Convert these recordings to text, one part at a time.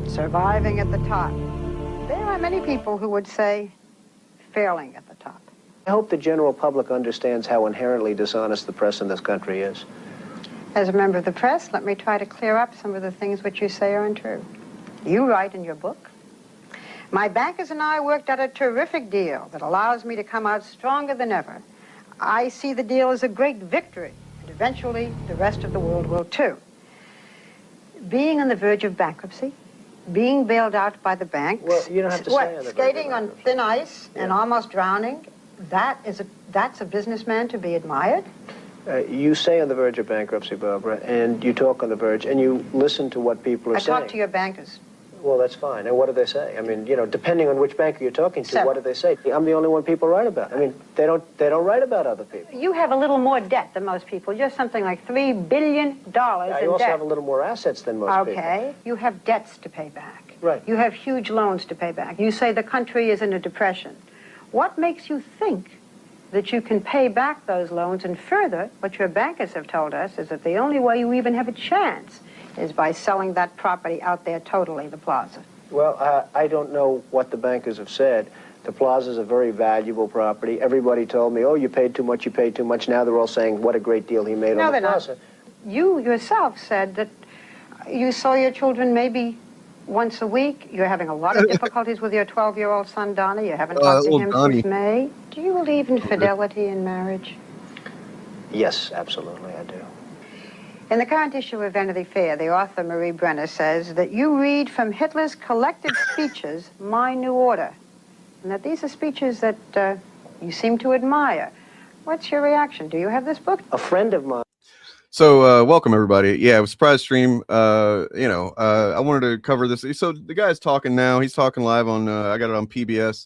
surviving at the top. There are many people who would say failing at the top. I hope the general public understands how inherently dishonest the press in this country is. As a member of the press, let me try to clear up some of the things which you say are untrue. You write in your book, "My bankers and I worked out a terrific deal that allows me to come out stronger than ever. I see the deal as a great victory, and eventually the rest of the world will too." Being on the verge of bankruptcy, being bailed out by the banks, well, you don't have to say on the skating on thin ice and almost drowning, that's a businessman to be admired? You say on the verge of bankruptcy, Barbara, and you talk on the verge, and you listen to what people are saying. I talk to your bankers. Well, that's fine. And what do they say? I mean, you know, depending on which banker you're talking to, what do they say? I'm the only one people write about. I mean, they don't write about other people. You have a little more debt than most people. You're something like $3 billion in debt. I also have a little more assets than most people. Okay. You have debts to pay back. Right. You have huge loans to pay back. You say the country is in a depression. What makes you think that you can pay back those loans? And further, what your bankers have told us is that the only way you even have a chance is by selling that property out there totally, the plaza. Well, I don't know what the bankers have said. The plaza is a very valuable property. Everybody told me, oh, you paid too much, you paid too much. Now they're all saying what a great deal he made on the plaza. Not. You yourself said that you saw your children maybe once a week. You're having a lot of difficulties with your 12-year-old son, Donnie. You haven't talked to him since May. Do you believe in fidelity in marriage? Yes, absolutely, I do. In the current issue of Vanity Fair, the author Marie Brenner says that you read from Hitler's collected speeches, My New Order, and that these are speeches that you seem to admire. What's your reaction? Do you have this book? A friend of mine. So welcome everybody. Yeah, it was a surprise stream. I wanted to cover this. So the guy's talking now. He's talking live on. I got it on PBS.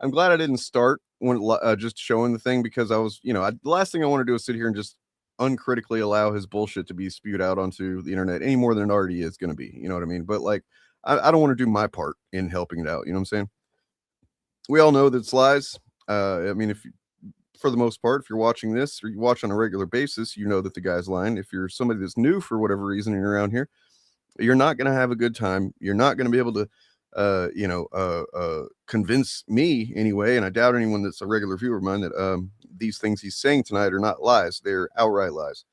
I'm glad I didn't start when just showing the thing, because I was, the last thing I want to do is sit here and just uncritically allow his bullshit to be spewed out onto the internet any more than it already is going to be. You know what I mean? But like, I don't want to do my part in helping it out. You know what I'm saying? We all know that it's lies. I mean, for the most part, if you're watching this or you watch on a regular basis, you know that the guy's lying. If you're somebody that's new for whatever reason and you're around here, you're not going to have a good time. You're not going to be able to, convince me anyway. And I doubt anyone that's a regular viewer of mine that these things he's saying tonight are not lies. They're outright lies.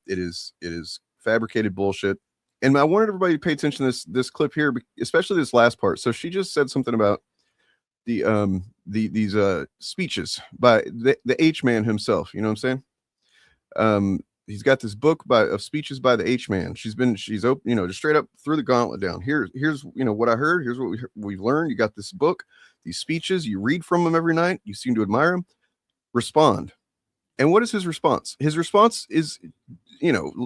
It is fabricated bullshit. And I wanted everybody to pay attention to this clip here, especially this last part. So she just said something about these speeches by the H-man himself. You know what I'm saying? He's got this book of speeches by the H-man. She's open, just straight up threw the gauntlet down. Here's what I heard. Here's what we've learned. You got this book, these speeches. You read from them every night. You seem to admire them. Respond. And what is his response? His response is,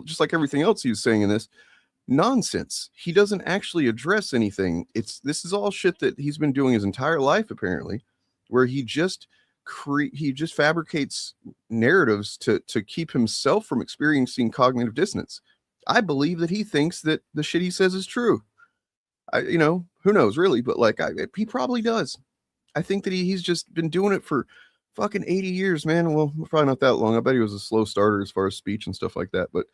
just like everything else he was saying in this, nonsense. He doesn't actually address anything. This is all shit that he's been doing his entire life, apparently, where he just fabricates narratives to keep himself from experiencing cognitive dissonance. I believe that he thinks that the shit he says is true. Who knows really, but he probably does. I think that he's just been doing it for fucking 80 years, man. Well, probably not that long. I bet he was a slow starter as far as speech and stuff like that. But,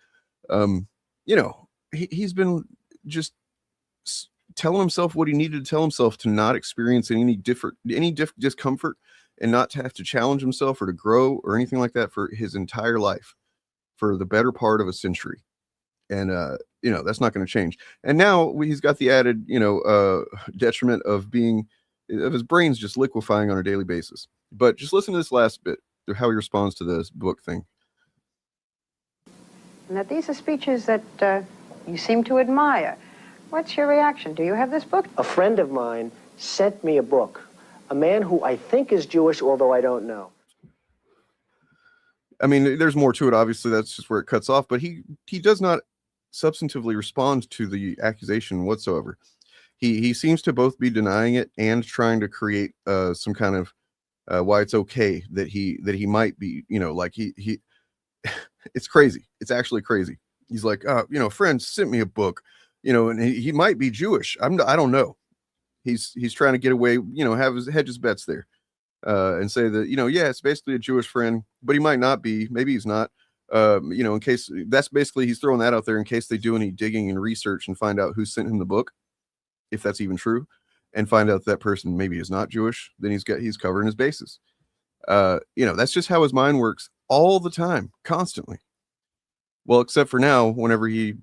he's been just telling himself what he needed to tell himself to not experience any discomfort and not to have to challenge himself or to grow or anything like that for his entire life, for the better part of a century. And, that's not going to change. And now he's got the added, detriment of his brain's just liquefying on a daily basis. But just listen to this last bit, how he responds to this book thing. And that these are speeches that you seem to admire. What's your reaction? Do you have this book? A friend of mine sent me a book. A man who I think is Jewish, although I don't know. I mean, there's more to it. Obviously, that's just where it cuts off. But he does not substantively respond to the accusation whatsoever. He seems to both be denying it and trying to create some kind of why it's okay that he might be, he it's crazy. It's actually crazy. He's like, friends sent me a book, and he might be Jewish. I don't know. He's trying to get away, hedge his bets there, and say that, it's basically a Jewish friend, but he might not be. Maybe he's not. In case that's basically he's throwing that out there in case they do any digging and research and find out who sent him the book. if that's even true, and find out that person maybe is not Jewish, then he's covering his bases. That's just how his mind works all the time, constantly. Well, except for now, whenever he,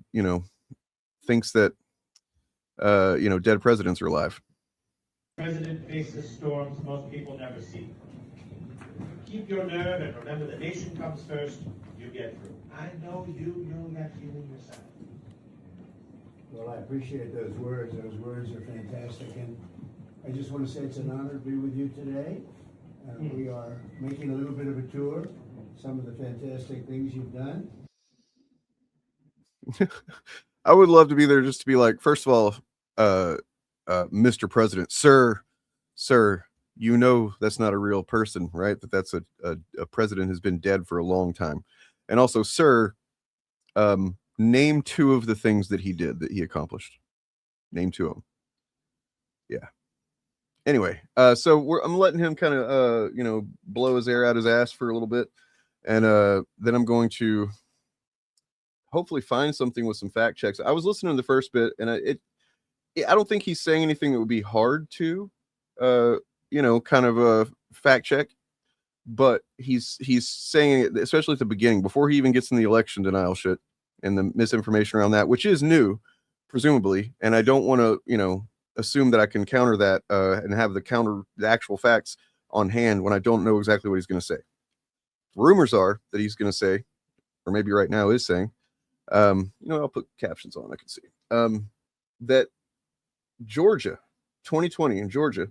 thinks that, dead presidents are alive. President faces storms most people never see. Keep your nerve and remember the nation comes first. You get through. I know you know that feeling yourself. Well, I appreciate those words. Those words are fantastic. And I just want to say it's an honor to be with you today. We are making a little bit of a tour, some of the fantastic things you've done. I would love to be there just to be like, first of all, Mr. President, sir, that's not a real person, right? That's a president who's been dead for a long time. And also, sir, name 2 of the things that he did, that he accomplished. Name 2 of them. Yeah. Anyway, so I'm letting him kind of, blow his air out his ass for a little bit. And then I'm going to hopefully find something with some fact checks. I was listening to the first bit, and I don't think he's saying anything that would be hard to, kind of a fact check. But he's saying it, especially at the beginning, before he even gets in the election denial shit and the misinformation around that, which is new, presumably. And I don't want to, assume that I can counter that and have the actual facts on hand when I don't know exactly what he's going to say. Rumors are that he's going to say, or maybe right now is saying, I'll put captions on, I can see, that Georgia, 2020 in Georgia,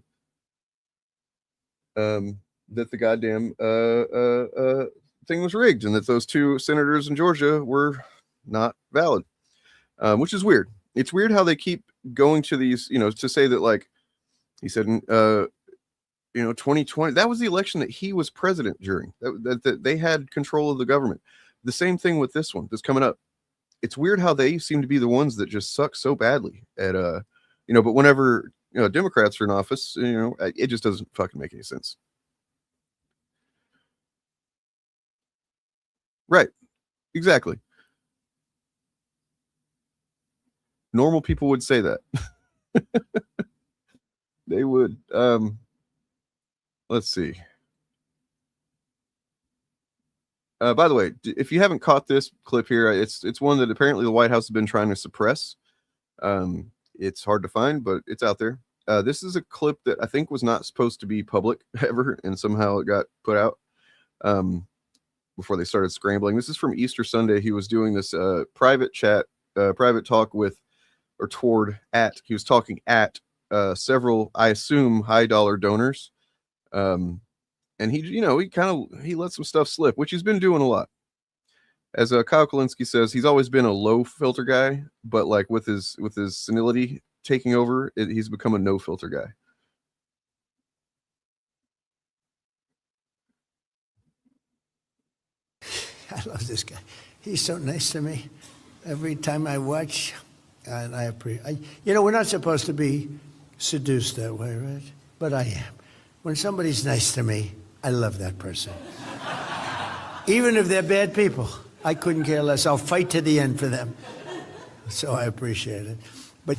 that the goddamn thing was rigged, and that those 2 senators in Georgia were not valid, which is weird. It's weird how they keep going to these, to say that, like he said, 2020, that was the election that he was president during, that they had control of the government. The same thing with this one that's coming up. It's weird how they seem to be the ones that just suck so badly at, but whenever, Democrats are in office, it just doesn't fucking make any sense. Right. Exactly. Normal people would say that. They would. Let's see. By the way, if you haven't caught this clip here, it's one that apparently the White House has been trying to suppress. It's hard to find, but it's out there. This is a clip that I think was not supposed to be public ever, and somehow it got put out before they started scrambling. This is from Easter Sunday. He was doing this private talk with, or toward, he was talking at several, I assume, high dollar donors. And he let some stuff slip, which he's been doing a lot. As Kyle Kulinski says, he's always been a low filter guy, but like with his senility taking over, he's become a no filter guy. I love this guy. He's so nice to me. Every time I watch, and I appreciate. We're not supposed to be seduced that way, right? But I am. When somebody's nice to me, I love that person. Even if they're bad people, I couldn't care less. I'll fight to the end for them. So I appreciate it. But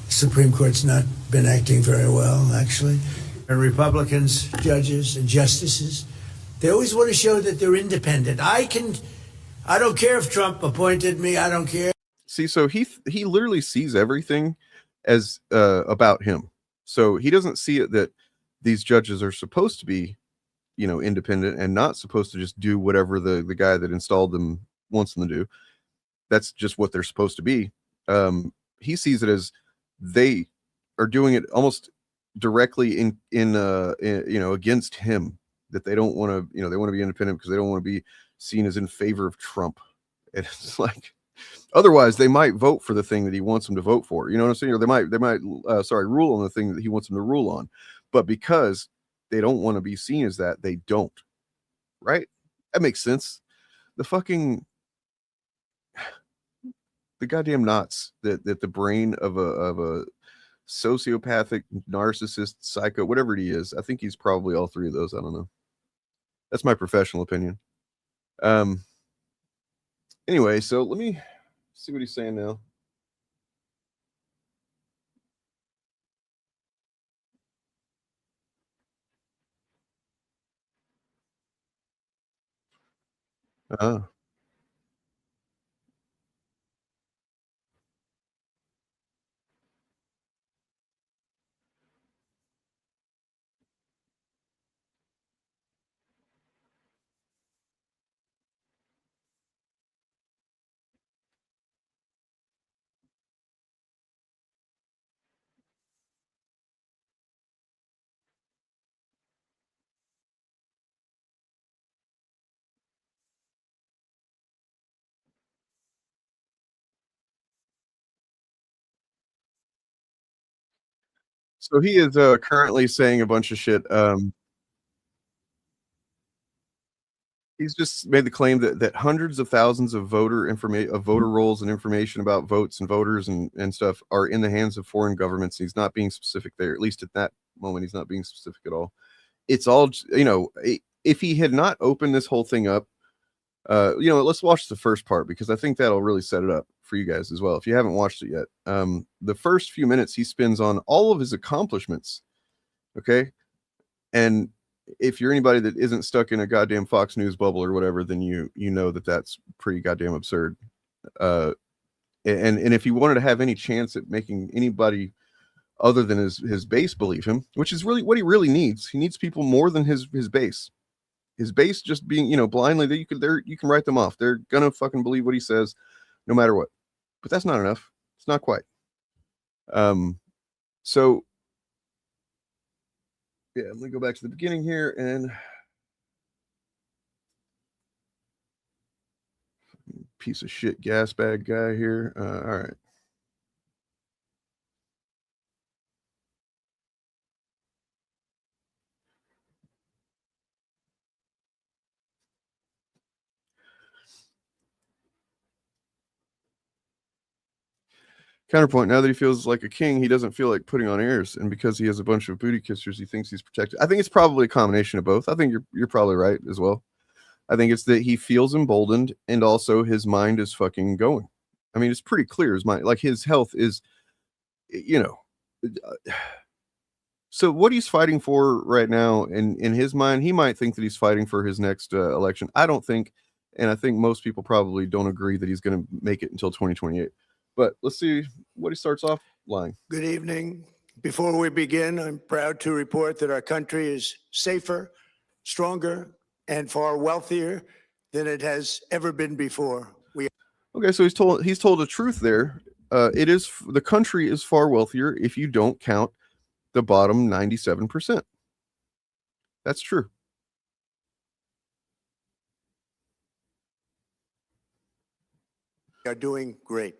the Supreme Court's not been acting very well, actually. And Republicans, judges, and justices, they always want to show that they're independent. I don't care if Trump appointed me. I don't care. See, so he literally sees everything as about him. So he doesn't see it that these judges are supposed to be, independent and not supposed to just do whatever the guy that installed them wants them to do. That's just what they're supposed to be. He sees it as they are doing it almost directly in against him, that they don't want to, they want to be independent because they don't want to be seen as in favor of Trump. And it's like, otherwise they might vote for the thing that he wants them to vote for. You know what I'm saying? Or they might rule on the thing that he wants them to rule on. But because they don't want to be seen as that, they don't. Right? That makes sense. The goddamn knots that the brain of a sociopathic, narcissist, psycho, whatever he is. I think he's probably all 3 of those. I don't know. That's my professional opinion. Anyway, so let me see what he's saying now. Oh. So he is currently saying a bunch of shit. He's just made the claim that hundreds of thousands of voter rolls and information about votes and voters and stuff are in the hands of foreign governments. He's not being specific there, at least at that moment. He's not being specific at all. It's all, if he had not opened this whole thing up, let's watch the first part because I think that'll really set it up for you guys as well. If you haven't watched it yet, the first few minutes he spends on all of his accomplishments. Okay. And if you're anybody that isn't stuck in a goddamn Fox News bubble or whatever, then you know that that's pretty goddamn absurd. And if he wanted to have any chance at making anybody other than his base believe him, which is really what he really needs, he needs people more than his base. His base just being, blindly that you can write them off. They're gonna fucking believe what he says, no matter what. But that's not enough. It's not quite. So yeah, let me go back to the beginning here and piece of shit gas bag guy here. All right. Counterpoint, now that he feels like a king, he doesn't feel like putting on airs. And because he has a bunch of booty kissers, he thinks he's protected. I think it's probably a combination of both. I think you're probably right as well. I think it's that he feels emboldened and also his mind is fucking going. I mean, it's pretty clear his mind, like his health is, so what he's fighting for right now in his mind, he might think that he's fighting for his next election. I don't think, and I think most people probably don't agree that he's going to make it until 2028. But let's see what he starts off lying. Good evening. Before we begin, I'm proud to report that our country is safer, stronger, and far wealthier than it has ever been before. Okay, so he's told the truth there. The country is far wealthier if you don't count the bottom 97%. That's true. We are doing great.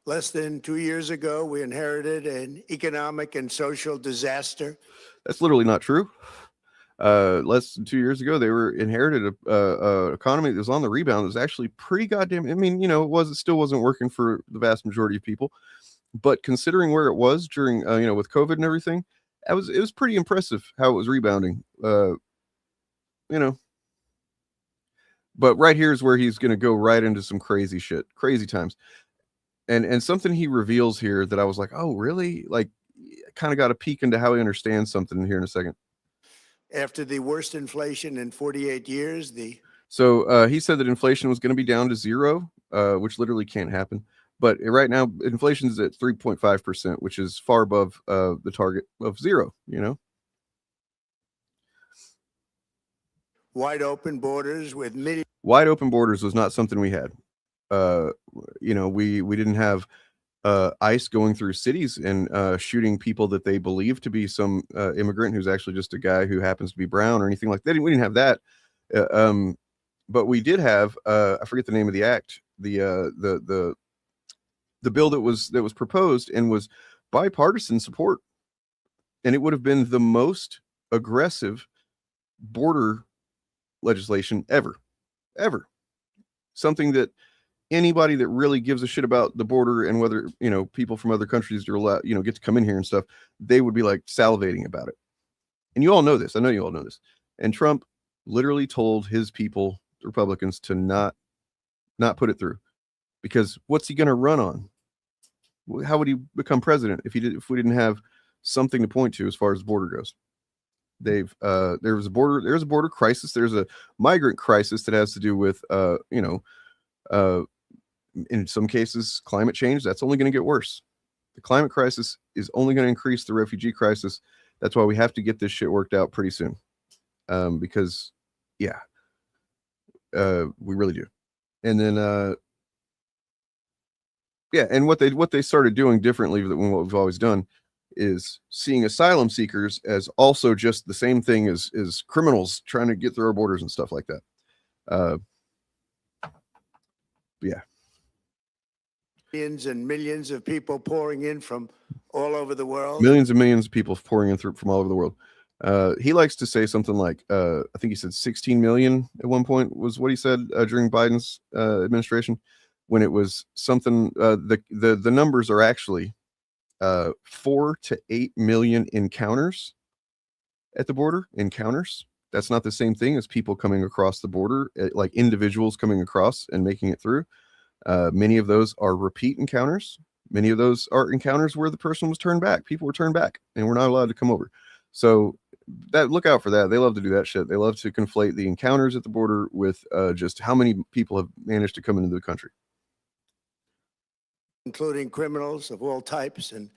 Less than 2 years ago, we inherited an economic and social disaster. That's literally not true. Less than 2 years ago, they were inherited a economy that was on the rebound. It was actually pretty goddamn. I mean, it still wasn't working for the vast majority of people, but considering where it was during, with COVID and everything, it was pretty impressive how it was rebounding. But right here is where he's going to go right into some crazy shit, crazy times. And something he reveals here that I was like, oh, really? Like, kind of got a peek into how he understands something here in a second. After the worst inflation in 48 years, So he said that inflation was going to be down to zero, which literally can't happen. But right now, inflation is at 3.5%, which is far above the target of zero, Wide open borders with wide open borders was not something we had. We didn't have ICE going through cities and shooting people that they believe to be some immigrant who's actually just a guy who happens to be brown or anything like that. We didn't have that. But we did have I forget the name of the act, the bill that was proposed and was bipartisan support, and it would have been the most aggressive border legislation ever. Something that anybody that really gives a shit about the border and whether people from other countries are allowed, get to come in here and stuff, they would be like salivating about it. And you all know this. I know you all know this. And Trump literally told his people, the Republicans, to not put it through, because what's he going to run on? How would he become president if we didn't have something to point to as far as the border goes? There's a border crisis. There's a migrant crisis that has to do with in some cases climate change. That's only going to get worse. The climate crisis is only going to increase the refugee crisis. That's why we have to get this shit worked out pretty soon. Because we really do. And then and what they started doing differently than what we've always done is seeing asylum seekers as also just the same thing as criminals trying to get through our borders and stuff like that. Millions and millions of people pouring in from all over the world. Millions and millions of people pouring in from all over the world. He likes to say something like, I think he said 16 million at one point was what he said during Biden's administration, when it was something, the numbers are actually 4 to 8 million encounters at the border. Encounters. That's not the same thing as people coming across the border, like individuals coming across and making it through. Many of those are repeat encounters. Many of those are encounters where the person was turned back. People were turned back and were not allowed to come over. So look out for that. They love to do that shit. They love to conflate the encounters at the border with just how many people have managed to come into the country. Including criminals of all types, and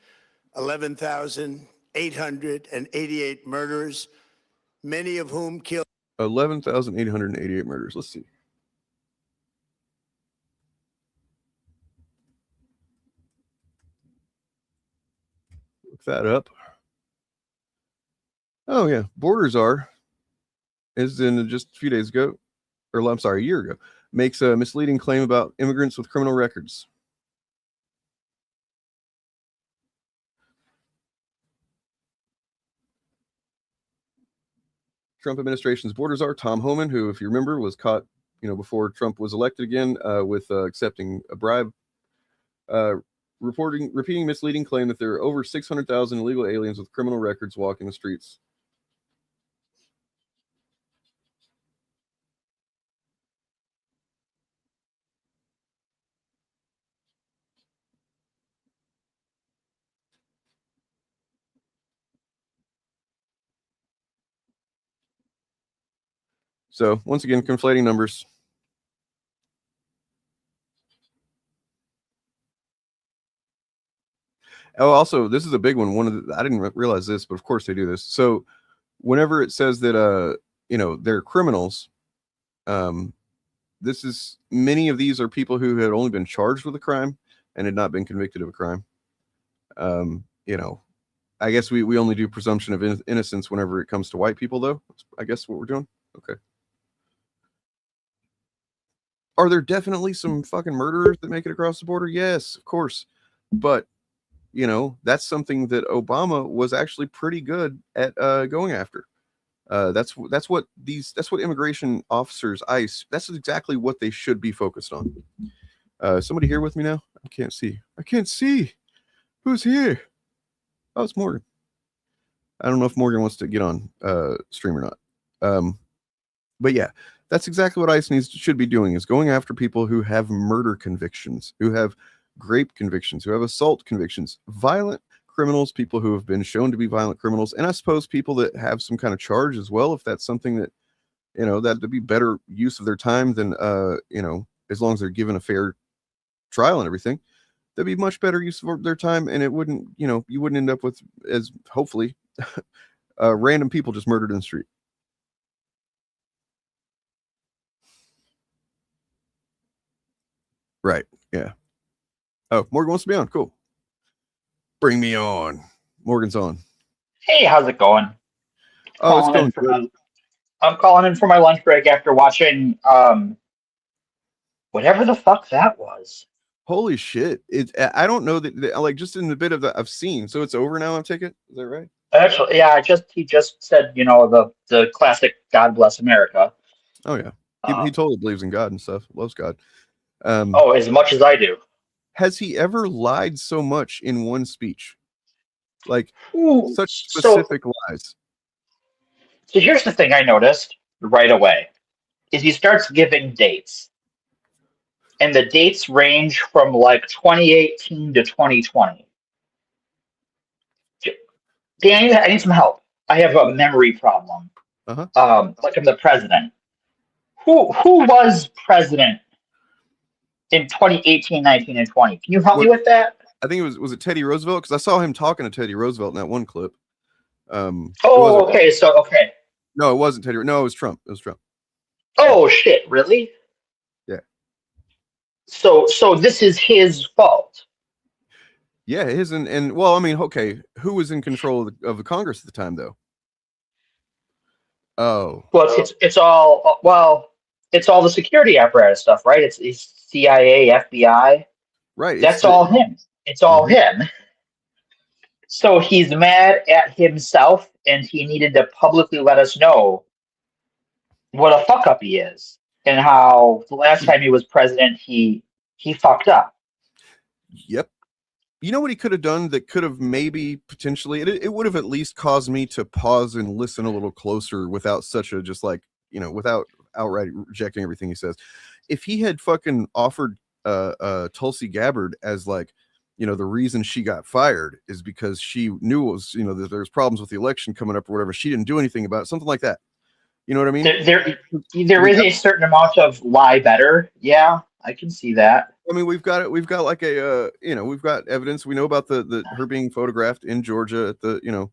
11,888 murders, many of whom killed. 11,888 murders. Let's see. Look that up. Oh yeah, Borders are, is in just a few days ago, or I'm sorry, a year ago, makes a misleading claim about immigrants with criminal records. Trump administration's Borders are. Tom Homan, who, if you remember, was caught, before Trump was elected again, with accepting a bribe, repeating misleading claim that there are over 600,000 illegal aliens with criminal records walking the streets. So once again, conflating numbers. Oh, also, this is a big one. I didn't realize this, but of course they do this. So whenever it says that, they're criminals, many of these are people who had only been charged with a crime and had not been convicted of a crime. I guess we only do presumption of innocence whenever it comes to white people, though. I guess what we're doing. Okay. Are there definitely some fucking murderers that make it across the border? Yes, of course. But, that's something that Obama was actually pretty good at going after. That's what immigration officers, ICE, that's exactly what they should be focused on. Somebody here with me now? I can't see. Who's here? Oh, it's Morgan. I don't know if Morgan wants to get on stream or not. But yeah, that's exactly what ICE should be doing, is going after people who have murder convictions, who have rape convictions, who have assault convictions, violent criminals, people who have been shown to be violent criminals, and I suppose people that have some kind of charge as well, if that's something that, that'd be better use of their time than, as long as they're given a fair trial and everything, that'd be much better use of their time, and it wouldn't, you wouldn't end up with, as hopefully, random people just murdered in the street. Right, yeah. Oh, Morgan wants to be on. Cool. Bring me on. Morgan's on. Hey, how's it going? Oh, it's going good. I'm calling in for my lunch break after watching whatever the fuck that was. Holy shit. I don't know that, like, just in the bit of that I've seen. So it's over now, I take it? Is that right? Actually, yeah, he just said, the classic God bless America. Oh yeah. He totally believes in God and stuff. Loves God. As much as I do. Has he ever lied so much in one speech? Like, such specific lies. So here's the thing I noticed right away, is he starts giving dates. And the dates range from like 2018 to 2020. Dan, I need some help. I have a memory problem. Like I'm the president. Who was president in 2018, 19, and 20? Can you help me with that? I think it was it Teddy Roosevelt? Because I saw him talking to Teddy Roosevelt in that one clip. Okay. No, it wasn't Teddy. No, it was Trump. It was Trump. Oh shit! Really? Yeah. So this is his fault. Yeah, his and well, I mean, okay, who was in control of the Congress at the time, though? Oh, well, it's all the security apparatus stuff, right? It's CIA, FBI. right. That's all him. It's all him. So he's mad at himself, and he needed to publicly let us know what a fuck up he is, and how the last time he was president, he fucked up. Yep. You know what he could have done that could have maybe potentially it would have at least caused me to pause and listen a little closer without such a just like, you know, without outright rejecting everything he says. If he had fucking offered Tulsi Gabbard as like, you know, the reason she got fired is because she knew it was, you know, that there's problems with the election coming up or whatever. She didn't do anything about it, something like that. You know what I mean? There is a certain amount of lie better. Yeah, I can see that. I mean, we've got like a, you know, we've got evidence. We know about the her being photographed in Georgia at the, you know,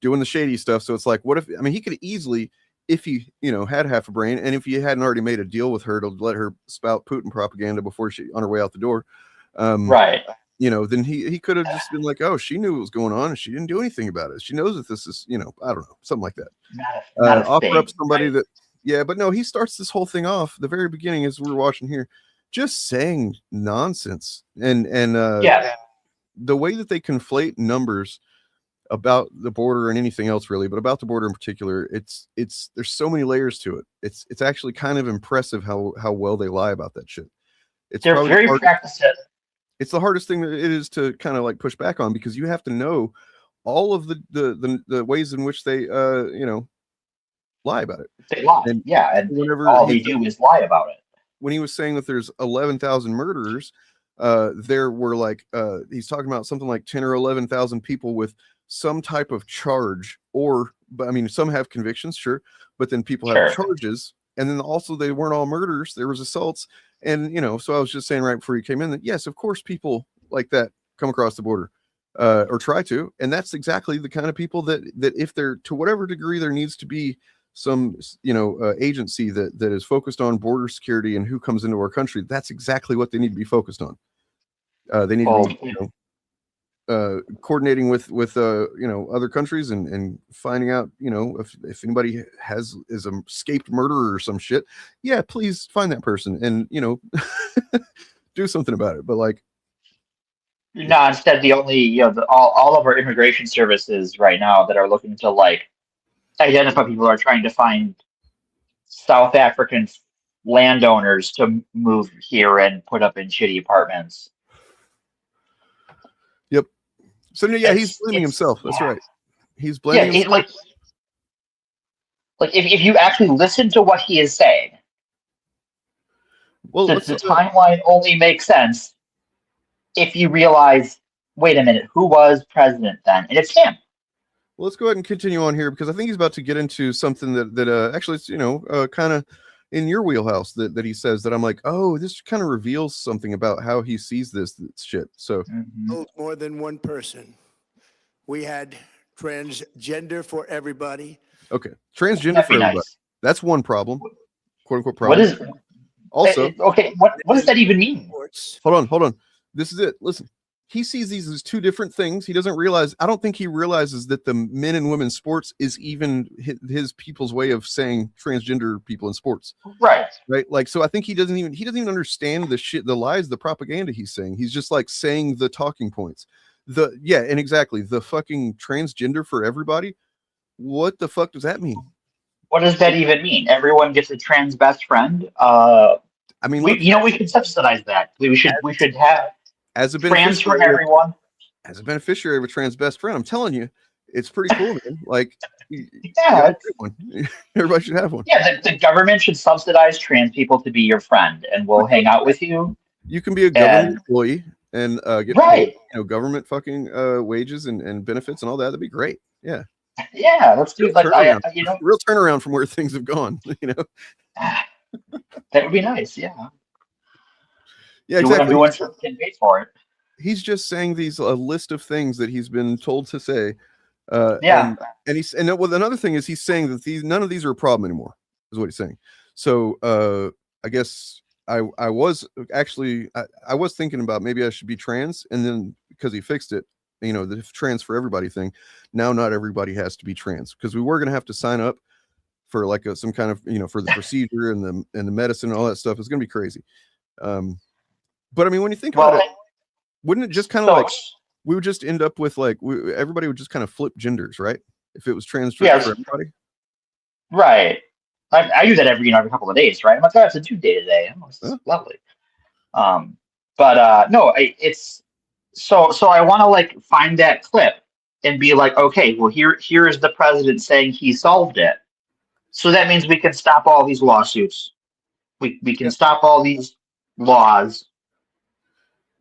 doing the shady stuff. So it's like, what if, I mean, he could easily, if he, you know, had half a brain, and if he hadn't already made a deal with her to let her spout Putin propaganda before she, on her way out the door. Right. You know, then he could have just been like, oh, she knew what was going on and she didn't do anything about it. She knows that this is, you know, I don't know, something like that. Not offer up somebody, right? That, yeah, but no, he starts this whole thing off the very beginning as we're watching here, just saying nonsense. And the way that they conflate numbers about the border and anything else really, but about the border in particular, it's there's so many layers to it. It's actually kind of impressive how well they lie about that shit. They're very practiced. It's the hardest thing that it is to kind of like push back on, because you have to know all of the ways in which they you know, lie about it. They lie. And whenever all they do is lie about it. When he was saying that there's 11,000 murderers, there were like he's talking about something like 10 or 11,000 people with some type of charge, or, but I mean, some have convictions, sure, but then people have charges, and then also they weren't all murders. There was assaults. And, you know, so I was just saying right before you came in that, yes, of course, people like that come across the border or try to. And that's exactly the kind of people that if they're, to whatever degree there needs to be some, you know, agency that is focused on border security and who comes into our country, that's exactly what they need to be focused on. They need to be, you know, coordinating with you know, other countries and finding out, you know, if anybody is an escaped murderer or some shit, yeah, please find that person and, you know, do something about it. But like, no, instead the only, you know, all of our immigration services right now that are looking to like identify people are trying to find South African landowners to move here and put up in shitty apartments. Yep. So yeah, he's blaming himself. That's right. He's blaming himself. Like if you actually listen to what he is saying, well, the timeline only makes sense if you realize, wait a minute, who was president then? And it's him. Well, let's go ahead and continue on here, because I think he's about to get into something that actually it's, you know, kind of in your wheelhouse that he says that I'm like, oh, this kind of reveals something about how he sees this shit. So more than one person. We had transgender for everybody. Okay, transgender for everybody. Nice. That's one problem, quote unquote problem. What is also okay? What does that even mean? Hold on. This is it. Listen. He sees these as two different things. He doesn't realize, I don't think he realizes that the men and women's sports is even his people's way of saying transgender people in sports. Right. Like, so I think he doesn't even understand the shit, the lies, the propaganda he's saying. He's just like saying the talking points. And exactly, the fucking transgender for everybody. What the fuck does that mean? What does that even mean? Everyone gets a trans best friend. I mean, we could subsidize that. We should have as a trans for everyone. As a beneficiary of a trans best friend, I'm telling you, it's pretty cool, man. Like, yeah, everybody should have one. Yeah, the government should subsidize trans people to be your friend, and we'll hang out with you. You can be a government employee and get paid, you know, government fucking wages and benefits and all that. That'd be great. Yeah. Yeah, let's do Real like turnaround. you know, Real turnaround from where things have gone. You know. that would be nice. Yeah, Yeah, do what I'm exactly. doing for getting paid for it. He's just saying these a list of things that he's been told to say, Yeah, well, another thing is he's saying that none of these are a problem anymore. Is what he's saying. So I guess I was actually I was thinking about maybe I should be trans, and then because he fixed it, you know, the trans for everybody thing. Now not everybody has to be trans, because we were gonna have to sign up for like some kind of, you know, for the procedure and the medicine and all that stuff. It's gonna be crazy. But I mean, when you think about well, it, wouldn't it just kind of so like we would just end up with like everybody would just kind of flip genders, right? If it was trans for yes, everybody. right. I do that every couple of days, right? I'm like, oh, it's a 2 day today. Oh, this is Huh? lovely. But no, it's so I want to like find that clip and be like, okay, well here is the president saying he solved it. So that means we can stop all these lawsuits. We can Yeah, stop all these laws.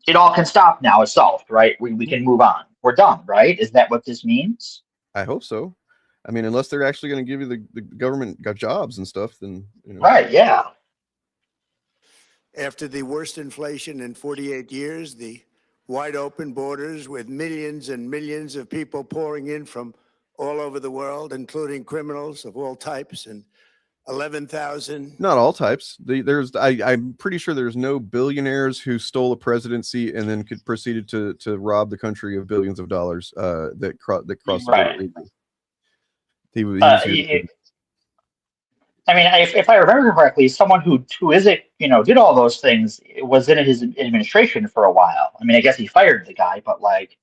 It all can stop now. It's solved, right? We can move on. We're done, right? Is that what this means? I hope so. I mean, unless they're actually going to give you the government got jobs and stuff, then you know. Right, yeah. After the worst inflation in 48 years, the wide open borders with millions and millions of people pouring in from all over the world, including criminals of all types, and 11,000. Not all types. I'm pretty sure there's no billionaires who stole a presidency and then proceeded to rob the country of billions of dollars that crossed the border Right. illegally. He was here. I mean, if I remember correctly, someone who is it, you know, did all those things was in his administration for a while. I mean, I guess he fired the guy, but like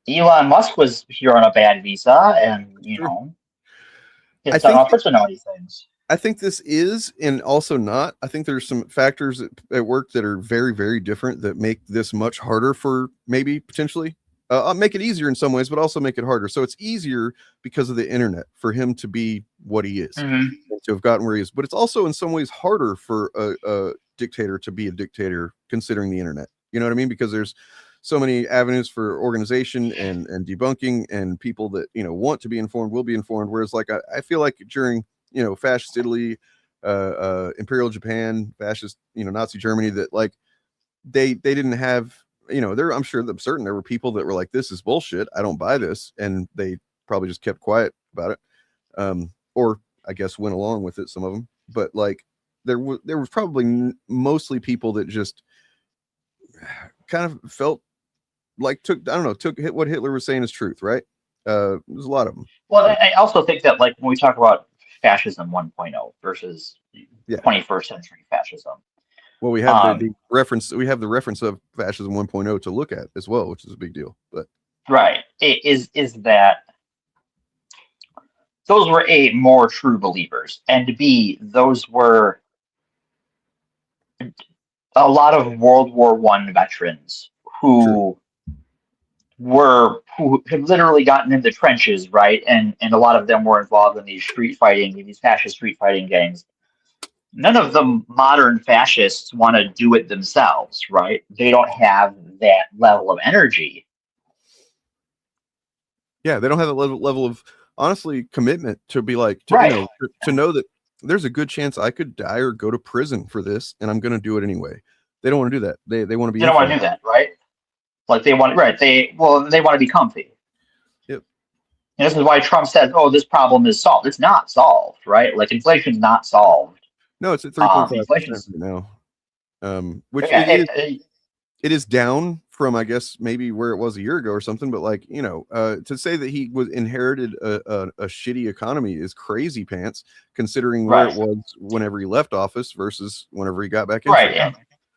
Elon Musk was here on a bad visa, and you Sure. know, I he's done think all sorts of naughty things. I think this is, and also not. I think there's some factors at work that are very, very different that make this much harder for maybe potentially. Make it easier in some ways, but also make it harder. So it's easier because of the internet for him to be what he is, Mm-hmm. and to have gotten where he is. But it's also in some ways harder for a dictator to be a dictator, considering the internet. You know what I mean? Because there's so many avenues for organization and debunking, and people that, you know, want to be informed will be informed. Whereas like I feel like during, you know, fascist Italy, Imperial Japan, fascist, you know, Nazi Germany, that like they didn't have, you know, I'm sure that certain there were people that were like, this is bullshit, I don't buy this, and they probably just kept quiet about it, or I guess went along with it, some of them. But like there was probably mostly people that just kind of felt like took what Hitler was saying as truth, right? There's a lot of them. Well, I also think that like when we talk about fascism 1.0 versus Yeah. 21st century fascism. Well, we have the reference. We have the reference of fascism 1.0 to look at as well, which is a big deal. But right, is that those were A, more true believers, and B, those were a lot of World War I veterans who had literally gotten in the trenches, right? And a lot of them were involved in these fascist street fighting gangs. None of the modern fascists want to do it themselves, right? They don't have that level of energy. yeah, they don't have the level of, honestly, commitment to be like, to, Right. you know, to know that there's a good chance I could die or go to prison for this, and I'm going to do it anyway. They don't want to do that. They want to be. They don't want to do that, right? Like they want, right? They want to be comfy. Yep. And this is why Trump says, "Oh, this problem is solved." It's not solved, right? Like inflation's not solved. No, it's at 3.5% Inflation's right now, which yeah, it is down from, I guess, maybe where it was a year ago or something. But like, you know, to say that he was inherited a shitty economy is crazy pants, considering where it was whenever he left office versus whenever he got back into it. Right.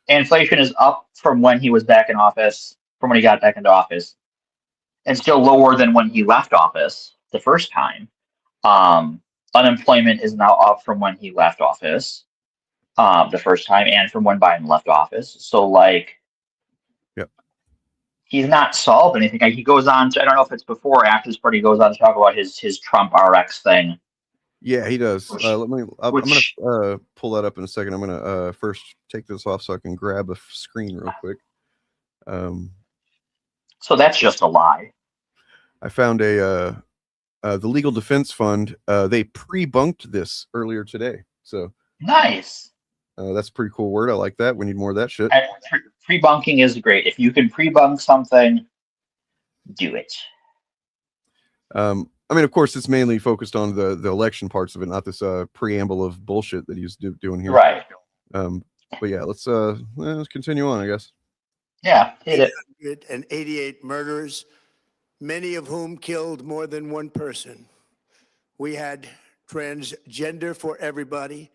Inflation is up from when he was back in office, from when he got back into office, and still lower than when he left office the first time. Unemployment is now up from when he left office the first time, and from when Biden left office. So like, yep, he's not solved anything. Like, he goes on to, I don't know if it's before or after this part, he goes on to talk about his Trump RX thing. Yeah, he does. I'm gonna pull that up in a second. I'm gonna first take this off so I can grab a screen real quick. So that's just a lie. I found a the Legal Defense Fund, they pre-bunked this earlier today. So nice. that's a pretty cool word. I like that. We need more of that shit. Pre-bunking is great. If you can pre-bunk something, do it. I mean, of course, it's mainly focused on the election parts of it, not this preamble of bullshit that he's doing here. Right. But yeah, let's continue on, I guess. Yeah, hit it. 888 murders, many of whom killed more than one person. We had transgender for everybody,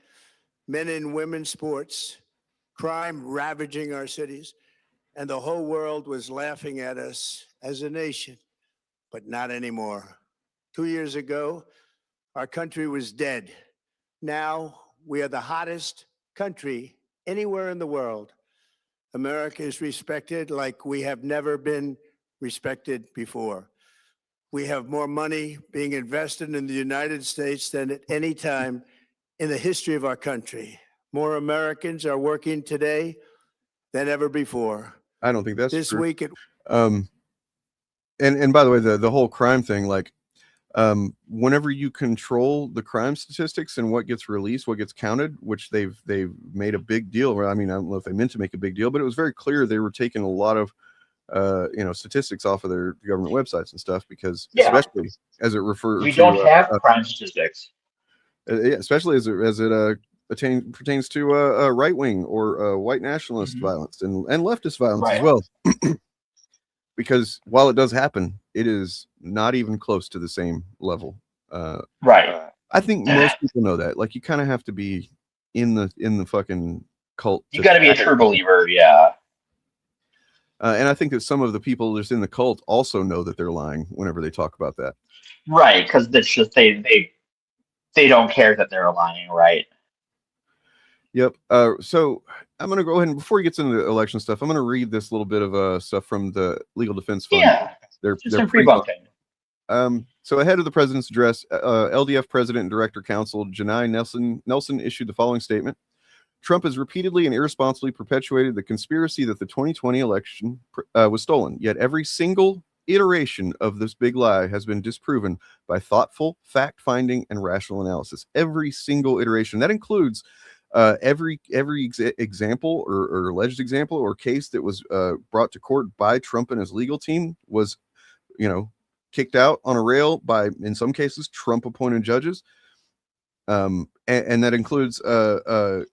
men and women sports, crime ravaging our cities, and the whole world was laughing at us as a nation, but not anymore. 2 years ago, our country was dead. Now we are the hottest country anywhere in the world. America is respected like we have never been respected before. We have more money being invested in the United States than at any time in the history of our country. More Americans are working today than ever before. I don't think that's this true. week. And by the way, the whole crime thing, like, whenever you control the crime statistics and what gets released, what gets counted, which they've made a big deal. I mean, I don't know if they meant to make a big deal, but it was very clear they were taking a lot of statistics off of their government websites and stuff, because especially as it refers we don't have crime statistics. Especially as it pertains to right wing or white nationalist violence and leftist violence as well. Because while it does happen, it is not even close to the same level. Right. I think most people know that. Like, you kind of have to be in the fucking cult. You got to be a true believer, yeah. And I think that some of the people just in the cult also know that they're lying whenever they talk about that. Right, because that's just they don't care that they're lying, right? Yep. So I'm going to go ahead and, before he gets into the election stuff, I'm going to read this little bit of stuff from the Legal Defense Fund. Yeah. They're pre-bunking. So ahead of the president's address, LDF President and Director Counsel Janai Nelson issued the following statement. Trump has repeatedly and irresponsibly perpetuated the conspiracy that the 2020 election was stolen, yet every single iteration of this big lie has been disproven by thoughtful, fact-finding, and rational analysis. Every single iteration. That includes every example or alleged example or case that was brought to court by Trump and his legal team was, kicked out on a rail by, in some cases, Trump-appointed judges. And that includes the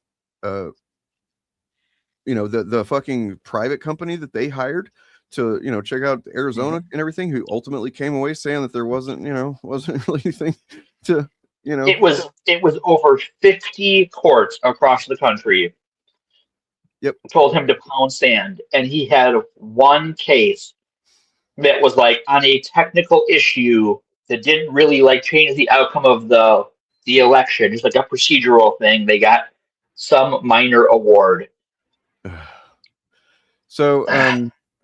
fucking private company that they hired to, check out Arizona and everything, who ultimately came away saying that there wasn't really anything to, It was over 50 courts across the country. Yep. Told him to pound sand, and he had one case that was like on a technical issue that didn't really like change the outcome of the election, just like a procedural thing. They got some minor award. So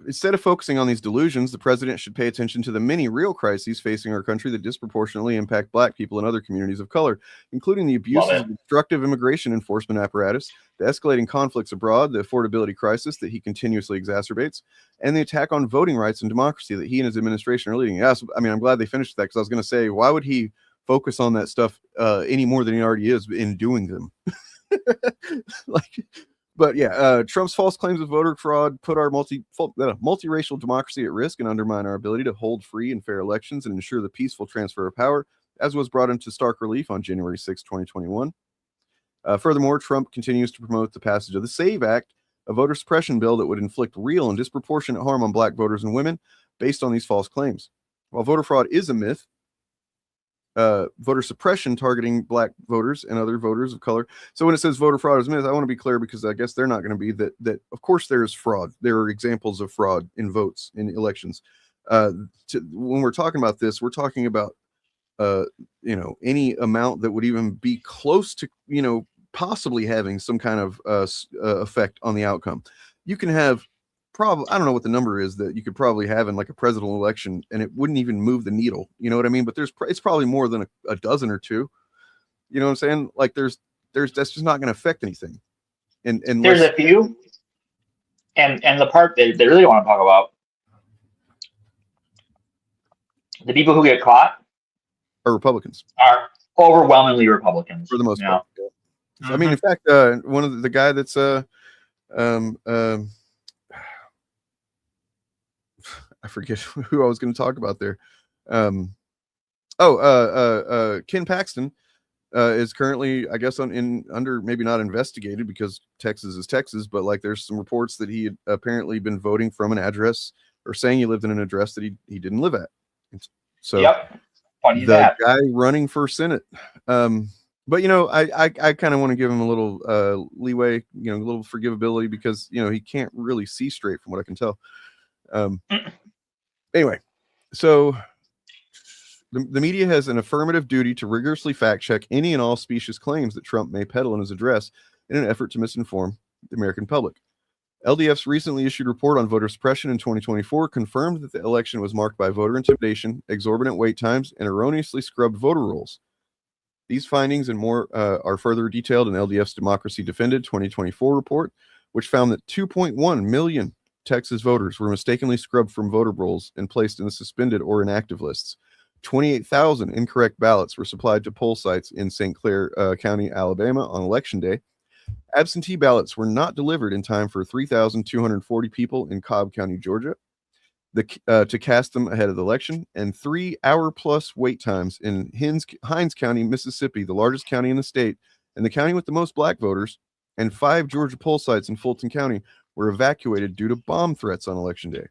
instead of focusing on these delusions, the president should pay attention to the many real crises facing our country that disproportionately impact Black people and other communities of color, including the abuses of the destructive immigration enforcement apparatus, the escalating conflicts abroad, the affordability crisis that he continuously exacerbates, and the attack on voting rights and democracy that he and his administration are leading. Yes, I mean, I'm glad they finished that, because I was going to say, why would he focus on that stuff any more than he already is in doing them? But yeah, Trump's false claims of voter fraud put our multiracial democracy at risk and undermine our ability to hold free and fair elections and ensure the peaceful transfer of power, as was brought into stark relief on January 6, 2021. Furthermore, Trump continues to promote the passage of the SAVE Act, a voter suppression bill that would inflict real and disproportionate harm on Black voters and women based on these false claims. While voter fraud is a myth, voter suppression targeting Black voters and other voters of color. So when it says voter fraud is a myth, I want to be clear, because I guess they're not going to be that of course there is fraud. There are examples of fraud in votes in elections. When we're talking about this, we're talking about any amount that would even be close to possibly having some kind of effect on the outcome. You can have probably, I don't know what the number is that you could probably have in like a presidential election, and it wouldn't even move the needle. You know what I mean? But it's probably more than a dozen or two. You know what I'm saying? Like that's just not going to affect anything. And there's a few, and the part that they really want to talk about, the people who get caught, are Republicans. Are overwhelmingly Republicans. For the most part. Yeah. So, I mean, in Mm-hmm. fact, one of the guy that's I forget who I was going to talk about there. Ken Paxton is currently, I guess, under maybe not investigated because Texas is Texas, but like there's some reports that he had apparently been voting from an address or saying he lived in an address that he didn't live at. So Yep. Funny the that. guy running for Senate. But you know, I kind of want to give him a little leeway, you know, a little forgivability because you know he can't really see straight from what I can tell. Anyway, so the media has an affirmative duty to rigorously fact check any and all specious claims that Trump may peddle in his address in an effort to misinform the American public. LDF's recently issued report on voter suppression in 2024 confirmed that the election was marked by voter intimidation, exorbitant wait times, and erroneously scrubbed voter rolls. These findings and more are further detailed in LDF's Democracy Defended 2024 report, which found that 2.1 million Texas voters were mistakenly scrubbed from voter rolls and placed in the suspended or inactive lists. 28,000 incorrect ballots were supplied to poll sites in St. Clair County, Alabama on Election Day. Absentee ballots were not delivered in time for 3,240 people in Cobb County, Georgia, to cast them ahead of the election, and 3-hour-plus wait times in Hinds County, Mississippi, the largest county in the state, and the county with the most black voters, and 5 Georgia poll sites in Fulton County were evacuated due to bomb threats on Election Day.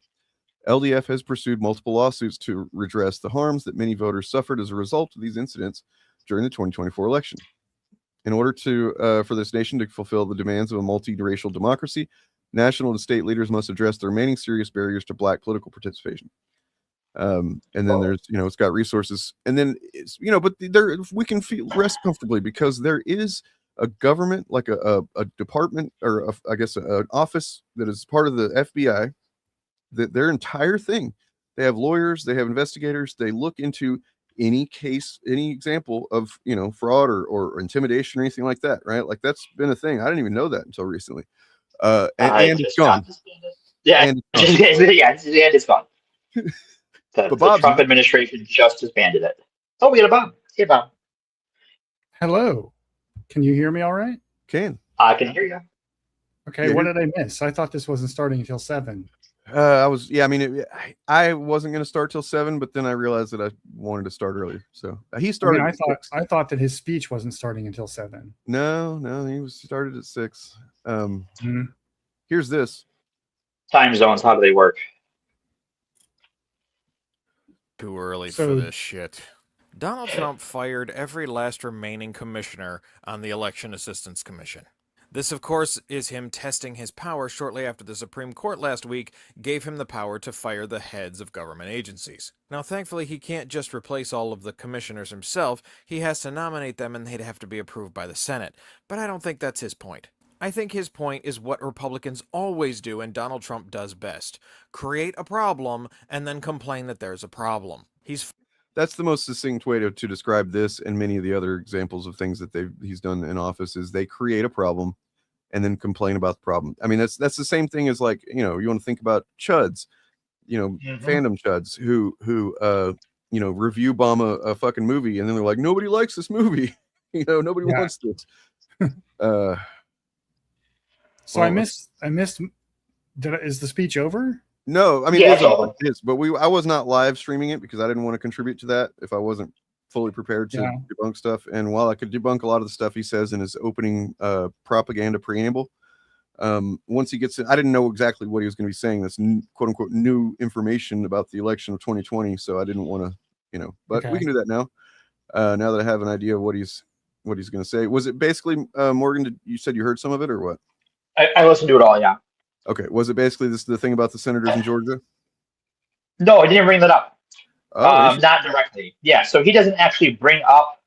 LDF has pursued multiple lawsuits to redress the harms that many voters suffered as a result of these incidents during the 2024 election. In order to for this nation to fulfill the demands of a multiracial democracy, national and state leaders must address the remaining serious barriers to black political participation. And then there's, you know, it's got resources, and then it's, you know, but there we can rest comfortably because there is a government, like a department, or I guess an office that is part of the FBI. That their entire thing, they have lawyers, they have investigators, they look into any case, any example of, you know, fraud or intimidation or anything like that, right? Like that's been a thing. I didn't even know that until recently. And it's gone. Yeah, and it's gone. The Trump administration just disbanded it. Oh, we got a bomb. Hey, Bob. Hello. Can you hear me all right? I can hear you. Okay, yeah. What did I miss? I thought this wasn't starting until 7. I wasn't going to start till 7, but then I realized that I wanted to start earlier. So he started. I thought that his speech wasn't starting until 7. No, he started at 6. Here's this. Time zones, how do they work? Too early for this shit. Donald Trump fired every last remaining commissioner on the Election Assistance Commission. This, of course, is him testing his power shortly after the Supreme Court last week gave him the power to fire the heads of government agencies. Now, thankfully, he can't just replace all of the commissioners himself. He has to nominate them, and they'd have to be approved by the Senate. But I don't think that's his point. I think his point is what Republicans always do and Donald Trump does best. Create a problem and then complain that there's a problem. That's the most succinct way to describe this and many of the other examples of things that he's done in office is they create a problem and then complain about the problem. I mean, that's the same thing as, like, you know, you want to think about chuds, you know, fandom chuds who you know, review bomb a fucking movie and then they're like, nobody likes this movie. You know, nobody wants this. So I missed. Is the speech over? No, I mean, it is, but I was not live streaming it because I didn't want to contribute to that if I wasn't fully prepared to debunk stuff. And while I could debunk a lot of the stuff he says in his opening propaganda preamble, once he gets in, I didn't know exactly what he was going to be saying. That's quote unquote new information about the election of 2020. So I didn't want to, you know, but we can do that now. Now that I have an idea of what he's going to say. Was it basically, Morgan, you said you heard some of it or what? I listened to it all, yeah. Okay. Was it basically the thing about the senators in Georgia? No, I didn't bring that up. Not directly. Yeah, so he doesn't actually bring up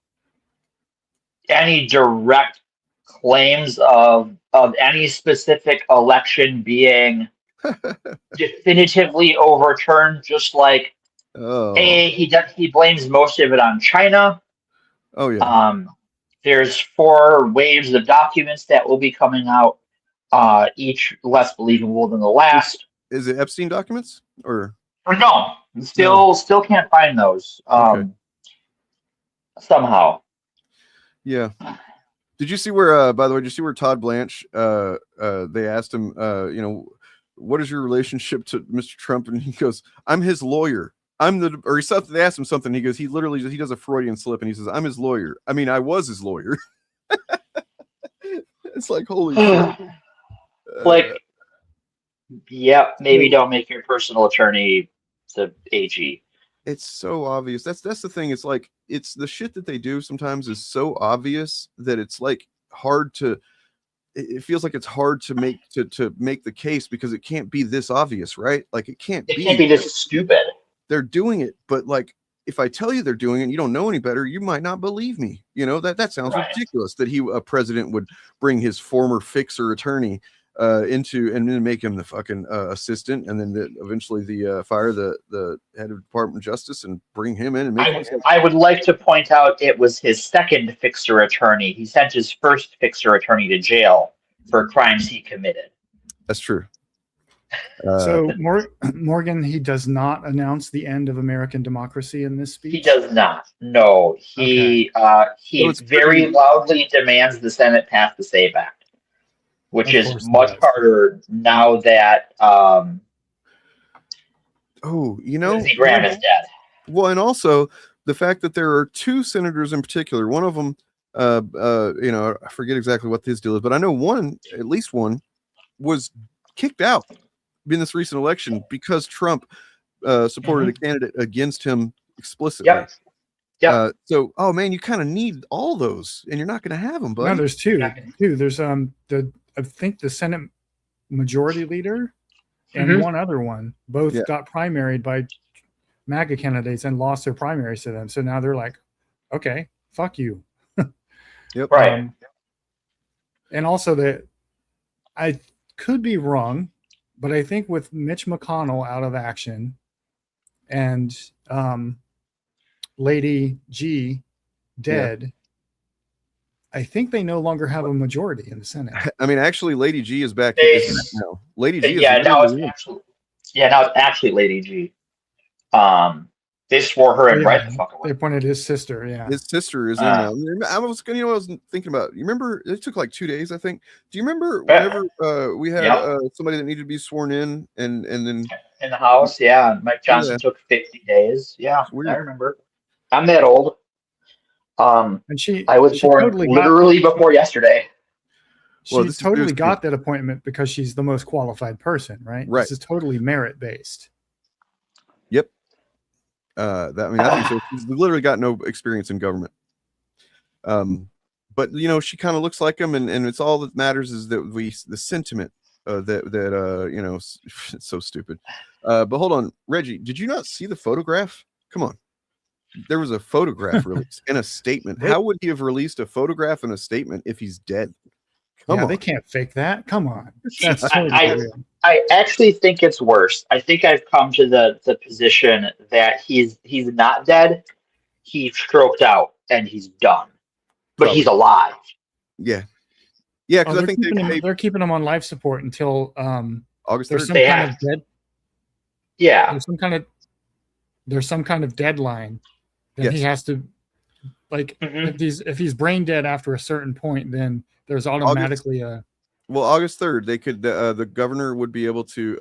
any direct claims of any specific election being definitively overturned, just like he blames most of it on China. Oh yeah. There's 4 waves of documents that will be coming out, each less believable than the last. Is it Epstein documents or no? Still can't find those. Okay. somehow. Yeah. Did you see where, by the way, did you see where Todd Blanche, they asked him, you know, what is your relationship to Mr. Trump? And he goes, I'm his lawyer. Or they asked him something. He goes, he does a Freudian slip and he says, I'm his lawyer. I mean, I was his lawyer. It's like, holy shit. Like, yeah, maybe don't make your personal attorney the AG. It's so obvious. That's the thing. It's like, it's the shit that they do sometimes is so obvious that it's like hard to, it feels like it's hard to make the case because it can't be this obvious, right? Like it can't be this stupid. They're doing it, but like if I tell you they're doing it and you don't know any better, you might not believe me. You know, that sounds ridiculous that a president would bring his former fixer attorney into and then make him the fucking assistant, and then eventually fire the head of Department of Justice and bring him in and make I would like to point out it was his second fixer attorney. He sent his first fixer attorney to jail for crimes he committed. That's true. So Morgan, he does not announce the end of American democracy in this speech. He does not. No, he very loudly demands the Senate pass the SAVE Act, which is much harder now that Lindsey Graham is dead. Well, and also the fact that there are two senators in particular. One of them, I forget exactly what his deal is, but I know at least one, was kicked out in this recent election because Trump supported a candidate against him explicitly. Yeah. So, oh man, you kind of need all those, and you're not going to have them. Buddy. No, there's two. There's I think the Senate Majority Leader and one other one both got primaried by MAGA candidates and lost their primaries to them. So now they're like, okay, fuck you. Yep. Right. And also that I could be wrong, but I think with Mitch McConnell out of action and Lady G dead, I think they no longer have a majority in the Senate. I mean, actually, Lady G is back. No, Lady G. Now it's actually Lady G. They swore her in right the fuck away. They appointed his sister. Yeah, his sister is in now. I was thinking about. You remember? It took like 2 days, I think. Do you remember whenever we had somebody that needed to be sworn in, and then in the House? Yeah, Mike Johnson took 50 days. Yeah, I remember. I'm that old. And I was born literally before yesterday. She totally got that appointment because she's the most qualified person, right? This is totally merit based. Yep. I think so. She's literally got no experience in government. But she kind of looks like him, and it's all that matters is that the sentiment it's so stupid. But hold on, Reggie, did you not see the photograph? Come on. There was a photograph released and a statement. How would he have released a photograph and a statement if he's dead? Come on. They can't fake that. Come on. That's totally I actually think it's worse. I think I've come to the position that he's not dead. He stroked out and he's done, but he's alive. Yeah. Yeah. Because I think they're keeping him on life support until August 3rd. There's some kind of dead. Yeah. There's some kind of deadline that he has to if he's brain dead after a certain point, then there's automatically August 3rd, they could the governor would be able to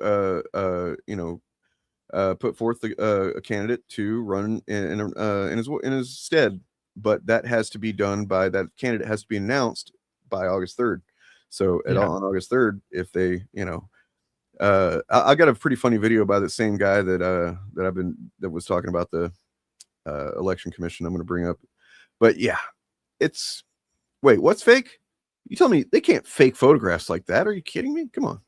put forth a candidate to run in his stead, but that has to be done by that candidate has to be announced by August 3rd. So on August 3rd, if they I got a pretty funny video by the same guy that was talking about the election commission. I'm going to bring up, but what's fake? You tell me they can't fake photographs like that. Are you kidding me? Come on.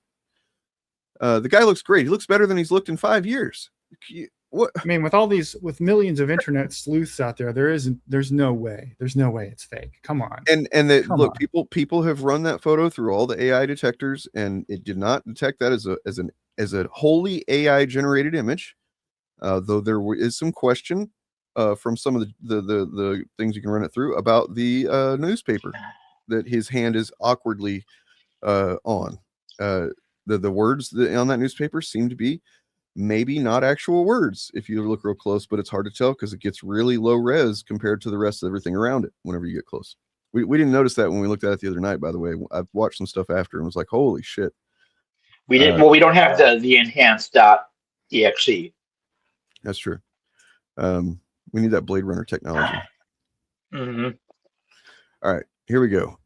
The guy looks great. He looks better than he's looked in 5 years. What? I mean, with millions of internet sleuths out there, there's no way it's fake. Come on. People have run that photo through all the AI detectors, and it did not detect that as a wholly AI generated image. Though there is some question from some of the things you can run it through about the newspaper that his hand is awkwardly on. The words on that newspaper seem to be maybe not actual words if you look real close, but it's hard to tell because it gets really low res compared to the rest of everything around it whenever you get close. We didn't notice that when we looked at it the other night, by the way. I've watched some stuff after and was like, holy shit. We didn't. Well, we don't have the enhanced.exe. That's true. We need that Blade Runner technology. Mm-hmm. All right, here we go.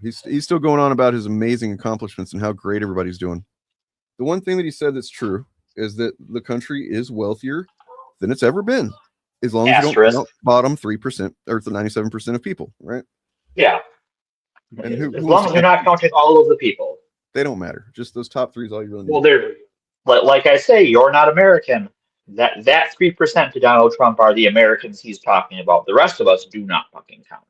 He's still going on about his amazing accomplishments and how great everybody's doing. The one thing that he said that's true is that the country is wealthier than it's ever been, as long as you don't count bottom 3% or the 97% of people, right? Yeah. And as long as you're not counting all of the people. They don't matter. Just those top three is all you really need. Well, they're like I say, you're not American. That 3% to Donald Trump are the Americans he's talking about. The rest of us do not fucking count.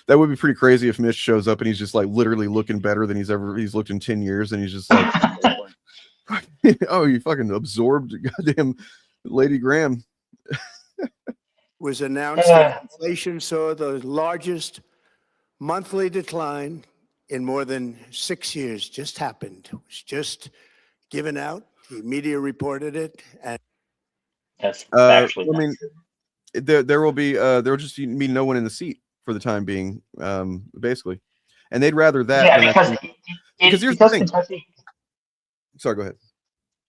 That would be pretty crazy if Mitch shows up and he's just like literally looking better than he's looked in 10 years, and he's just like, oh, you fucking absorbed goddamn Lady Graham. Was announced that inflation saw the largest monthly decline in more than 6 years. Just happened. It was just given out. The media reported it, and that's actually. I mean, there will just be no one in the seat for the time being, basically, and they'd rather that. Yeah, because here's the thing. Kentucky. Sorry, go ahead.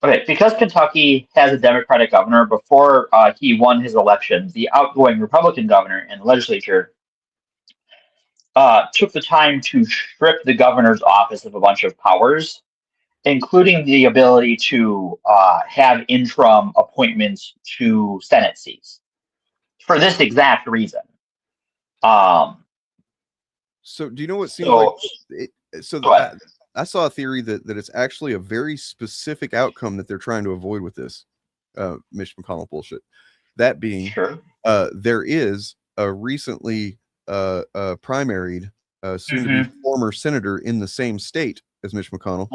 Okay, because Kentucky has a Democratic governor, before he won his election, the outgoing Republican governor and legislature took the time to strip the governor's office of a bunch of powers, including the ability to have interim appointments to Senate seats, for this exact reason. So do you know what seems like? I saw a theory that it's actually a very specific outcome that they're trying to avoid with this Mitch McConnell bullshit. That being, there is a recently primaried, soon-to-be former senator in the same state as Mitch McConnell.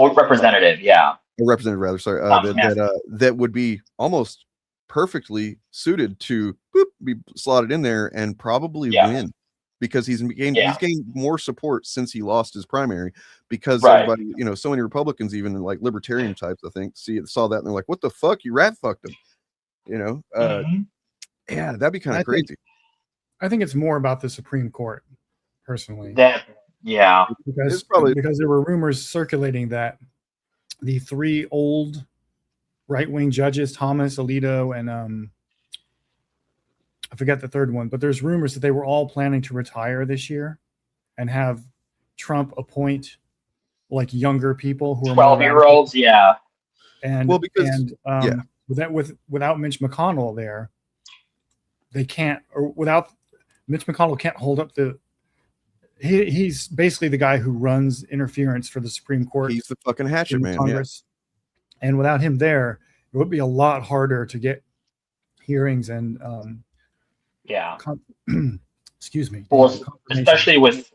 Representative, rather. Sorry, that would be almost perfectly suited to be slotted in there and probably win, because he's gained more support since he lost his primary, because everybody, so many Republicans, even like libertarian types, I think, saw that and they're like, what the fuck, you rat fucked him, yeah, that'd be kind of crazy. I think it's more about the Supreme Court, personally. Because there were rumors circulating that the three old right-wing judges, Thomas, Alito, and I forget the third one, but there's rumors that they were all planning to retire this year and have Trump appoint like younger people who are 12-year-olds, and without Mitch McConnell there, they can't, or without Mitch McConnell can't hold up he's basically the guy who runs interference for the Supreme Court. He's the fucking hatchet man, Congress. Yeah. And without him there, it would be a lot harder to get hearings and excuse me. Well, especially with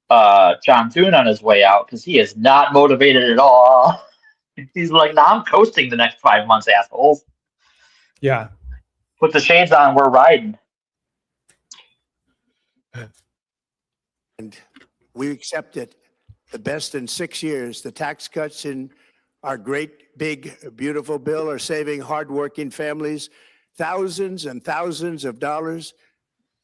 John Thune on his way out, because he is not motivated at all. He's like, "No, I'm coasting the next 5 months, assholes." Yeah. Put the shades on, we're riding. And we accept it. The best in 6 years. The tax cuts in our great, big, beautiful bill are saving hardworking families thousands and thousands of dollars.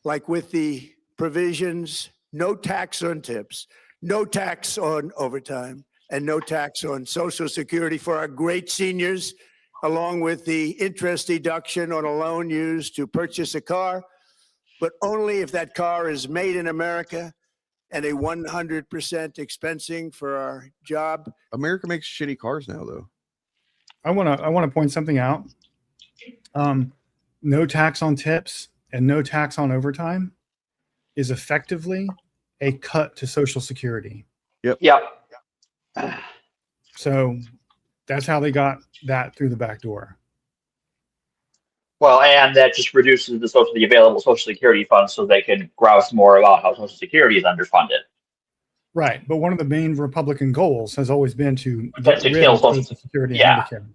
Like with the provisions, no tax on tips, no tax on overtime, and no tax on Social Security for our great seniors, along with the interest deduction on a loan used to purchase a car, but only if that car is made in America, and a 100% expensing for our job. America makes shitty cars now, though. I want to point something out. No tax on tips and no tax on overtime is effectively a cut to Social Security. Yep. So that's how they got that through the back door. Well, and that just reduces the available Social Security funds, so they can grouse more about how Social Security is underfunded. Right, but one of the main Republican goals has always been to get rid of Social Security and Medicare.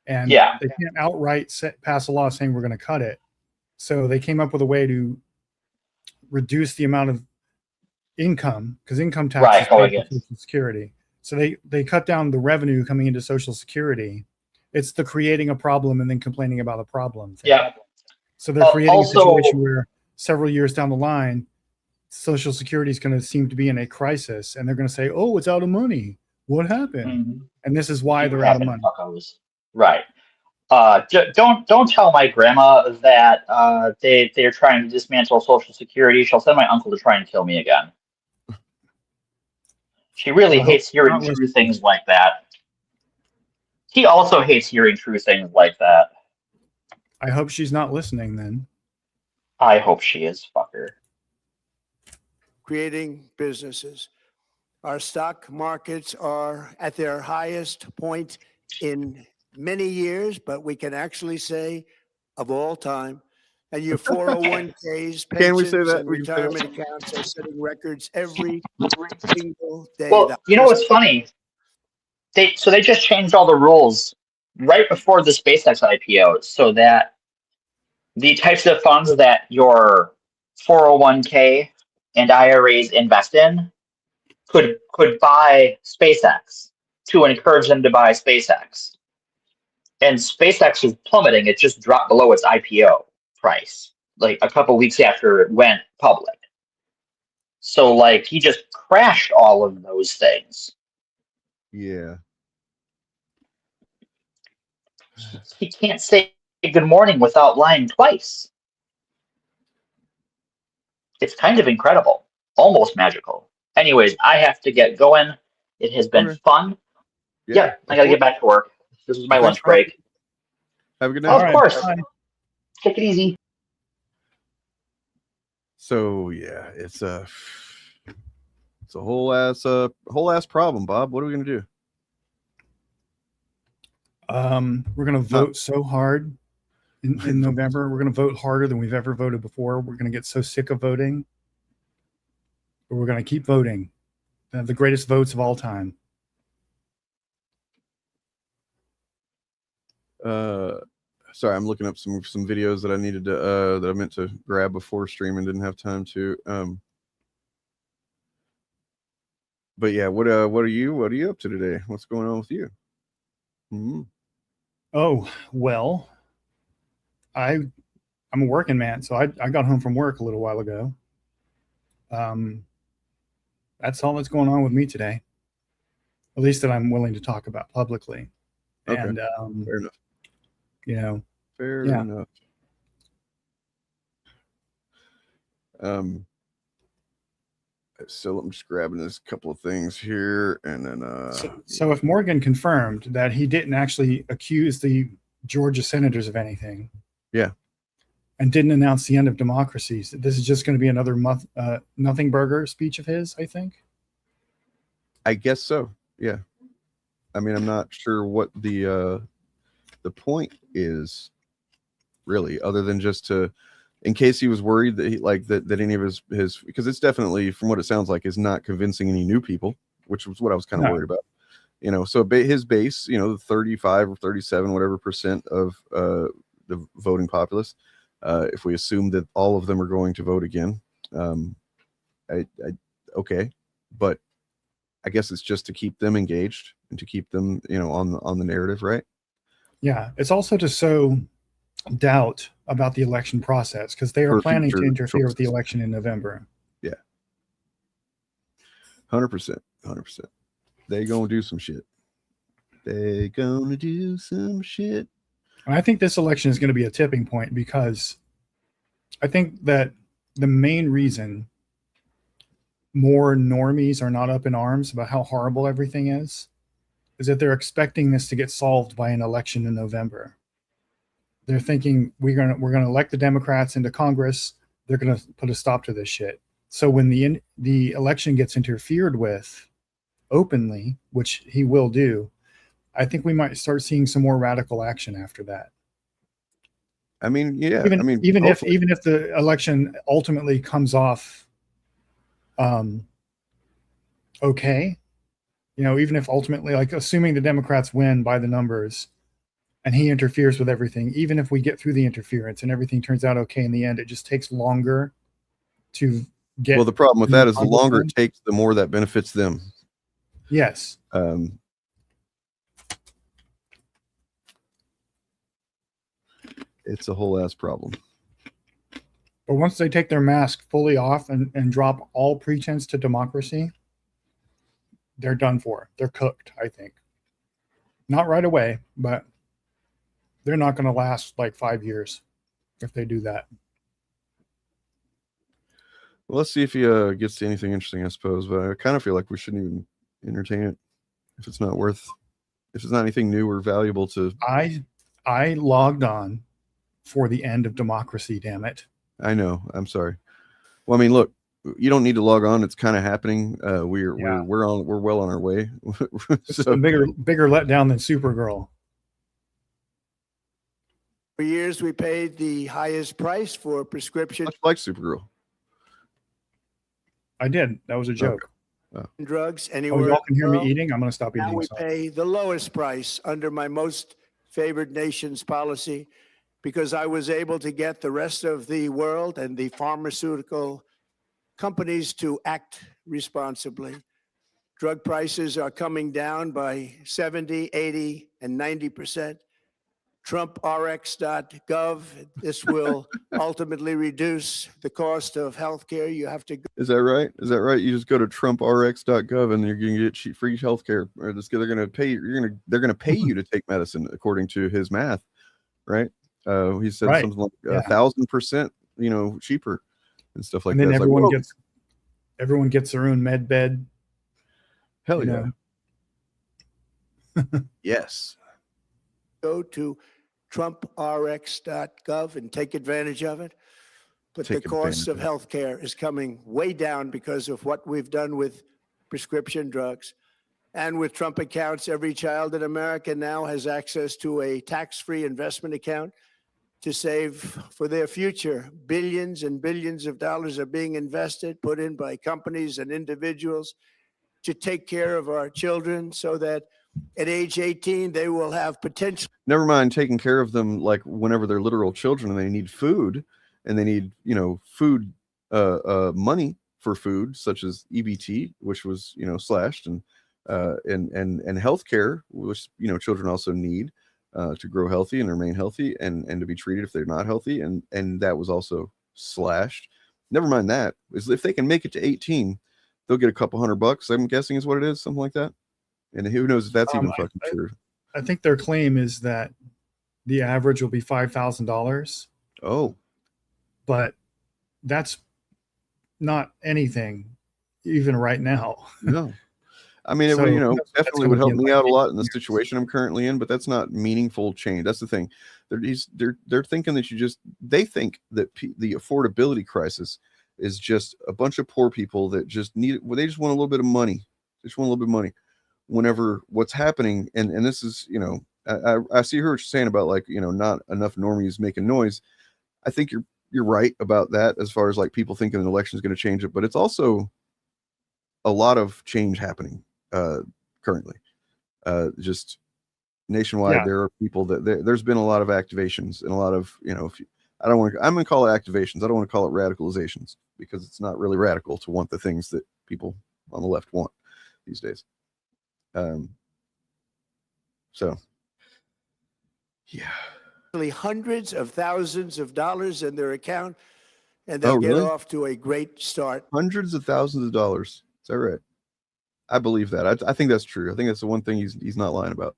And they can't outright pass a law saying we're going to cut it. So they came up with a way to reduce the amount of income, because income tax is paid for Social Security. So they cut down the revenue coming into Social Security. It's the creating a problem and then complaining about the problem thing. Yeah. So they're creating Also, a situation where several years down the line, Social Security is going to seem to be in a crisis, and they're going to say, "Oh, it's out of money. What happened?" And this is why they're out of money. Right. Don't tell my grandma that they're trying to dismantle Social Security. She'll send my uncle to try and kill me again. She really hates hearing true things like that. He also hates hearing true things like that. I hope she's not listening then. I hope she is, fucker. Creating businesses. Our stock markets are at their highest point in many years, but we can actually say of all time. And your 401ks, pensions, and retirement accounts are setting records every single day. Well, you know what's funny? They just changed all the rules right before the SpaceX IPO so that the types of funds that your 401k and IRAs invest in could buy SpaceX to encourage them to buy SpaceX. And SpaceX is plummeting. It just dropped below its IPO price, like a couple weeks after it went public. So, like, he just crashed all of those things. Yeah. He can't say good morning without lying twice. It's kind of incredible, almost magical. Anyways, I have to get going. It has been fun. Yeah, I gotta get back to work. This is my lunch break. Have a good night. Of course. Take it easy. So yeah, it's a whole ass problem, Bob. What are we gonna do? We're gonna vote so hard in November. We're gonna vote harder than we've ever voted before. We're gonna get so sick of voting, but we're gonna keep voting. The greatest votes of all time. Sorry, I'm looking up some videos that I needed to that I meant to grab before stream and didn't have time to. But yeah, what are you up to today? What's going on with you? Mm-hmm. Oh well, I'm a working man, so I got home from work a little while ago. That's all that's going on with me today, at least that I'm willing to talk about publicly. Okay. And fair enough. You know, fair enough. So I'm just grabbing this couple of things here, and then so if Morgan confirmed that he didn't actually accuse the Georgia senators of anything, yeah, and didn't announce the end of democracy, this is just going to be another nothing burger speech of his, I think. I guess so. Yeah. I mean, I'm not sure what the point is really, other than just to, in case he was worried that that any of his because it's definitely, from what it sounds like, is not convincing any new people, which was what I was kind of worried about. You know, so his base, you know, 35 or 37, whatever % of the voting populace, if we assume that all of them are going to vote again, okay, but I guess it's just to keep them engaged and to keep them, you know, on the narrative, right? Yeah, it's also to sow doubt about the election process, because they are planning to interfere with the election in November. Yeah, 100%, 100%. They gonna do some shit. They gonna do some shit. And I think this election is going to be a tipping point, because I think that the main reason more normies are not up in arms about how horrible everything is that they're expecting this to get solved by an election in November. They're thinking we're gonna elect the Democrats into Congress. They're gonna put a stop to this shit. So when the election gets interfered with openly, which he will do, I think we might start seeing some more radical action after that. I mean, yeah. Even if the election ultimately comes off okay, you know, even if ultimately, like, assuming the Democrats win by the numbers and he interferes with everything, even if we get through the interference and everything turns out okay in the end, it just takes longer to get. Well, the problem with that is the longer it takes, the more that benefits them. Yes. It's a whole ass problem. But once they take their mask fully off and drop all pretense to democracy, they're done for. They're cooked, I think. Not right away, but they're not going to last like 5 years if they do that. Well, let's see if he gets to anything interesting, I suppose. But I kind of feel like we shouldn't even entertain it if it's not anything new or valuable to. I logged on for the end of democracy. Damn it! I know. I'm sorry. Well, I mean, look, you don't need to log on. It's kind of happening. We're well on our way. It's a bigger letdown than Supergirl. For years, we paid the highest price for prescription Much like Supergirl. I did. That was a joke. drugs Oh, anywhere. y'all can hear me eating? I'm going to stop Now eating. we pay the lowest price under my most favored nation's policy because I was able to get the rest of the world and the pharmaceutical companies to act responsibly. Drug prices are coming down by 70, 80, and 90%. TrumpRx.gov. This will ultimately reduce the cost of healthcare. You have to go. Is that right? You just go to TrumpRx.gov and you're going to get free healthcare. Or they're going to pay. They're going to pay you to take medicine according to his math, right? He said something like 1,000%, cheaper and stuff like and that. And then everyone gets their own med bed. Hell yeah. Yes. Go to TrumpRx.gov and take advantage of it. But the cost of healthcare is coming way down because of what we've done with prescription drugs. And with Trump accounts, every child in America now has access to a tax-free investment account to save for their future. Billions and billions of dollars are being invested, put in by companies and individuals to take care of our children so that at age 18, they will have potential. Never mind taking care of them like whenever they're literal children and they need food and they need, food, money for food, such as EBT, which was, slashed, and healthcare, which, children also need to grow healthy and remain healthy and to be treated if they're not healthy. And that was also slashed. Never mind that. Is if they can make it to 18, they'll get a couple $100, I'm guessing is what it is, something like that. And who knows if that's even fucking true. I think their claim is that the average will be $5,000. Oh. But that's not anything, even right now. No. I mean, definitely would help me out a lot in the situation I'm currently in, but that's not meaningful change. That's the thing. They're thinking that they think that the affordability crisis is just a bunch of poor people that just they just want a little bit of money. They just want a little bit of money. Whenever what's happening, and this is, I see what you're saying about not enough normies making noise. I think you're right about that as far as people thinking an election is going to change it, but it's also a lot of change happening currently. Just nationwide, there are people that there's been a lot of activations and a lot of I'm going to call it activations. I don't want to call it radicalizations because it's not really radical to want the things that people on the left want these days. So yeah, hundreds of thousands of dollars in their account, and they'll get off to a great start. Hundreds of thousands of dollars. Is that right? I believe that. I think that's true. I think that's the one thing he's not lying about.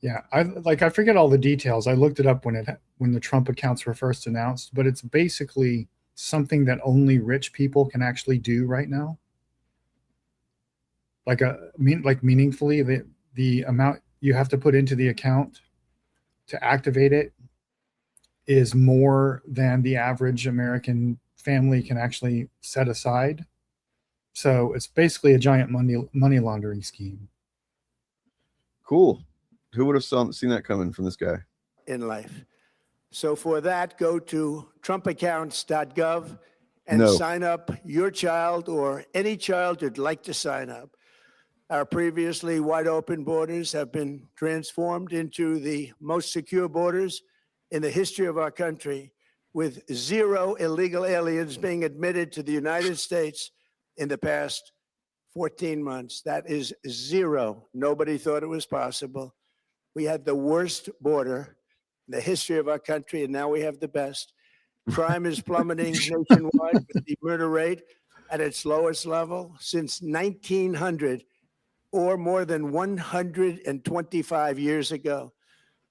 Yeah, I forget all the details. I looked it up when the Trump accounts were first announced, but it's basically something that only rich people can actually do right now. Meaningfully, the amount you have to put into the account to activate it is more than the average American family can actually set aside. So it's basically a giant money laundering scheme. Cool. Who would have seen that coming from this guy? In life. So for that, go to TrumpAccounts.gov and sign up your child or any child who'd like to sign up. Our previously wide open borders have been transformed into the most secure borders in the history of our country, with 0 illegal aliens being admitted to the United States in the past 14 months. That is zero. Nobody thought it was possible. We had the worst border in the history of our country, and now we have the best. Crime is plummeting nationwide with the murder rate at its lowest level since 1900, or more than 125 years ago.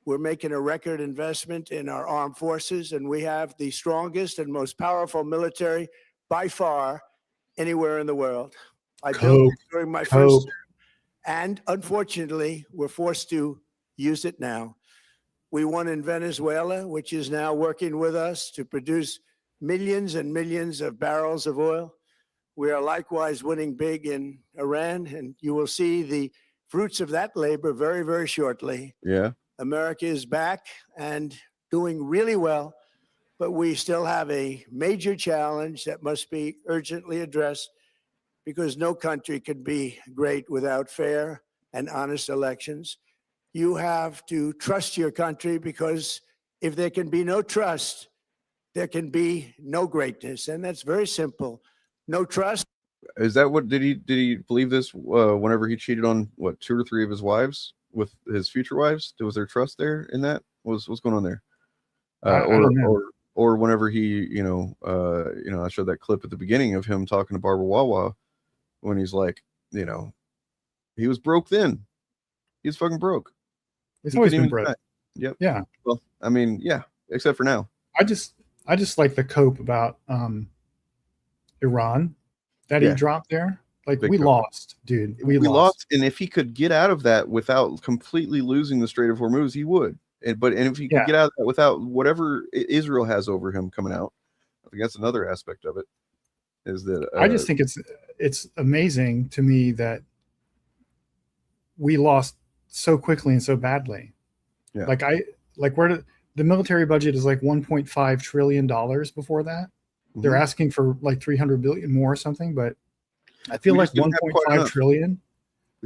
We're making a record investment in our armed forces, and we have the strongest and most powerful military by far anywhere in the world. I built it during my first term, and unfortunately, we're forced to use it now. We won in Venezuela, which is now working with us to produce millions and millions of barrels of oil. We are likewise winning big in Iran, and you will see the fruits of that labor very, very shortly. Yeah. America is back and doing really well, but we still have a major challenge that must be urgently addressed, because no country could be great without fair and honest elections. You have to trust your country, because if there can be no trust, there can be no greatness. And that's very simple. No trust. Is that what did he believe this whenever he cheated on what 2 or 3 of his wives with his future wives? Was there trust there in that? What's going on there? Or whenever he, I showed that clip at the beginning of him talking to Barbara Wawa when he's like, he was broke then. He's fucking broke. He's always been broke. Yep. Yeah. Well, I mean, yeah, except for now. I just like the cope about Iran that he dropped there. Like, we lost, dude. We lost. And if he could get out of that without completely losing the Strait of Hormuz, he would. And if he could get out of that without whatever Israel has over him coming out, I think that's another aspect of it. Is that I just think it's amazing to me that we lost so quickly and so badly. Yeah. Where the military budget is like $1.5 trillion before that. Mm-hmm. They're asking for like 300 billion more or something, but I feel like 1.5 trillion.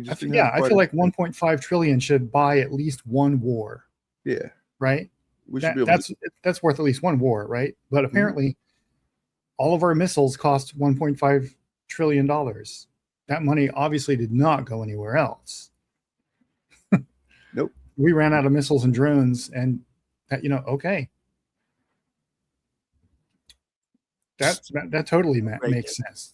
I feel like 1.5 trillion should buy at least one war. Yeah. Right. That's worth at least one war, right? But apparently, all of our missiles cost $1.5 trillion. That money obviously did not go anywhere else. Nope. We ran out of missiles and drones, and that, okay. That totally makes sense.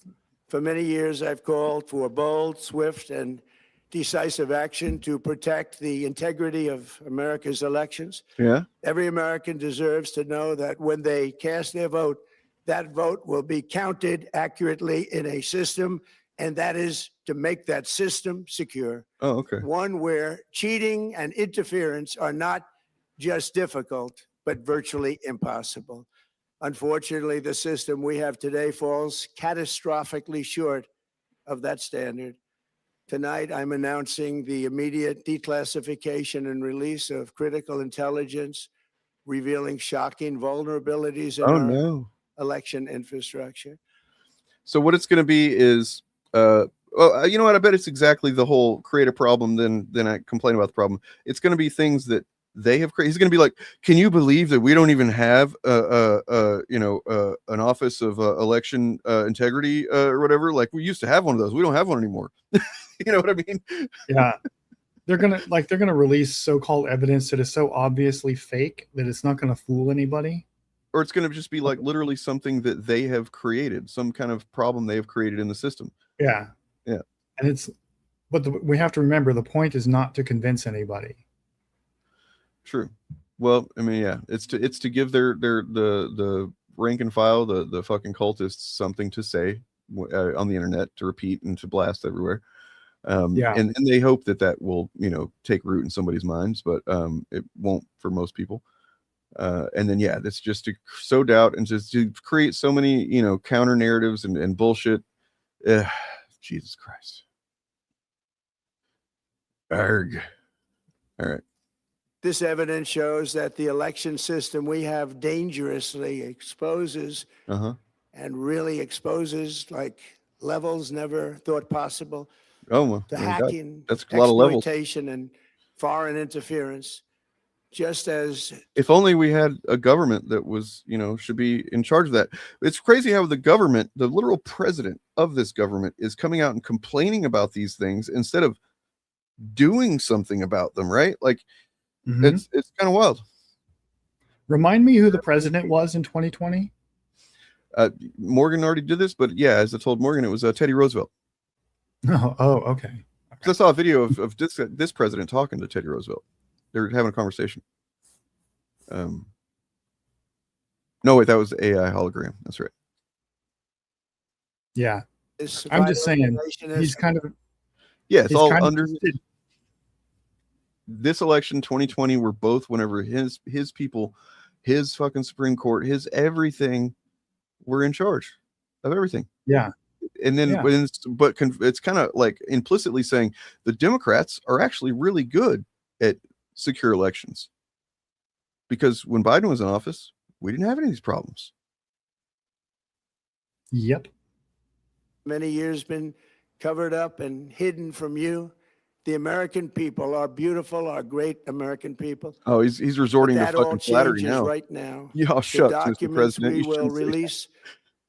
For many years, I've called for bold, swift, and decisive action to protect the integrity of America's elections. Yeah. Every American deserves to know that when they cast their vote, that vote will be counted accurately in a system, and that is to make that system secure. Oh, okay. One where cheating and interference are not just difficult, but virtually impossible. Unfortunately, the system we have today falls catastrophically short of that standard. Tonight, I'm announcing the immediate declassification and release of critical intelligence, revealing shocking vulnerabilities in our election infrastructure. So what it's going to be is, you know what? I bet it's exactly the whole create a problem, then I complain about the problem. It's going to be things that they have created. He's going to be like, can you believe that we don't even have an office of election integrity or whatever? Like, we used to have one of those. We don't have one anymore. You know what I mean? Yeah. They're gonna release so-called evidence that is so obviously fake that it's not going to fool anybody. Or it's going to just be like literally something that they have created, some kind of problem they have created in the system. Yeah. Yeah. And we have to remember, the point is not to convince anybody. True. Well, I mean, yeah, it's to give the rank and file, the fucking cultists, something to say on the internet, to repeat and to blast everywhere. And they hope that will, take root in somebody's minds, but it won't for most people. And then, that's just to sow doubt and just to create so many, counter narratives and bullshit. Jesus Christ. Arg. All right. This evidence shows that the election system we have dangerously exposes and really exposes like levels never thought possible. Oh, well, the hacking, that's a lot of levels. Exploitation, and foreign interference. just as if only we had a government that was, should be in charge of that. It's crazy how the government, the literal president of this government, is coming out and complaining about these things instead of doing something about them, right? Like, it's kind of wild. Remind me who the president was in 2020. Morgan already did this, but yeah, as I told Morgan, it was Teddy Roosevelt. Oh, okay. I saw a video of this president talking to Teddy Roosevelt. They were having a conversation. No, wait, that was the AI hologram. That's right. Yeah, I'm just saying he's kind of. Yeah, it's all under this election. 2020 were both whenever his people, his fucking Supreme Court, his everything were in charge of everything. Yeah. And then, but it's kind of like implicitly saying the Democrats are actually really good at secure elections, because when Biden was in office, we didn't have any of these problems. Yep. Many years been covered up and hidden from you. The American people are beautiful, are great American people. Oh, he's resorting to fucking flattery now. Right now. Yeah, shut up, Mr. President. We will release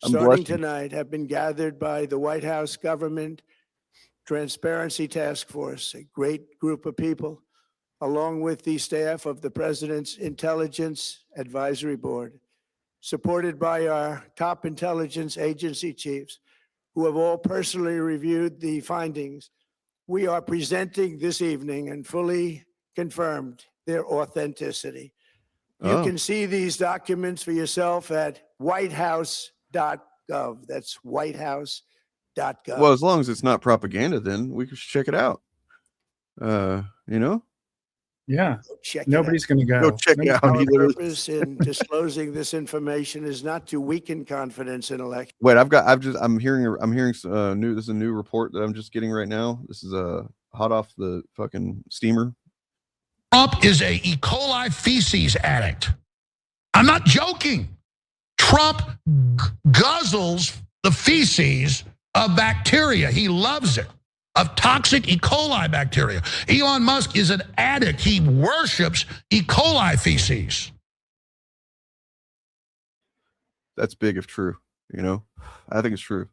starting tonight have been gathered by the White House Government Transparency Task Force, a great group of people, along with the staff of the President's Intelligence Advisory Board, supported by our top intelligence agency chiefs, who have all personally reviewed the findings. We are presenting this evening and fully confirmed their authenticity. You can see these documents for yourself at whitehouse.gov. That's whitehouse.gov. Well, as long as it's not propaganda, then we can check it out. Yeah. Nobody's going to go check it out. Our purpose in disclosing this information is not to weaken confidence in elections. Wait, I'm hearing this is a new report that I'm just getting right now. This is hot off the fucking steamer. Trump is a E. coli feces addict. I'm not joking. Trump guzzles the feces of bacteria. He loves it. Of toxic E. coli bacteria. Elon Musk is an addict. He worships E. coli feces. That's big if true, I think it's true.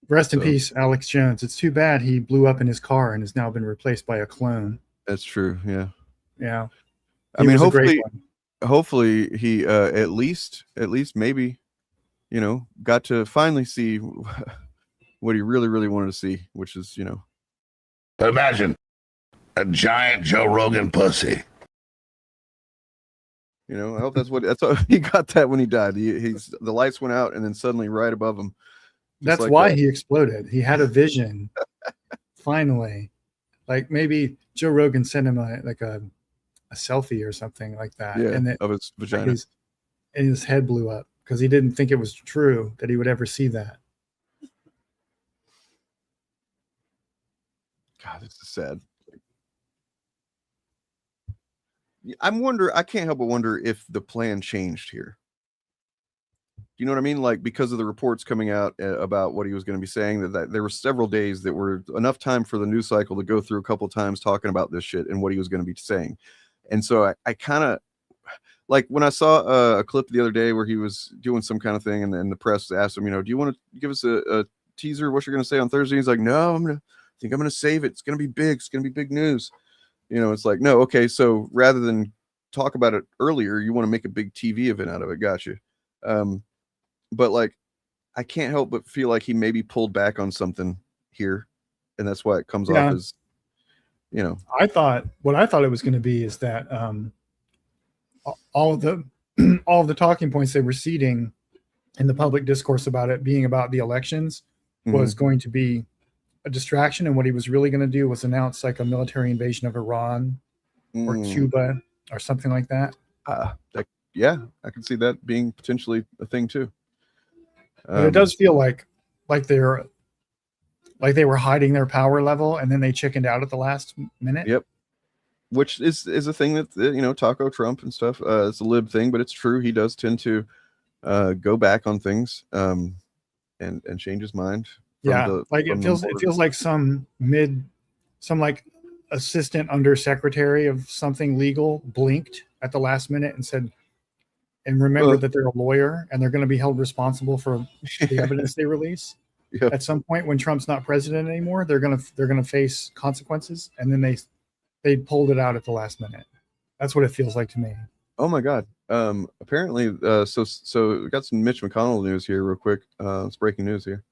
Rest in peace, Alex Jones. It's too bad he blew up in his car and has now been replaced by a clone. That's true, yeah. Yeah. I mean, hopefully he at least maybe, got to finally see what he really, really wanted to see, which is, Imagine a giant Joe Rogan pussy. I hope that's what he got that when he died. The lights went out and then suddenly right above him. That's like why he exploded. He had a vision. Finally. Like maybe Joe Rogan sent him a selfie or something like that. Yeah, and of his vagina. And his head blew up because he didn't think it was true that he would ever see that. God, this is sad. I can't help but wonder if the plan changed here. You know what I mean? Like, because of the reports coming out about what he was going to be saying, that there were several days that were enough time for the news cycle to go through a couple times talking about this shit and what he was going to be saying. And so I kind of, like, when I saw a clip the other day where he was doing some kind of thing and the press asked him, do you want to give us a teaser what you're going to say on Thursday? He's like, no, I'm going to save it. It's going to be big. It's going to be big news. It's like, no, okay. So rather than talk about it earlier, you want to make a big TV event out of it. Gotcha. But like, I can't help but feel like he maybe pulled back on something here. And that's why it comes off as, I thought it was going to be is that all of the talking points they were seeding in the public discourse about it being about the elections was going to be a distraction, and what he was really going to do was announce like a military invasion of Iran or Cuba or something like that. Yeah, I can see that being potentially a thing too. But it does feel like they were hiding their power level, and then they chickened out at the last minute. Yep. Which is a thing that Taco Trump and stuff. It's a lib thing, but it's true. He does tend to go back on things and change his mind. Yeah, it feels like some assistant undersecretary of something legal blinked at the last minute and said, and remember that they're a lawyer and they're going to be held responsible for the evidence they release. Yeah. At some point when Trump's not president anymore, they're going to face consequences. And then they pulled it out at the last minute. That's what it feels like to me. Oh my God. Apparently, so we got some Mitch McConnell news here real quick. It's breaking news here.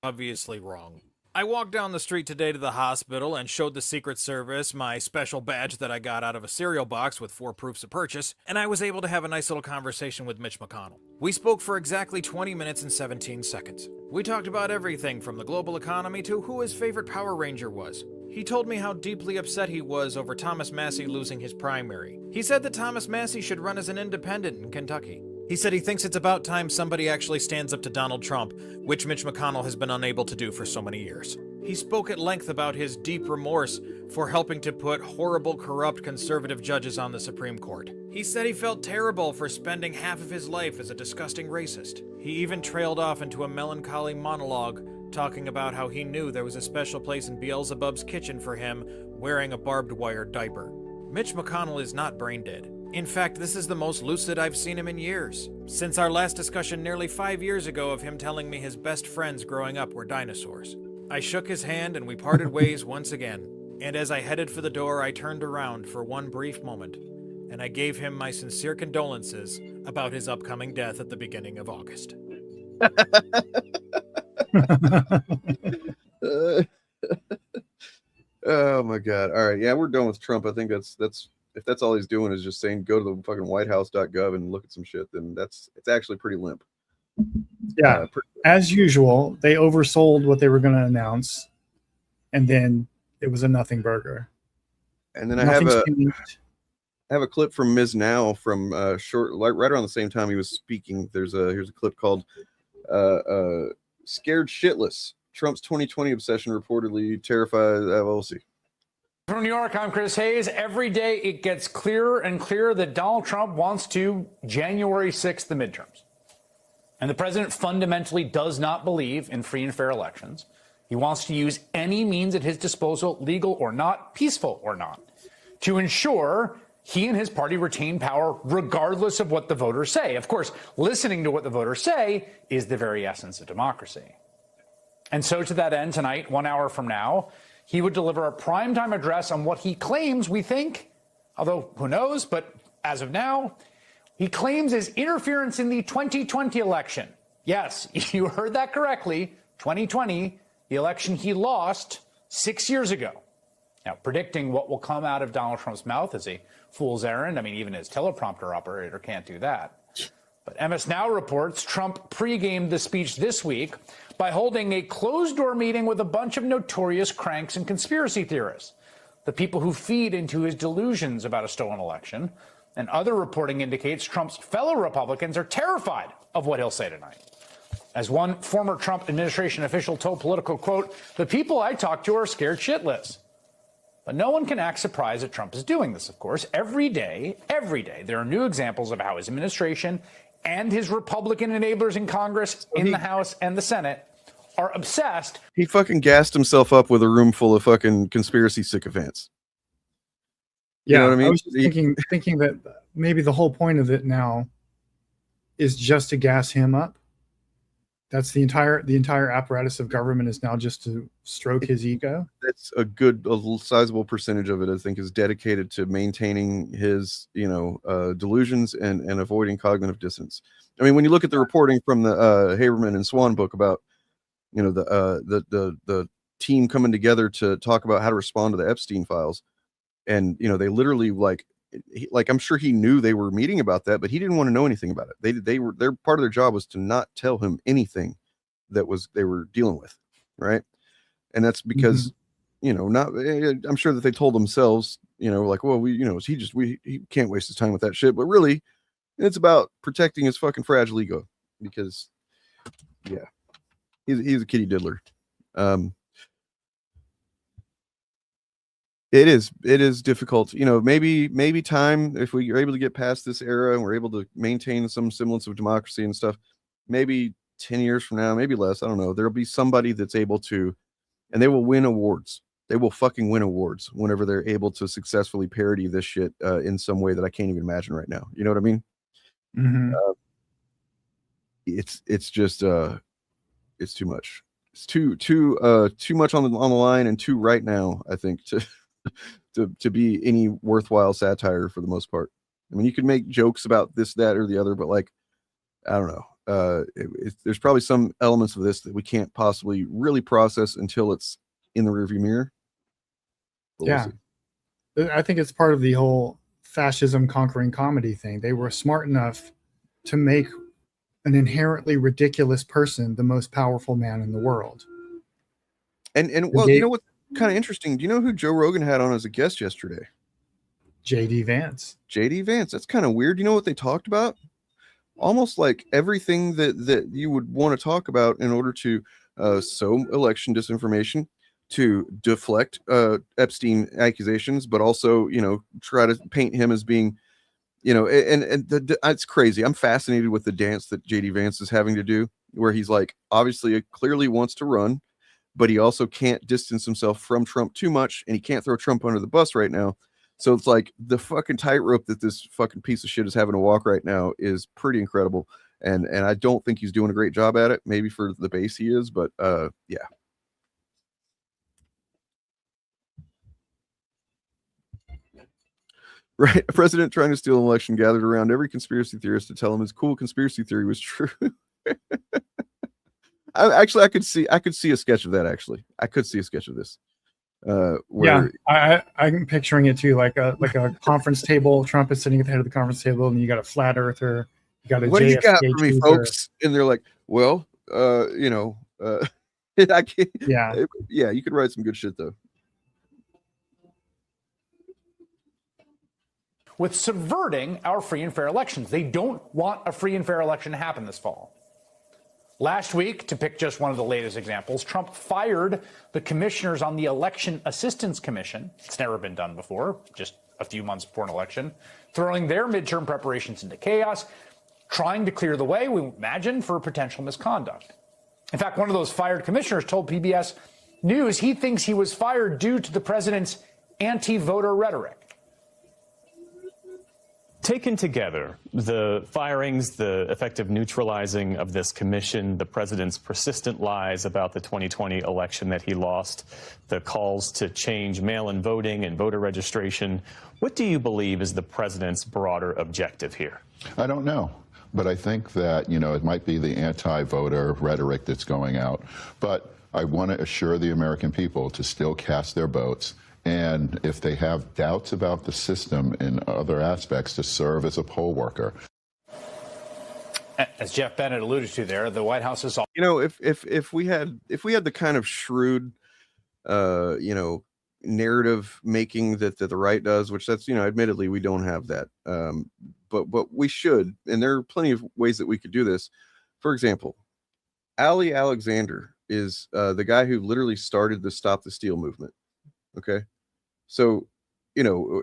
Obviously wrong. I walked down the street today to the hospital and showed the Secret Service my special badge that I got out of a cereal box with 4 proofs of purchase, and I was able to have a nice little conversation with Mitch McConnell. We spoke for exactly 20 minutes and 17 seconds. We talked about everything from the global economy to who his favorite Power Ranger was. He told me how deeply upset he was over Thomas Massie losing his primary. He said that Thomas Massie should run as an independent in Kentucky. He said he thinks it's about time somebody actually stands up to Donald Trump, which Mitch McConnell has been unable to do for so many years. He spoke at length about his deep remorse for helping to put horrible, corrupt conservative judges on the Supreme Court. He said he felt terrible for spending half of his life as a disgusting racist. He even trailed off into a melancholy monologue, talking about how he knew there was a special place in Beelzebub's kitchen for him, wearing a barbed wire diaper. Mitch McConnell is not brain dead. In fact, this is the most lucid I've seen him in years. Since our last discussion nearly 5 years ago of him telling me his best friends growing up were dinosaurs. I shook his hand and we parted ways once again. And as I headed for the door, I turned around for one brief moment, and I gave him my sincere condolences about his upcoming death at the beginning of August. Oh my God. All right. Yeah, we're done with Trump. I think that's if that's all he's doing is just saying go to the fucking whitehouse.gov and look at some shit, then it's actually pretty limp. Yeah. As usual, they oversold what they were going to announce, and then it was a nothing burger. And then I have a clip from Ms. Now from right around the same time he was speaking. Here's a clip called Scared Shitless. Trump's 2020 obsession reportedly terrifies. We'll see. From New York, I'm Chris Hayes. Every day it gets clearer and clearer that Donald Trump wants to January 6th, the midterms. And the president fundamentally does not believe in free and fair elections. He wants to use any means at his disposal, legal or not, peaceful or not, to ensure he and his party retain power regardless of what the voters say. Of course, listening to what the voters say is the very essence of democracy. And so to that end, tonight, 1 hour from now, he would deliver a primetime address on what he claims we think, although who knows, but as of now, he claims is interference in the 2020 election. Yes, you heard that correctly, 2020, the election he lost 6 years ago. Now, predicting what will come out of Donald Trump's mouth is a fool's errand. I mean, even his teleprompter operator can't do that. But MS Now reports Trump pre-gamed the speech this week by holding a closed-door meeting with a bunch of notorious cranks and conspiracy theorists, the people who feed into his delusions about a stolen election. And other reporting indicates Trump's fellow Republicans are terrified of what he'll say tonight. As one former Trump administration official told Politico, quote, "The people I talk to are scared shitless." But no one can act surprised that Trump is doing this, of course. Every day, there are new examples of how his administration and his Republican enablers in Congress, in the House and the Senate are obsessed. He fucking gassed himself up with a room full of fucking conspiracy sycophants. Yeah, you know what I mean? I was just thinking that maybe the whole point of it now is just to gas him up. That's the entire apparatus of government is now just to stroke his ego. That's a sizable percentage of it, I think, is dedicated to maintaining his, delusions and avoiding cognitive dissonance. I mean, when you look at the reporting from the Haberman and Swan book about, the team coming together to talk about how to respond to the Epstein files, and they literally I'm sure he knew they were meeting about that, but he didn't want to know anything about it. Their part of their job was to not tell him anything that they were dealing with, right? And that's because, I'm sure that they told themselves, he can't waste his time with that shit. But really, it's about protecting his fucking fragile ego because, yeah, he's a kitty diddler. It is difficult, maybe time, if we are able to get past this era and we're able to maintain some semblance of democracy and stuff, maybe 10 years from now, maybe less, I don't know, there'll be somebody that's able to, and they will win awards They will fucking win awards whenever they're able to successfully parody this shit in some way that I can't even imagine right now. You know what I mean? Mm-hmm. It's just it's too much. It's too much on the line, and too right now, I think, to be any worthwhile satire for the most part. I mean, you could make jokes about this, that, or the other, but like, I don't know. There's probably some elements of this that we can't possibly really process until it's in the rearview mirror. But Yeah, I think it's part of the whole fascism conquering comedy thing. They were smart enough to make an inherently ridiculous person the most powerful man in the world. And well, you know what's kind of interesting? Do you know who Joe Rogan had on as a guest yesterday? JD Vance. JD Vance. That's kind of weird. You know what they talked about? Almost like everything that you would want to talk about in order to sow election disinformation, to deflect Epstein accusations, but also, you know, try to paint him as being, you know, it's crazy. I'm fascinated with the dance that JD Vance is having to do, where he's like, obviously clearly wants to run, but he also can't distance himself from Trump too much, and he can't throw Trump under the bus right now. So it's like the fucking tightrope that this fucking piece of shit is having to walk right now is pretty incredible. And I don't think he's doing a great job at it. Maybe for the base he is, but yeah. Right. A president trying to steal an election gathered around every conspiracy theorist to tell him his cool conspiracy theory was true. I could see a sketch of that. Actually, I could see a sketch of this. Where I'm picturing it too, like a conference table. Trump is sitting at the head of the conference table, and you got a flat earther, you got a what JFK do you got for me, truther. folks? And they're like, well, you know, I can't. Yeah, you could write some good shit though. With subverting our free and fair elections, they don't want a free and fair election to happen this fall. Last week, to pick just one of the latest examples, Trump fired the commissioners on the Election Assistance Commission. It's never been done before, just a few months before an election, throwing their midterm preparations into chaos, trying to clear the way, we imagine, for potential misconduct. In fact, one of those fired commissioners told PBS News he thinks he was fired due to the president's anti-voter rhetoric. Taken together, the firings, the effective neutralizing of this commission, the president's persistent lies about the 2020 election that he lost, the calls to change mail-in voting and voter registration, what do you believe is the president's broader objective here? I don't know. But I think that, you know, it might be the anti-voter rhetoric that's going out. But I want to assure the American people to still cast their votes. And if they have doubts about the system in other aspects, to serve as a poll worker. As Jeff Bennett alluded to there, the White House is all. You know, if we had the kind of shrewd, you know, narrative making that the right does, which that's, you know, admittedly we don't have that, but we should, and there are plenty of ways that we could do this. For example, Ali Alexander is the guy who literally started the Stop the Steal movement. Okay. So, you know,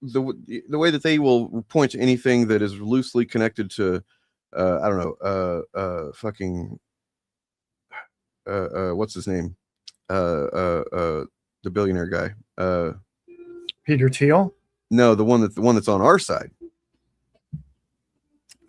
the way that they will point to anything that is loosely connected to, I don't know, fucking, what's his name? The billionaire guy. Peter Thiel? No, the one that's on our side.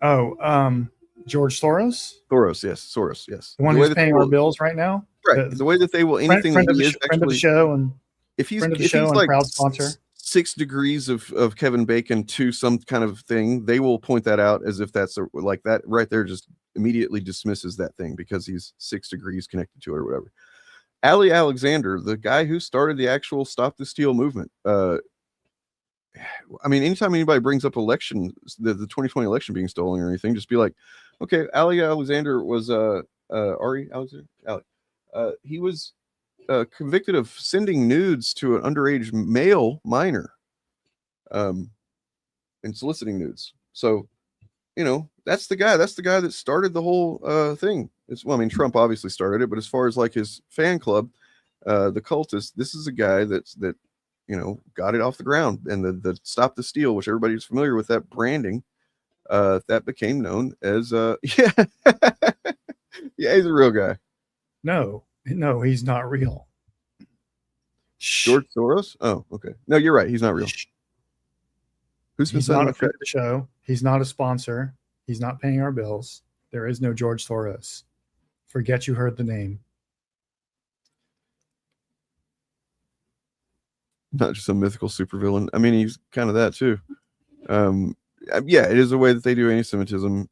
Oh, George Soros? Soros, yes. The one who's paying our bills right now? Right. The way that they will, anything friend that of he is friend actually, of the show and if he's like proud sponsor. 6 degrees of Kevin Bacon to some kind of thing, they will point that out as if that's like that right there just immediately dismisses that thing because he's 6 degrees connected to it or whatever. Ali Alexander, the guy who started the actual Stop the Steal movement. I mean, anytime anybody brings up election, the 2020 election being stolen or anything, just be like, okay, Ali Alexander was Ari Alexander. He was convicted of sending nudes to an underage male minor, and soliciting nudes. So, you know, that's the guy that started the whole thing. Well, I mean, Trump obviously started it, but as far as like his fan club, the cultists, this is a guy that you know got it off the ground. And the Stop the Steal, which everybody's familiar with, that branding, that became known as yeah, he's a real guy. No, he's not real. George Soros? Oh, okay. No, you're right. He's not real. Who's been He's not sending a friend of the show. He's not a sponsor. He's not paying our bills. There is no George Soros. Forget you heard the name. Not just a mythical supervillain. I mean, he's kind of that too. Yeah, it is a way that they do anti-Semitism.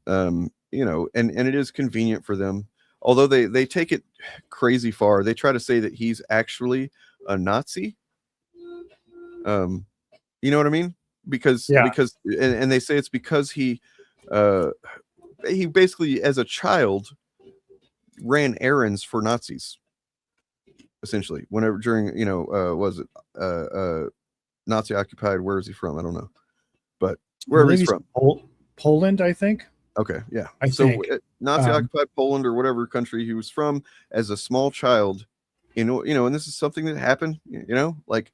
You know, and it is convenient for them. Although they take it crazy far. They try to say that he's actually a Nazi. You know what I mean? Because and they say it's because he basically as a child ran errands for Nazis. Essentially, whenever during was it Nazi occupied? Where is he from? I don't know, but wherever he's from, Poland, I think. Okay, yeah. I think Nazi occupied Poland or whatever country he was from as a small child, and this is something that happened. Like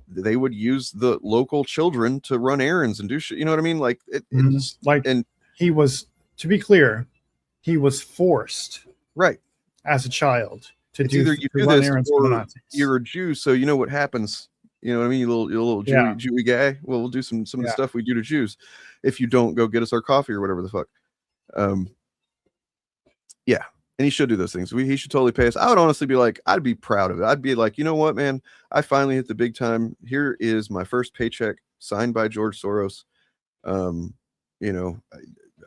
they would use the local children to run errands and do shit. You know what I mean? Like and he was, to be clear, he was forced right as a child to do either you do run this errands or for the Nazis. You're a Jew, so you know what happens. You know what I mean? You little Jewy guy. Well, we'll do some of the stuff we do to Jews if you don't go get us our coffee or whatever the fuck. Yeah, and he should do those things. He should totally pay us. I would honestly be like, I'd be proud of it. I'd be like, you know what, man? I finally hit the big time. Here is my first paycheck signed by George Soros.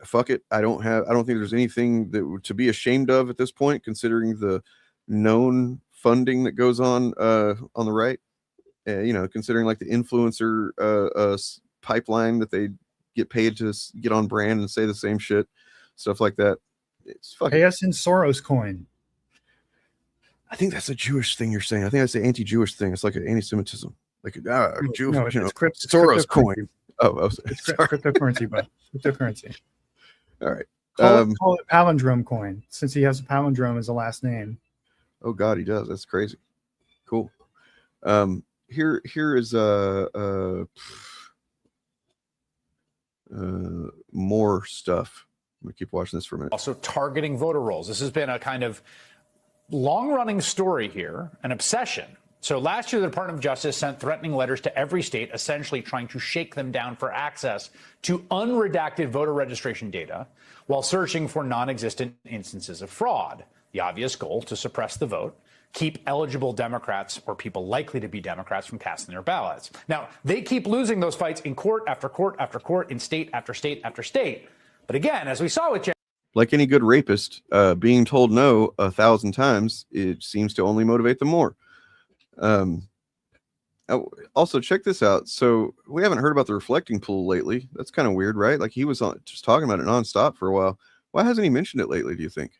Fuck it. I don't think there's anything to be ashamed of at this point, considering the known funding that goes on the right. Considering like the influencer pipeline that they get paid to get on brand and say the same shit, stuff like that. It's fucking. Pay us in Soros coin. I think that's a Jewish thing you're saying. I think that's an anti-Jewish thing. It's like an anti-Semitism, like Jew, no, it's Soros coin. It's cryptocurrency, but cryptocurrency. All right. Call it palindrome coin, since he has a palindrome as a last name. Oh God, he does. That's crazy. Cool. Here is more stuff. I'm gonna keep watching this for a minute. Also targeting voter rolls. This has been a kind of long-running story here, an obsession. So last year, the Department of Justice sent threatening letters to every state, essentially trying to shake them down for access to unredacted voter registration data while searching for non-existent instances of fraud. The obvious goal, to suppress the vote, keep eligible Democrats or people likely to be Democrats from casting their ballots. Now, they keep losing those fights in court after court after court, in state after state after state. But again, as we saw with like any good rapist, being told no 1,000 times, it seems to only motivate them more. Also, check this out. So we haven't heard about the reflecting pool lately. That's kind of weird, right? Like he was just talking about it nonstop for a while. Why hasn't he mentioned it lately, do you think?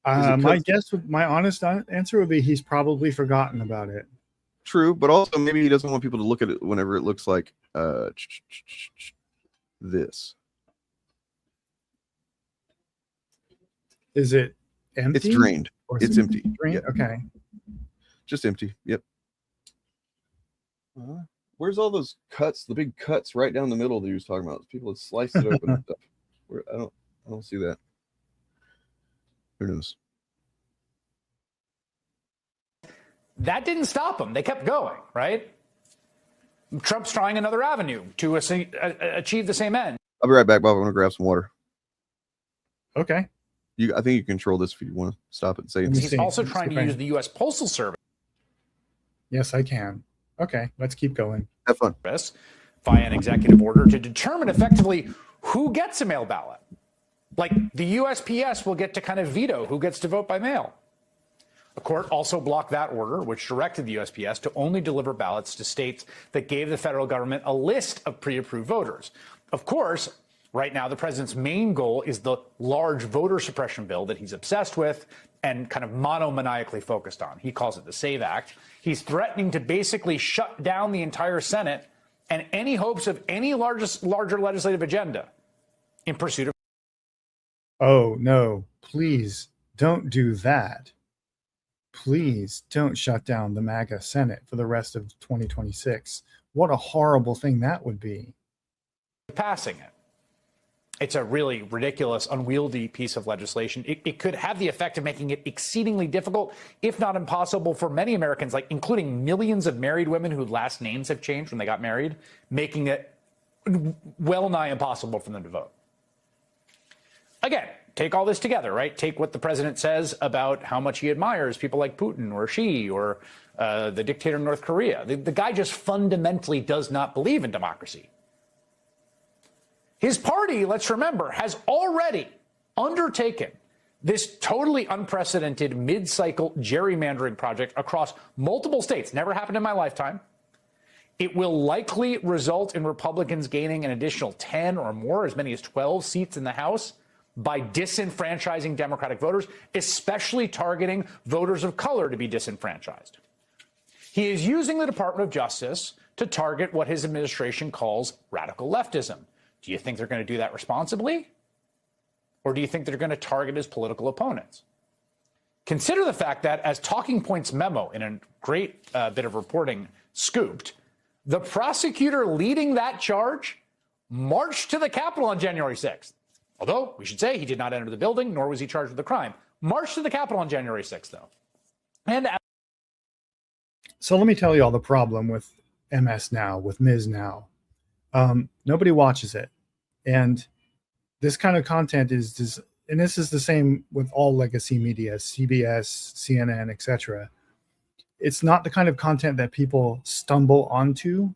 My honest answer would be he's probably forgotten about it. True, but also maybe he doesn't want people to look at it whenever it looks like this. Is it empty? It's drained. It's empty. Drained? Yep. Okay. Just empty. Yep. Where's all those cuts? The big cuts right down the middle that he was talking about. People had sliced it open and stuff. I don't see that. Who knows? that didn't stop them. They kept going, right? Trump's trying another avenue to achieve the same end. I'll be right back, Bob. I'm going to grab some water. Okay. I think you control this if you want to stop it and say He's also trying to use the U.S. Postal Service. Yes, I can. Okay, let's keep going. Have fun. Via an executive order to determine effectively who gets a mail ballot. Like the USPS will get to kind of veto who gets to vote by mail. The court also blocked that order, which directed the USPS to only deliver ballots to states that gave the federal government a list of pre-approved voters. Of course, right now, the president's main goal is the large voter suppression bill that he's obsessed with and kind of monomaniacally focused on. He calls it the SAVE Act. He's threatening to basically shut down the entire Senate and any hopes of any larger legislative agenda in pursuit of. Oh, no, please don't do that. Please don't shut down the MAGA Senate for the rest of 2026. What a horrible thing that would be. Passing it. It's a really ridiculous, unwieldy piece of legislation. It could have the effect of making it exceedingly difficult, if not impossible, for many Americans, like including millions of married women whose last names have changed when they got married, making it well nigh impossible for them to vote. Again, take all this together, right? Take what the president says about how much he admires people like Putin or Xi or the dictator in North Korea. The guy just fundamentally does not believe in democracy. His party, let's remember, has already undertaken this totally unprecedented mid-cycle gerrymandering project across multiple states. Never happened in my lifetime. It will likely result in Republicans gaining an additional 10 or more, as many as 12 seats in the House, by disenfranchising Democratic voters, especially targeting voters of color to be disenfranchised. He is using the Department of Justice to target what his administration calls radical leftism. Do you think they're going to do that responsibly? Or do you think they're going to target his political opponents? Consider the fact that, as Talking Points memo in a great bit of reporting scooped, the prosecutor leading that charge marched to the Capitol on January 6th. Although, we should say, he did not enter the building, nor was he charged with the crime. Marched to the Capitol on January 6th, though. And so let me tell you all the problem with MS Now, with Ms. Now. Nobody watches it. And this kind of content is, and this is the same with all legacy media, CBS, CNN, etc. It's not the kind of content that people stumble onto.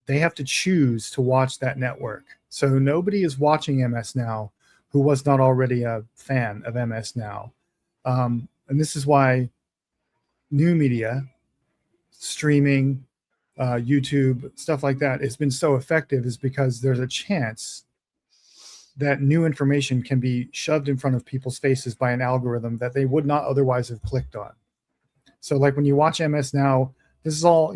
They have to choose to watch that network. So nobody is watching MS Now who was not already a fan of MS Now. And this is why new media, streaming, YouTube, stuff like that, has been so effective, is because there's a chance that new information can be shoved in front of people's faces by an algorithm that they would not otherwise have clicked on. So like when you watch MS Now, this is all,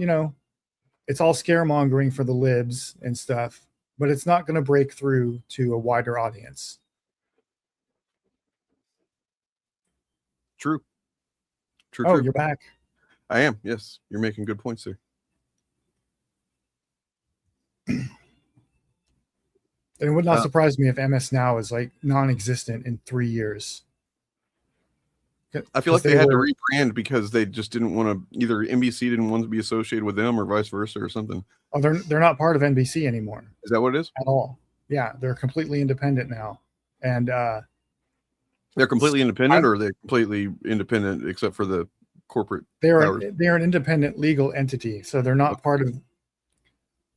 it's all scaremongering for the libs and stuff, but it's not going to break through to a wider audience. True. Oh, you're back. I am. Yes. You're making good points there. It would not surprise me if MS Now is like non-existent in 3 years. I feel like they had to rebrand because they just didn't want to, either NBC didn't want to be associated with them or vice versa or something. Oh, they're not part of NBC anymore. Is that what it is? At all. Yeah, they're completely independent now. And they're completely independent, or are they completely independent except for the corporate? They're an independent legal entity, so they're not part of.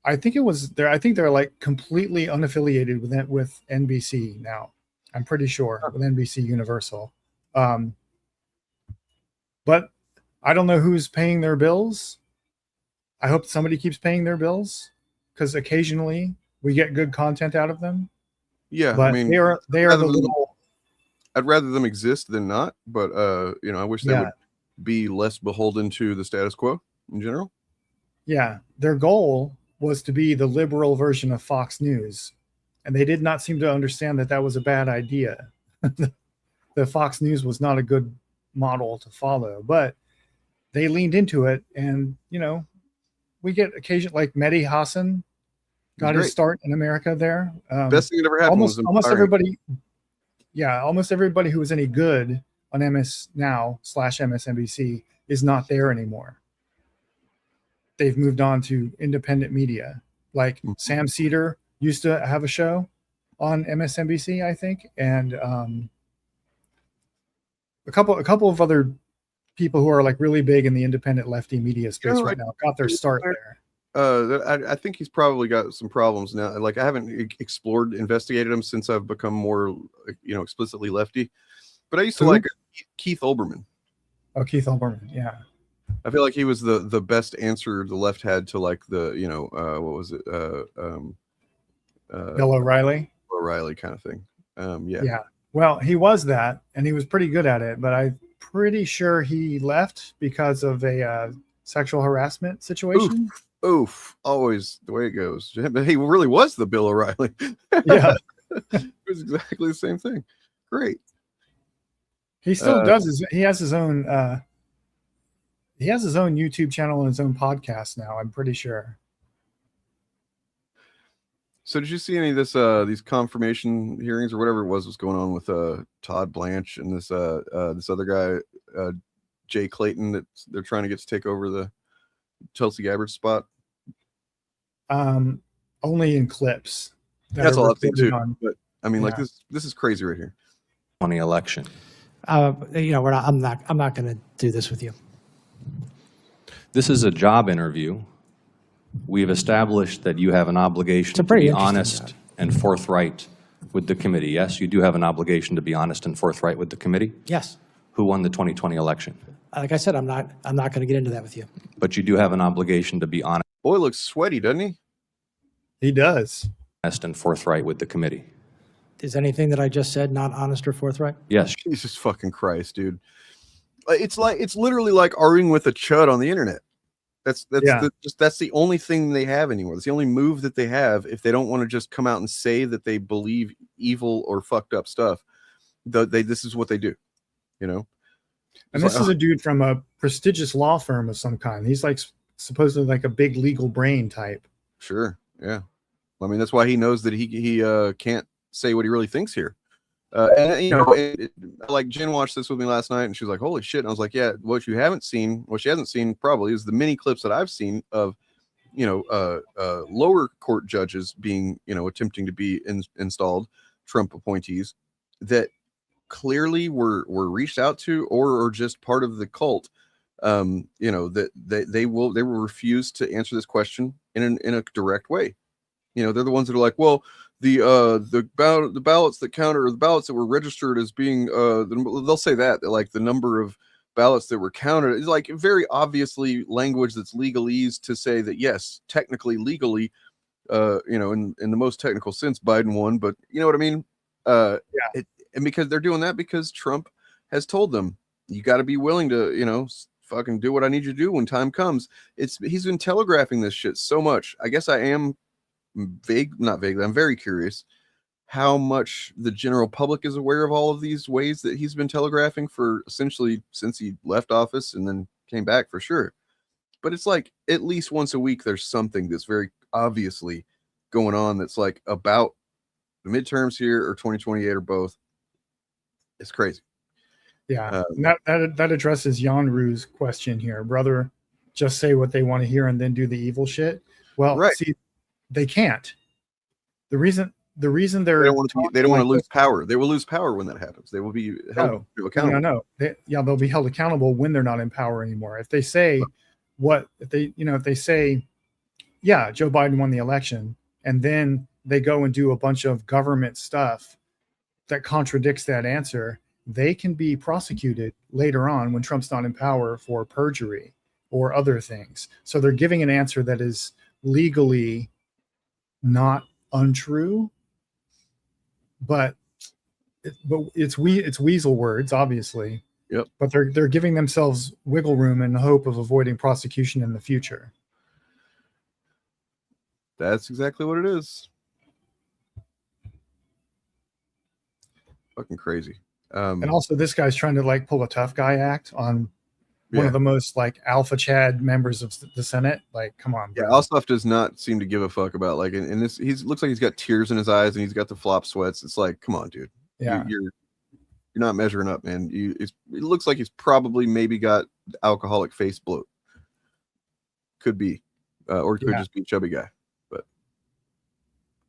I think they're like completely unaffiliated with NBC now. I'm pretty sure with NBC Universal. But I don't know who's paying their bills. I hope somebody keeps paying their bills, because occasionally we get good content out of them. Yeah, but I mean, they are the little. I'd rather them exist than not, but I wish they would be less beholden to the status quo in general. Yeah, their goal was to be the liberal version of Fox News, and they did not seem to understand that was a bad idea. The Fox News was not a good model to follow, but they leaned into it, and we get occasion like Mehdi Hassan got his start in America there. Best thing that ever happened. Almost everybody who was any good on MS Now / MSNBC is not there anymore. They've moved on to independent media. Like Sam Cedar used to have a show on MSNBC, I think, and a couple of other people who are like really big in the independent lefty media space right now got their start there. I think he's probably got some problems now. Like, I haven't investigated him since I've become more, explicitly lefty. But I used to like Keith Olbermann. Oh, Keith Olbermann, yeah. I feel like he was the best answer the left had to like the, what was it? Bill O'Reilly. Bill O'Reilly kind of thing. Yeah. Yeah. Well, he was that, and he was pretty good at it, but I'm pretty sure he left because of a sexual harassment situation. Oof. Always the way it goes. He really was the Bill O'Reilly. Yeah. It was exactly the same thing. Great. He still does he has his own YouTube channel and his own podcast now, I'm pretty sure. So did you see any of this these confirmation hearings or whatever it was going on with Todd Blanche and this this other guy Jay Clayton that they're trying to get to take over the Tulsi Gabbard spot? Only in clips. That's all I've seen too. On. But I mean, Yeah. like this is crazy right here. On the election. You know, I'm not going to do this with you. This is a job interview. We've established that you have an obligation to be honest and forthright with the committee. Yes, you do have an obligation to be honest and forthright with the committee? Yes. Who won the 2020 election? Like I said, I'm not going to get into that with you. But you do have an obligation to be honest. Boy looks sweaty, doesn't he? He does. Honest and forthright with the committee. Is anything that I just said not honest or forthright? Yes. Jesus fucking Christ, dude. It's literally like arguing with a chud on the internet. That's the only thing they have anymore. That's the only move that they have if they don't want to just come out and say that they believe evil or fucked up stuff. This is what they do, you know. And this is a dude from a prestigious law firm of some kind. He's like supposedly like a big legal brain type. Sure, yeah. I mean, that's why he knows that he can't say what he really thinks here. And you know, like Jen watched this with me last night, and she was like, "Holy shit!" And I was like, "Yeah, what she hasn't seen probably is the many clips that I've seen of, you know, lower court judges being, you know, attempting to be installed Trump appointees that clearly were reached out to or are just part of the cult. You know, that they will refuse to answer this question in a direct way. You know, they're the ones that are like, well, the ballots that counter, or the ballots that were registered as being they'll say that like the number of ballots that were counted is like very obviously language that's legalese to say that yes, technically legally, you know, in the most technical sense, Biden won, but you know what I mean? And because they're doing that because Trump has told them you got to be willing to, you know, fucking do what I need you to do when time comes. He's been telegraphing this shit so much. I guess I am not vaguely, I'm very curious how much the general public is aware of all of these ways that he's been telegraphing for essentially since he left office and then came back for sure. But it's like at least once a week there's something that's very obviously going on that's like about the midterms here or 2028 or both. It's crazy. Yeah, that addresses Yanru's question here, brother. Just say what they want to hear and then do the evil shit. Well, right. See, they can't. The reason they don't want to lose power. They will lose power when that happens. They will be held accountable. No. They'll be held accountable when they're not in power anymore. If they say if they say, yeah, Joe Biden won the election, and then they go and do a bunch of government stuff that contradicts that answer, they can be prosecuted later on when Trump's not in power for perjury or other things. So they're giving an answer that is legally not untrue, but it's weasel words, obviously. Yep. But they're giving themselves wiggle room in the hope of avoiding prosecution in the future. That's exactly what it is. Fucking crazy. And also this guy's trying to like pull a tough guy act on one of the most like alpha Chad members of the Senate. Like, come on, bro. Yeah, Ossoff does not seem to give a fuck about like, and this looks like he's got tears in his eyes and he's got the flop sweats. It's like, come on, dude. Yeah, you're not measuring up, man. It looks like he's probably maybe got alcoholic face bloat. Could be, or it could just be a chubby guy, but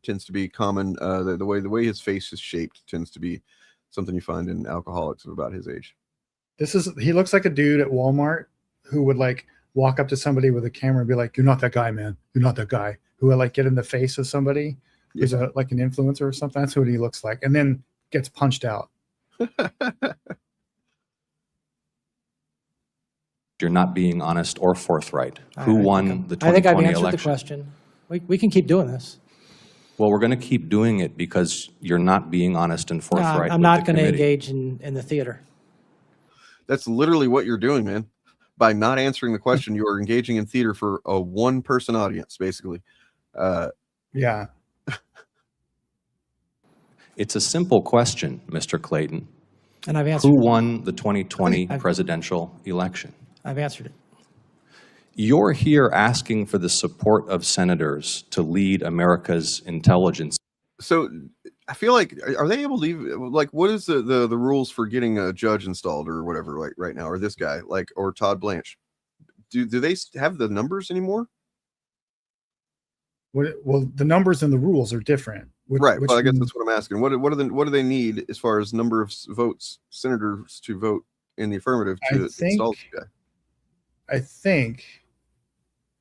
tends to be common. The way his face is shaped tends to be something you find in alcoholics of about his age. He looks like a dude at Walmart who would like walk up to somebody with a camera and be like, "You're not that guy, man. You're not that guy." Who would like get in the face of somebody who's like an influencer or something. That's what he looks like, and then gets punched out. You're not being honest or forthright. Who won the 2020 election? I think I've answered the question. We can keep doing this. Well, we're going to keep doing it because you're not being honest and forthright. I'm not going to engage in the theater. That's literally what you're doing, man. By not answering the question, you are engaging in theater for a one-person audience, basically. Yeah. It's a simple question, Mr. Clayton. And I've answered Who won the 2020 presidential election? I've answered it. You're here asking for the support of senators to lead America's intelligence. So I feel like, are they able to even, like, what is the rules for getting a judge installed or whatever, like right now, or this guy, like, or Todd Blanche? Do they have the numbers anymore? Well, the numbers and the rules are different. Right. Well, I guess that's what I'm asking. What do they need as far as number of votes, senators to vote in the affirmative to install this guy? I think,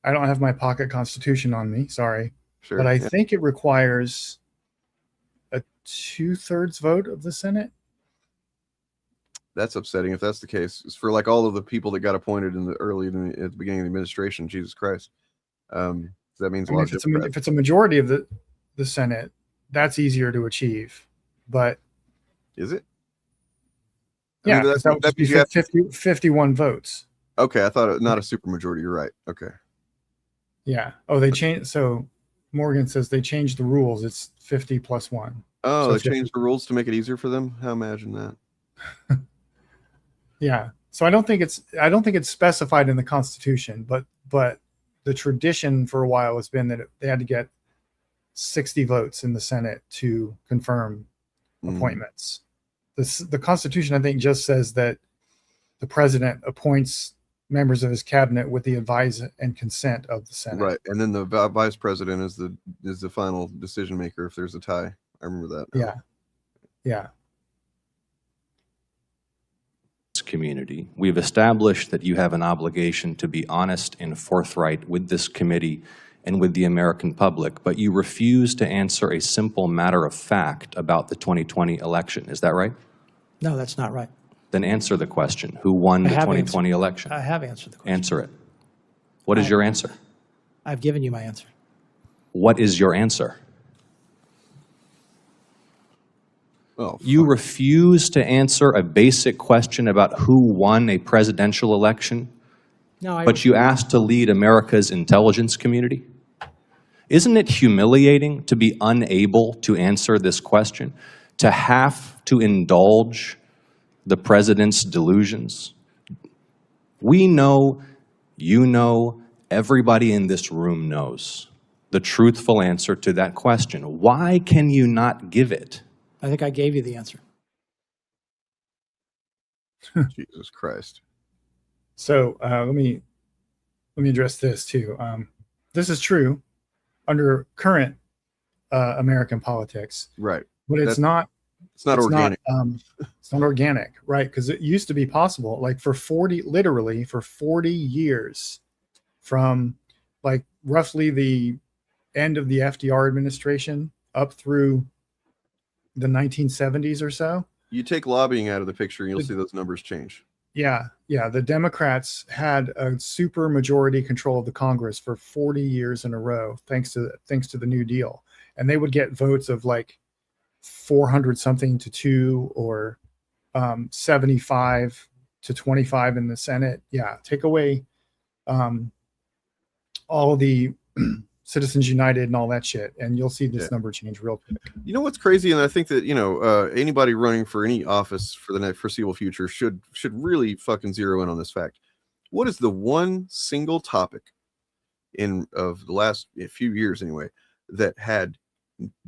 I don't have my pocket constitution on me, sorry. Sure. But I think it requires a 2/3 vote of the Senate. That's upsetting if that's the case. It's for like all of the people that got appointed at the beginning of the administration. Jesus Christ. That means if it's a majority of the Senate, that's easier to achieve. But is it? Yeah, that would be 51 votes. Okay, I thought not a supermajority. You're right. Okay. Yeah. Oh, they changed. So Morgan says they changed the rules. It's 50 plus 1. Oh, so they changed the rules to make it easier for them. How imagine that? Yeah. So I don't think it's specified in the Constitution, but the tradition for a while has been that they had to get 60 votes in the Senate to confirm appointments. The Constitution, I think, just says that the president appoints members of his cabinet with the advice and consent of the Senate. Right, and then the vice president is the final decision maker if there's a tie. I remember that. Yeah, yeah. Community, we've established that you have an obligation to be honest and forthright with this committee and with the American public, but you refuse to answer a simple matter of fact about the 2020 election. Is that right? No, that's not right. Then answer the question. Who won the 2020 election? I have answered the question. Answer it. What is your answer? I've given you my answer. What is your answer? Oh, you refuse to answer a basic question about who won a presidential election, but you asked to lead America's intelligence community? Isn't it humiliating to be unable to answer this question, to have to indulge the president's delusions? We know, you know, everybody in this room knows the truthful answer to that question. Why can you not give it? I think I gave you the answer. Jesus Christ. So let me address this too. This is true under current American politics, right? But it's not organic. It's not organic, right? Because it used to be possible, like for 40 years, from like roughly the end of the FDR administration up through the 1970s or so. You take lobbying out of the picture and you'll see those numbers change. Yeah. The Democrats had a super majority control of the Congress for 40 years in a row, thanks to the New Deal. And they would get votes of like 400 something to 2 or 75 to 25 in the Senate. Yeah. Take away all the Citizens United and all that shit, and you'll see this number change real quick. You know what's crazy, and I think that anybody running for any office for the next foreseeable future should really fucking zero in on this fact. What is the one single topic of the last few years anyway that had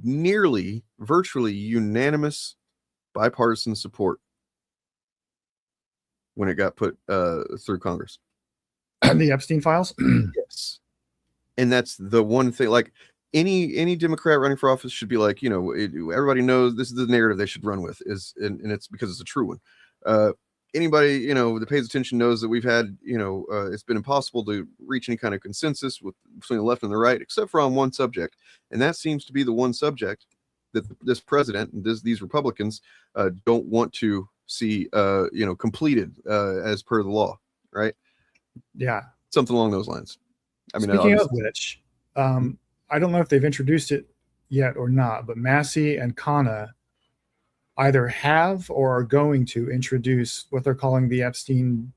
nearly virtually unanimous bipartisan support when it got put through Congress? The Epstein files? Yes. And that's the one thing, like any Democrat running for office should be like, everybody knows this is the narrative they should run with, and it's because it's a true one. Anybody, that pays attention knows that we've had, it's been impossible to reach any kind of consensus between the left and the right, except for on one subject. And that seems to be the one subject that this president and these Republicans don't want to see, completed as per the law. Right. Yeah. Something along those lines. I mean, speaking of which, I don't know if they've introduced it yet or not, but Massey and Khanna either have or are going to introduce what they're calling the Epstein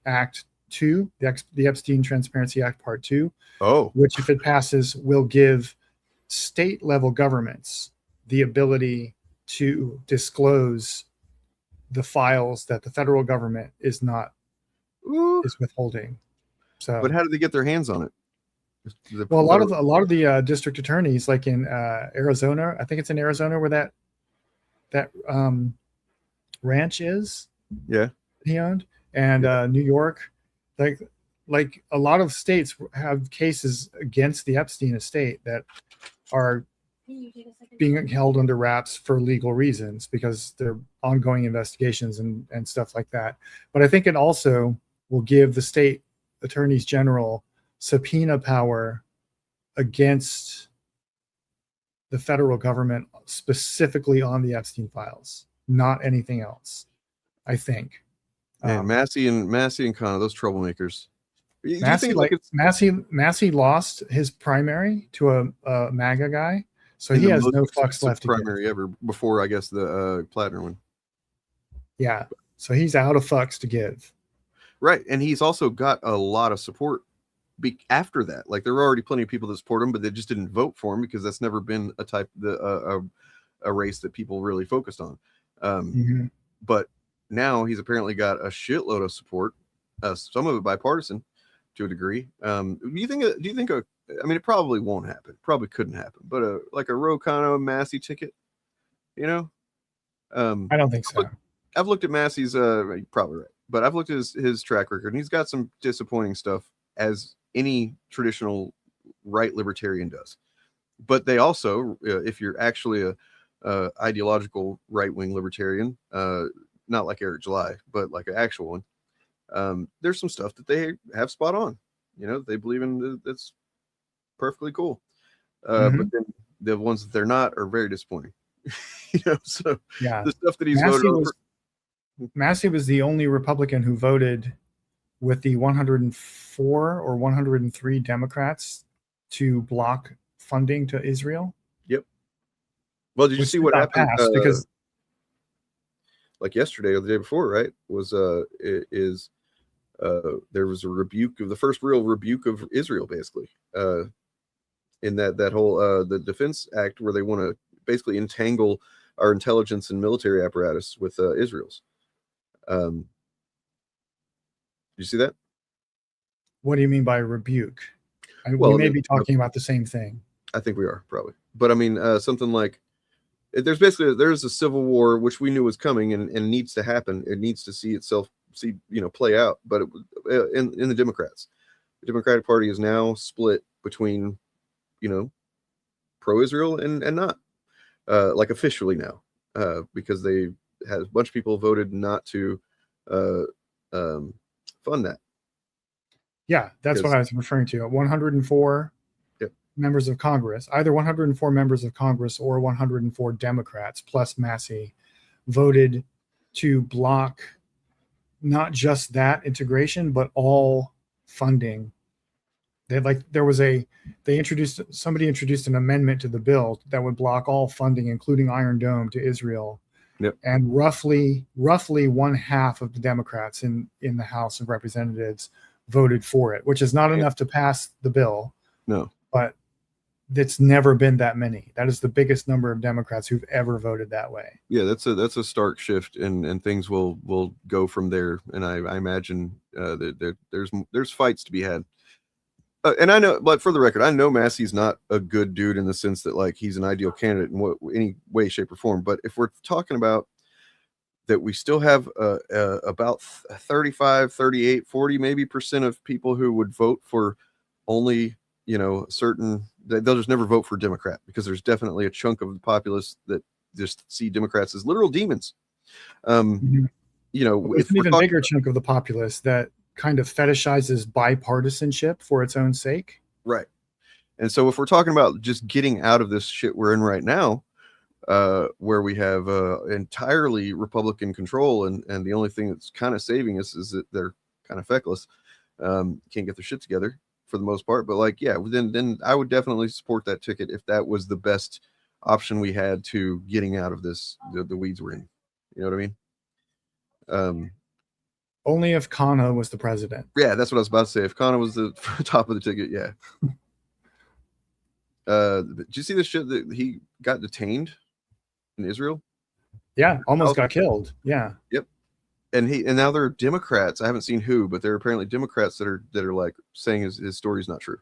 Act 2, the Epstein Transparency Act Part 2, which, if it passes, will give state-level governments the ability to disclose the files that the federal government is withholding. So, but how did they get their hands on it? Well, a lot of the district attorneys, like in Arizona, I think it's in Arizona where that ranch is. Yeah, he owned, and New York, like a lot of states have cases against the Epstein estate that are being held under wraps for legal reasons because they're ongoing investigations and stuff like that. But I think it also will give the state attorneys general subpoena power against the federal government, specifically on the Epstein files, not anything else, I think. Man, Massey and Connor, those troublemakers. Massey lost his primary to a MAGA guy, so he has no fucks left to give. Primary ever before, I guess, the Plattner one. Yeah, so he's out of fucks to give. Right, and he's also got a lot of support after that. Like there were already plenty of people that support him, but they just didn't vote for him because that's never been a race that people really focused on. But now he's apparently got a shitload of support, some of it bipartisan to a degree. Do you think I mean, it probably won't happen, probably couldn't happen, but like a Ro Khanna Massey ticket, you know? I don't think so. I've looked at Massey's, you're probably right, but I've looked at his track record, and he's got some disappointing stuff, as any traditional right libertarian does. But they also, if you're actually a ideological right-wing libertarian, not like Eric July, but like an actual one, there's some stuff that they have spot on. You know, they believe in that's perfectly cool. But then the ones that they're not are very disappointing. You know, so yeah, the stuff that he's voted over. Massey was the only Republican who voted with the 104 or 103 Democrats to block funding to Israel. Yep. Well, did you see what happened? Because like yesterday or the day before, right? Was there was a rebuke of the first real rebuke of Israel, basically, in that whole the Defense Act, where they want to basically entangle our intelligence and military apparatus with Israel's. Did you see that? What do you mean by rebuke? Well, we may be talking about the same thing. I think we are, probably. But I mean, something like there's a civil war which we knew was coming and needs to happen. It needs to see itself play out. But in the Democrats, the Democratic Party is now split between pro-Israel and not, like officially now, because they had a bunch of people voted not to fund that. Yeah, that's what I was referring to. 104 members of Congress, either 104 members of Congress or 104 Democrats plus Massey, voted to block not just that integration, but all funding. Somebody introduced an amendment to the bill that would block all funding, including Iron Dome, to Israel. Yep. And roughly one half of the Democrats in the House of Representatives voted for it, which is not enough to pass the bill. No. But it's never been that many. That is the biggest number of Democrats who've ever voted that way. Yeah, that's a stark shift, and things will go from there. And I imagine that there's fights to be had. And I know, but for the record, I know Massey's not a good dude in the sense that like he's an ideal candidate in any way, shape, or form. But if we're talking about that, we still have about 35, 38, 40 maybe % of people who would vote for only certain. They'll just never vote for Democrat, because there's definitely a chunk of the populace that just see Democrats as literal demons. There's an even bigger chunk of the populace that kind of fetishizes bipartisanship for its own sake. Right. And so if we're talking about just getting out of this shit we're in right now, where we have entirely Republican control, and the only thing that's kind of saving us is that they're kind of feckless, can't get their shit together for the most part. But like, yeah, then I would definitely support that ticket if that was the best option we had to getting out of this, the weeds we're in. You know what I mean? Only if Khanna was the president. Yeah, that's what I was about to say. If Khanna was the top of the ticket, yeah. Did you see this shit that he got detained in Israel? Yeah, almost got killed. Yeah. Yep. and now they're Democrats. I haven't seen who, but they're apparently Democrats that are like saying his story's not true.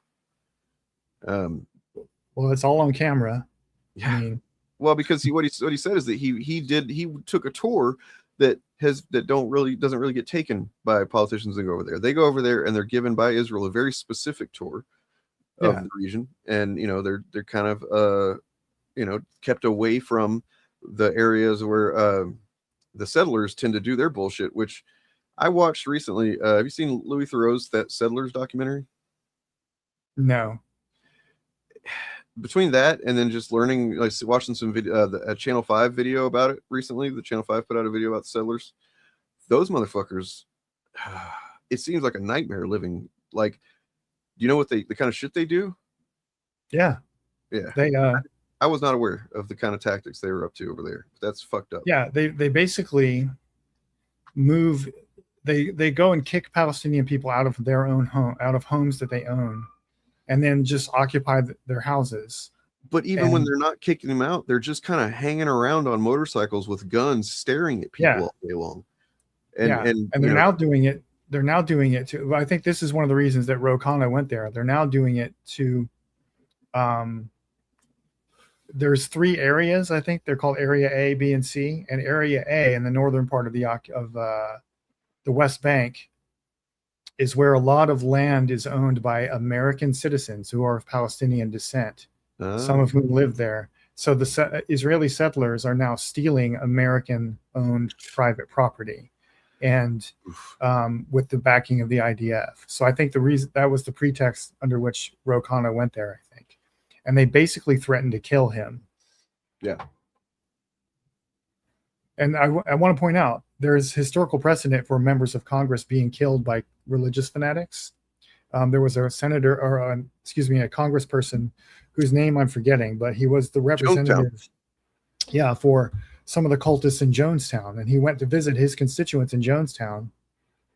Well, it's all on camera. Yeah. I mean, well, because what he said is that he took a tour that doesn't really get taken by politicians that go over there. They go over there and they're given by Israel a very specific tour of the region, and they're kind of kept away from the areas where the settlers tend to do their bullshit. Which I watched recently. Have you seen Louis Theroux's That Settlers documentary? No. Between that and then just learning, like watching some video, a Channel 5 video about it recently. The Channel 5 put out a video about settlers. Those motherfuckers, it seems like a nightmare living. Like, do you know what the kind of shit they do? Yeah. Yeah. They I was not aware of the kind of tactics they were up to over there. That's fucked up. Yeah, they basically move. They go and kick Palestinian people out of their own home, out of homes that they own, and then just occupy their houses. But even when they're not kicking them out, they're just kind of hanging around on motorcycles with guns, staring at people all day long. And they're now doing it. They're now doing it to. I think this is one of the reasons that Ro Khanna went there. They're now doing it to. There's 3 areas. I think they're called Area A, B, and C. And Area A in the northern part of the West Bank is where a lot of land is owned by American citizens who are of Palestinian descent, some of whom live there. So the Israeli settlers are now stealing American-owned private property, and with the backing of the IDF. So I think the reason that was the pretext under which Ro Khanna went there, I think. And they basically threatened to kill him. Yeah. And I want to point out, there's historical precedent for members of Congress being killed by religious fanatics. There was a senator, or a congressperson whose name I'm forgetting, but he was the representative, for some of the cultists in Jonestown. And he went to visit his constituents in Jonestown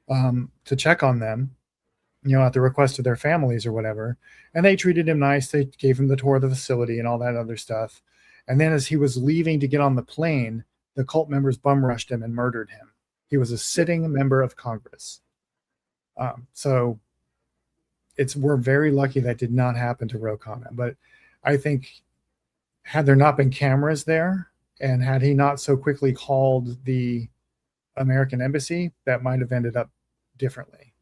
to check on them, at the request of their families or whatever. And they treated him nice. They gave him the tour of the facility and all that other stuff. And then as he was leaving to get on the plane, the cult members bum rushed him and murdered him. He was a sitting member of Congress. So we're very lucky that did not happen to Ro Khanna. But I think had there not been cameras there, and had he not so quickly called the American embassy, that might have ended up differently.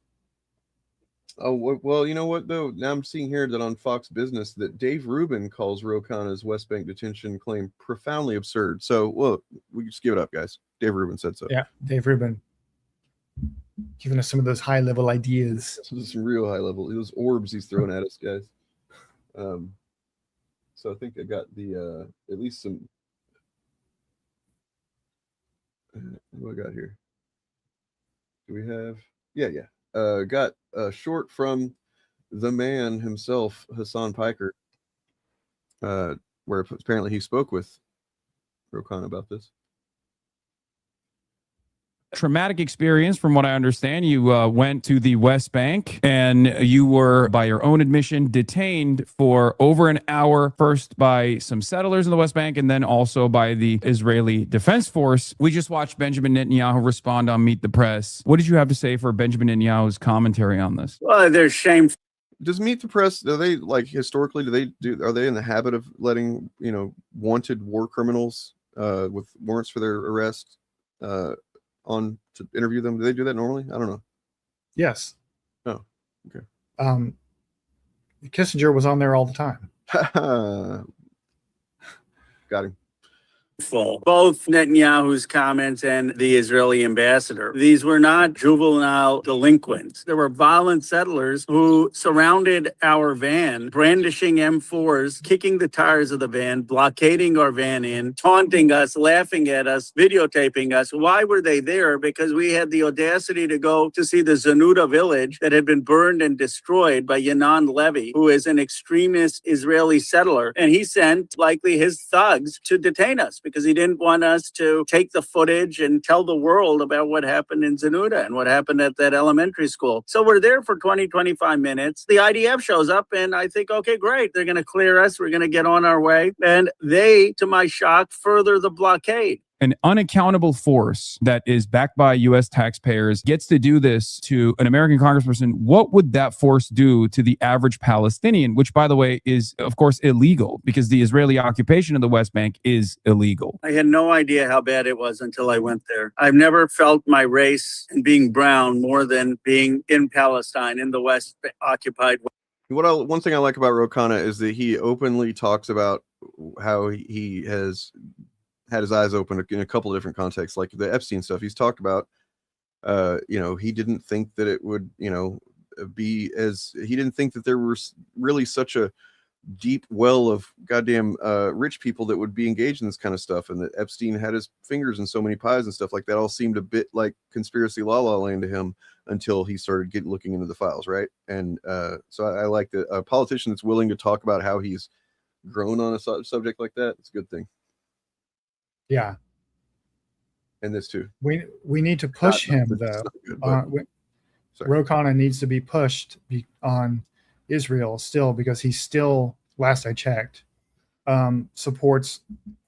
Oh, well, you know what, though? Now I'm seeing here that on Fox Business that Dave Rubin calls Ro Khanna's West Bank detention claim profoundly absurd. So, well, we just give it up, guys. Dave Rubin said so. Yeah, Dave Rubin giving us some of those high-level ideas. Some real high-level. Those orbs he's throwing at us, guys. So I think I got the, at least some... what do I got here? Do we have... Yeah. Got a short from the man himself, Hassan Piker, where apparently he spoke with Ro Khanna about this. Traumatic experience, from what I understand. You went to the West Bank and you were, by your own admission, detained for over an hour, first by some settlers in the West Bank and then also by the Israeli Defense Force. We just watched Benjamin Netanyahu respond on Meet the Press. What did you have to say for Benjamin Netanyahu's commentary on this? Well, there's shame. Does Meet the Press, are they, like, historically, are they in the habit of letting, wanted war criminals with warrants for their arrest on to interview them? Do they do that normally? I don't know. Yes. Oh, okay. Kissinger was on there all the time. Got him. Both Netanyahu's comments and the Israeli ambassador. These were not juvenile delinquents. There were violent settlers who surrounded our van, brandishing M4s, kicking the tires of the van, blockading our van in, taunting us, laughing at us, videotaping us. Why were they there? Because we had the audacity to go to see the Zanuta village that had been burned and destroyed by Yanan Levy, who is an extremist Israeli settler. And he sent likely his thugs to detain us, because he didn't want us to take the footage and tell the world about what happened in Zanuta and what happened at that elementary school. So we're there for 20, 25 minutes. The IDF shows up and I think, okay, great. They're going to clear us. We're going to get on our way. And they, to my shock, further the blockade. an unaccountable force that is backed by U.S. taxpayers gets to do this to an American congressperson, what would that force do to the average Palestinian, which, by the way, is, of course, illegal because the Israeli occupation of the West Bank is illegal? I had no idea how bad it was until I went there. I've never felt my race and being brown more than being in Palestine, in the West occupied. One thing I like about Ro Khanna is that he openly talks about how he has had his eyes open in a couple of different contexts, like the Epstein stuff. He's talked about, he didn't think that it would, he didn't think that there was really such a deep well of goddamn rich people that would be engaged in this kind of stuff, and that Epstein had his fingers in so many pies and stuff like that. All seemed a bit like conspiracy la la land to him until he started looking into the files, right? And so I like that a politician that's willing to talk about how he's grown on a subject like that. It's a good thing. Yeah. And this too. We need to push him, though. Ro Khanna needs to be pushed on Israel still, because he still, last I checked, supports,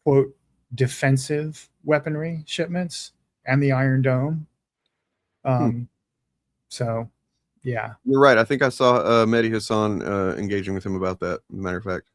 quote, defensive weaponry shipments and the Iron Dome. So, yeah. You're right. I think I saw Mehdi Hassan engaging with him about that, as a matter of fact.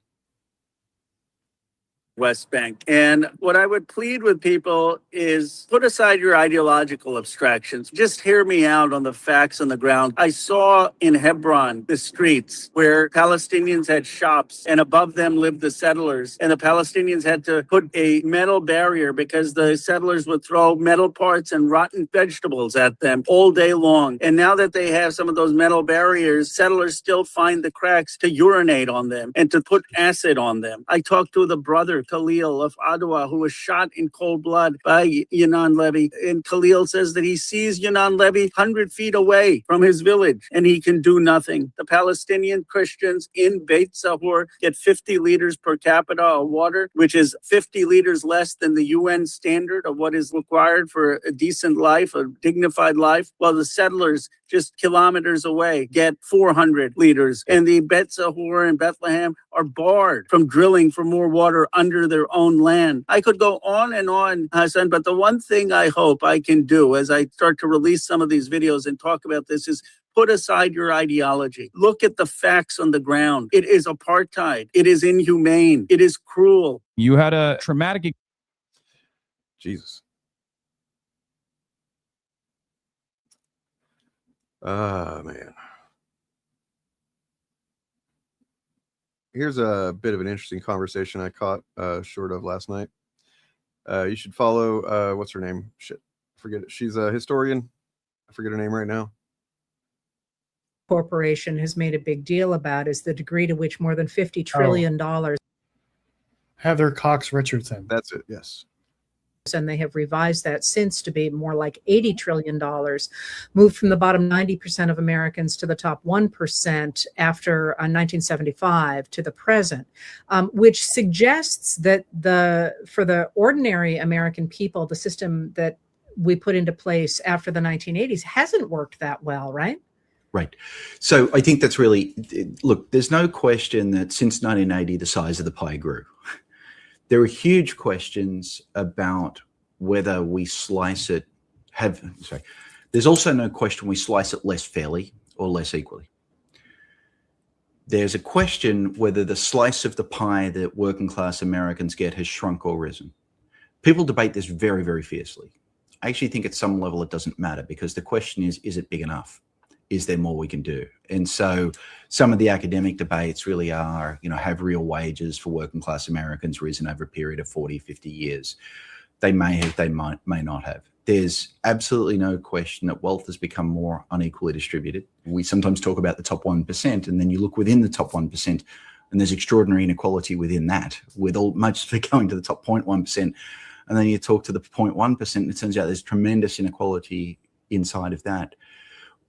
West Bank. And what I would plead with people is put aside your ideological abstractions. Just hear me out on the facts on the ground. I saw in Hebron the streets where Palestinians had shops and above them lived the settlers. And the Palestinians had to put a metal barrier because the settlers would throw metal parts and rotten vegetables at them all day long. And now that they have some of those metal barriers, settlers still find the cracks to urinate on them and to put acid on them. I talked to the brother Khalil of Adwa, who was shot in cold blood by Yanan Levy. And Khalil says that he sees Yanan Levy 100 feet away from his village and he can do nothing. The Palestinian Christians in Beit Sahur get 50 liters per capita of water, which is 50 liters less than the UN standard of what is required for a decent life, a dignified life, while the settlers just kilometers away get 400 liters. And the Beit Sahur and Bethlehem are barred from drilling for more water under their own land. I could go on, Hassan, but the one thing I hope I can do as I start to release some of these videos and talk about this is put aside your ideology. Look at the facts on the ground. It is apartheid. It is inhumane. It is cruel. You had a traumatic... Jesus. Ah, man. Here's a bit of an interesting conversation I caught short of last night. You should follow, what's her name? Shit, forget it. She's a historian. I forget her name right now. Corporation has made a big deal about is the degree to which more than $50 trillion. Heather Cox Richardson. That's it, yes. And they have revised that since to be more like $80 trillion, moved from the bottom 90% of Americans to the top 1% after 1975 to the present, which suggests that for the ordinary American people, the system that we put into place after the 1980s hasn't worked that well, right? Right. So I think that's really, look, there's no question that since 1980, the size of the pie grew. There are huge questions about whether we slice it, there's also no question we slice it less fairly or less equally. There's a question whether the slice of the pie that working class Americans get has shrunk or risen. People debate this very, very fiercely. I actually think at some level it doesn't matter, because the question is it big enough? Is there more we can do? And so some of the academic debates really are, have real wages for working class Americans risen over a period of 40, 50 years? They may have, they may not have. There's absolutely no question that wealth has become more unequally distributed. We sometimes talk about the top 1%, and then you look within the top 1%, and there's extraordinary inequality within that, with most of it going to the top 0.1%. And then you talk to the 0.1%, and it turns out there's tremendous inequality inside of that.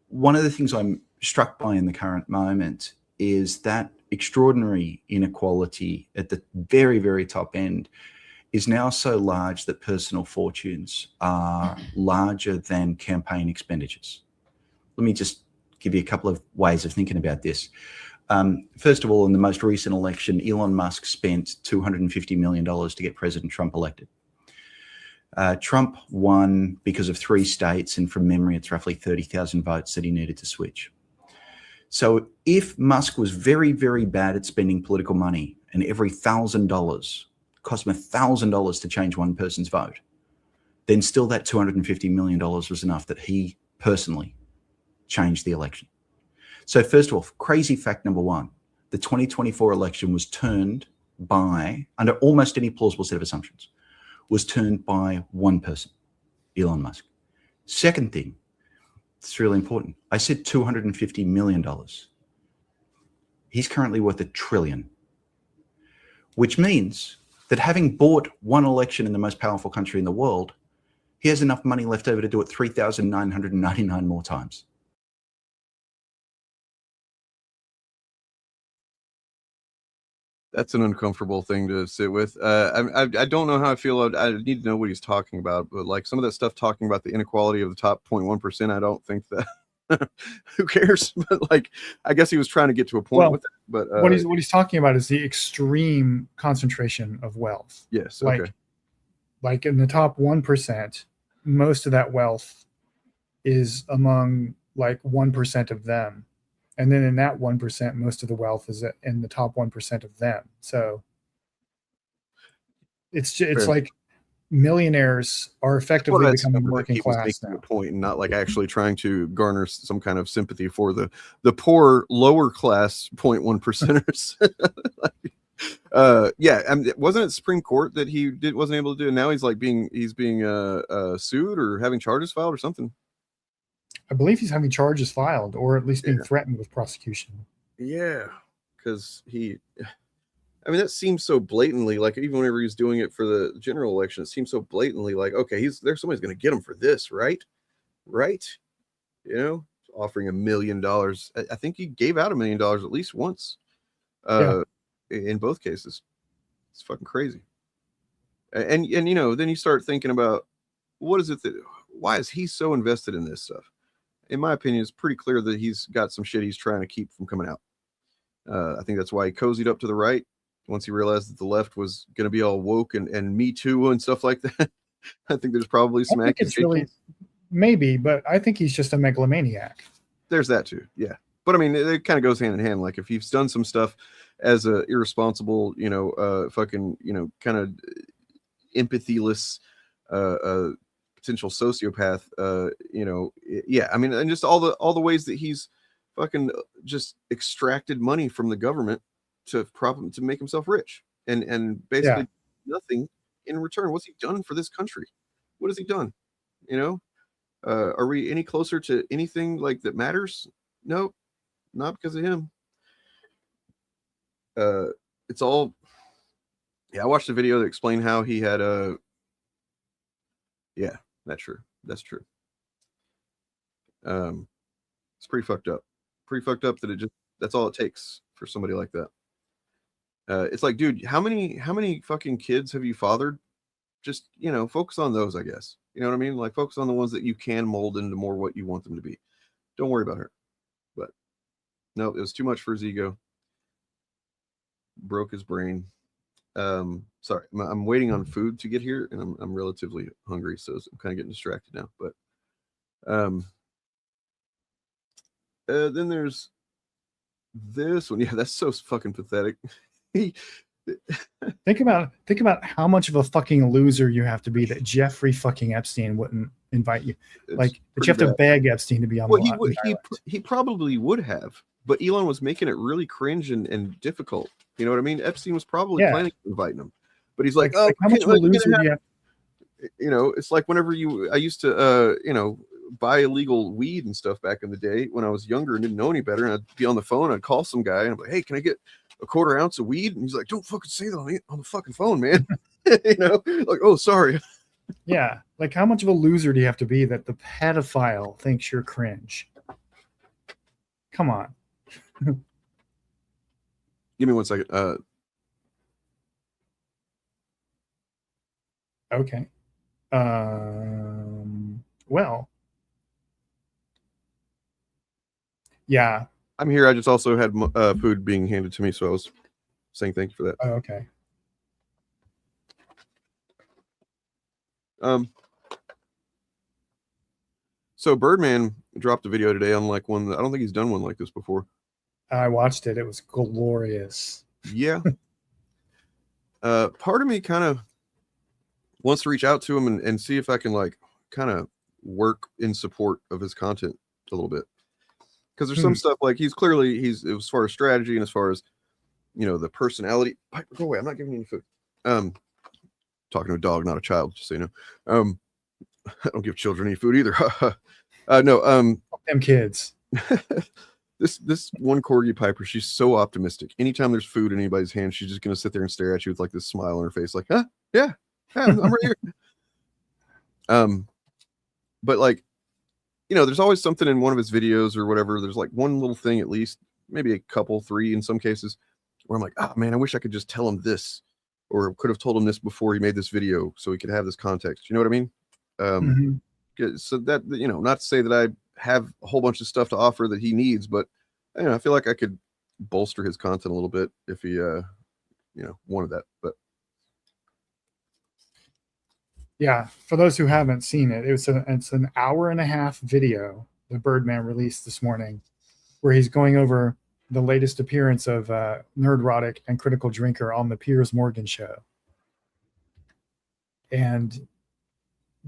One of the things I'm struck by in the current moment is that extraordinary inequality at the very, very top end is now so large that personal fortunes are larger than campaign expenditures. Let me just give you a couple of ways of thinking about this. First of all, in the most recent election, Elon Musk spent $250 million to get President Trump elected. Trump won because of 3 states, and from memory, it's roughly 30,000 votes that he needed to switch. So if Musk was very, very bad at spending political money, and every $1,000 cost him $1,000 to change one person's vote, then still that $250 million was enough that he personally changed the election. So first of all, crazy fact number 1, the 2024 election was turned by, under almost any plausible set of assumptions, was turned by one person, Elon Musk. Second thing, it's really important. I said $250 million. He's currently worth $1 trillion, which means that having bought one election in the most powerful country in the world, he has enough money left over to do it 3,999 more times. That's an uncomfortable thing to sit with. I don't know how I feel. I need to know what he's talking about, but like some of that stuff talking about the inequality of the top 0.1%, I don't think that who cares? But like, I guess he was trying to get to a point with it. But what he's talking about is the extreme concentration of wealth. Yes. Okay. Like in the top 1%, most of that wealth is among like 1% of them. And then in that 1%, most of the wealth is in the top 1% of them. So it's like millionaires are effectively becoming working class now. A point and not like actually trying to garner some kind of sympathy for the poor lower class 0.1%ers. Wasn't it Supreme Court that he wasn't able to do it? Now he's being sued or having charges filed or something. I believe he's having charges filed, or at least being threatened with prosecution. Yeah, because that seems so blatantly, like even whenever he's doing it for the general election, it seems so blatantly like, okay, somebody's going to get him for this, right? Right? You know, offering $1 million. I think he gave out $1 million at least once. In both cases. It's fucking crazy. And you know, then you start thinking about why is he so invested in this stuff? In my opinion, it's pretty clear that he's got some shit he's trying to keep from coming out. I think that's why he cozied up to the right once he realized that the left was going to be all woke and Me Too and stuff like that. I think there's probably some accusations. Maybe, but I think he's just a megalomaniac. There's that too, yeah. But I mean, it kind of goes hand in hand. Like if he's done some stuff as a irresponsible, fucking, kind of empathyless, potential sociopath, I mean, and just all the ways that he's fucking just extracted money from the government to make himself rich and basically nothing in return. What's he done for this country? What has he done? Are we any closer to anything like that matters? No, not because of him. It's all, I watched a video that explained how he had that's true. It's pretty fucked up. That that's all it takes for somebody like that. It's like, dude, how many fucking kids have you fathered? Just, focus on those, I guess. You know what I mean? Like focus on the ones that you can mold into more what you want them to be. Don't worry about her. But no, it was too much for his ego. Broke his brain. Sorry, I'm waiting on food to get here, and I'm relatively hungry, so I'm kind of getting distracted now. But then there's this one. Yeah, that's so fucking pathetic. Think about how much of a fucking loser you have to be that Jeffrey fucking Epstein wouldn't invite you. Like that you have to beg Epstein to be on. Well, he probably would have, but Elon was making it really cringe and difficult. You know what I mean? Epstein was probably planning on inviting him, but he's like, how much of a loser do you have? It's like whenever I used to, buy illegal weed and stuff back in the day when I was younger and didn't know any better. And I'd be on the phone, I'd call some guy and I'm like, hey, can I get a quarter ounce of weed? And he's like, don't fucking say that on the fucking phone, man. Like, oh, sorry. Yeah. Like how much of a loser do you have to be that the pedophile thinks you're cringe? Come on. Give me 1 second. Okay. Well. Yeah. I'm here. I just also had food being handed to me, so I was saying thank you for that. Oh, okay. So Birdman dropped a video today on like one that I don't think he's done one like this before. I watched it. It was glorious. Yeah. Part of me kind of wants to reach out to him and see if I can like kind of work in support of his content a little bit. Because there's some stuff like he's as far as strategy and as far as, you know, the personality. Piper, go away. I'm not giving you any food. Talking to a dog, not a child, just so you know. I don't give children any food either. No. Them kids. This one corgi Piper, she's so optimistic. Anytime there's food in anybody's hand, she's just gonna sit there and stare at you with like this smile on her face, like, yeah, I'm right here. But like, you know, there's always something in one of his videos or whatever. There's like one little thing, at least, maybe a couple, 3 in some cases, where I'm like, oh man, I wish I could just tell him this, or could have told him this before he made this video, so he could have this context. You know what I mean? So that, you know, not to say that I have a whole bunch of stuff to offer that he needs, but you know, I feel like I could bolster his content a little bit if he you know, wanted that. But yeah, for those who haven't seen it, it's an hour-and-a-half video that Birdman released this morning, where he's going over the latest appearance of Nerdrotic and Critical Drinker on the Piers Morgan show, and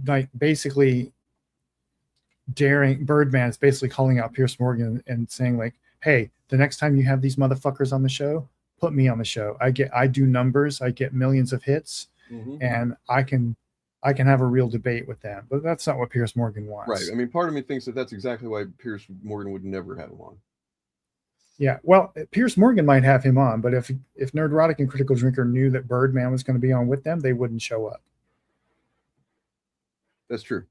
like basically Birdman is basically calling out Piers Morgan and saying like, hey, the next time you have these motherfuckers on the show, put me on the show. I do numbers, I get millions of hits, and I can have a real debate with them. But that's not what Piers Morgan wants. right. I mean, part of me thinks that that's exactly why Piers Morgan would never have him on. Yeah, well, Piers Morgan might have him on, but if Nerdrotic and Critical Drinker knew that Birdman was going to be on with them, they wouldn't show up. That's true.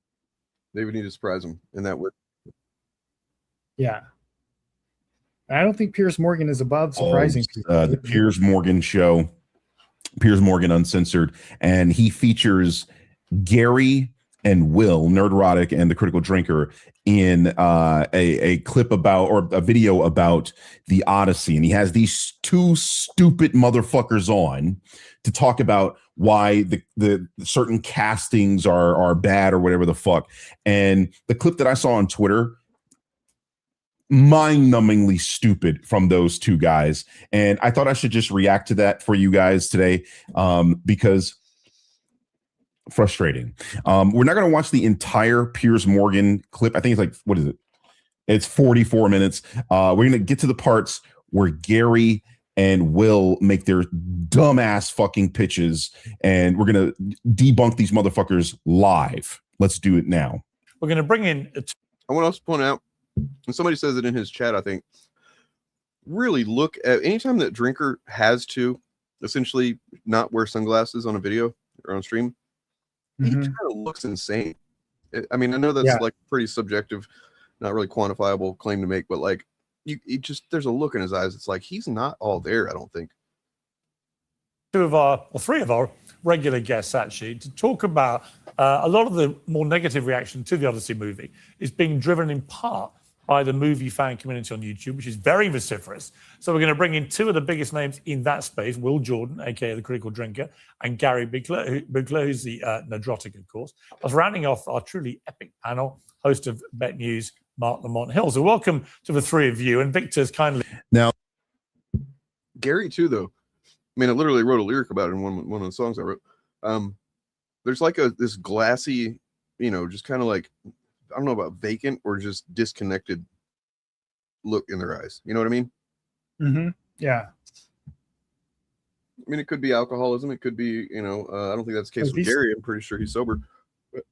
They would need to surprise him, and that would. Yeah. I don't think Piers Morgan is above surprising people. The Piers Morgan show, Piers Morgan Uncensored, and he features Gary and Will, Nerdrotic and the Critical Drinker, in a clip about, or a video about the Odyssey. And he has these 2 stupid motherfuckers on to talk about why the certain castings are bad or whatever the fuck. And the clip that I saw on Twitter, mind-numbingly stupid from those 2 guys. And I thought I should just react to that for you guys today, because frustrating. We're not going to watch the entire Piers Morgan clip. I think it's like, what is it? It's 44 minutes. We're going to get to the parts where Gary and Will make their dumbass fucking pitches, and we're going to debunk these motherfuckers live. Let's do it now. We're going to bring in... I want to also point out, and somebody says it in his chat, I think, really look at anytime that Drinker has to essentially not wear sunglasses on a video or on stream, he kind of looks insane. I mean, I know that's like pretty subjective, not really quantifiable claim to make, but like you just, there's a look in his eyes. It's like he's not all there, I don't think. 3 of our regular guests actually to talk about a lot of the more negative reaction to the Odyssey movie is being driven in part by the movie fan community on YouTube, which is very vociferous. So we're going to bring in 2 of the biggest names in that space, Will Jordan, aka the Critical Drinker, and Gary Bigler, who's the Nerdrotic, of course. I was rounding off our truly epic panel, host of Bet News, Mark Lamont Hill. So welcome to the 3 of you, and Victor's kindly... Now, Gary too, though. I mean, I literally wrote a lyric about it in one of the songs I wrote. There's like this glassy, you know, just kind of like, I don't know about vacant or just disconnected look in their eyes. You know what I mean? Yeah. I mean, it could be alcoholism. It could be, you know, I don't think that's the case with Gary. I'm pretty sure he's sober. But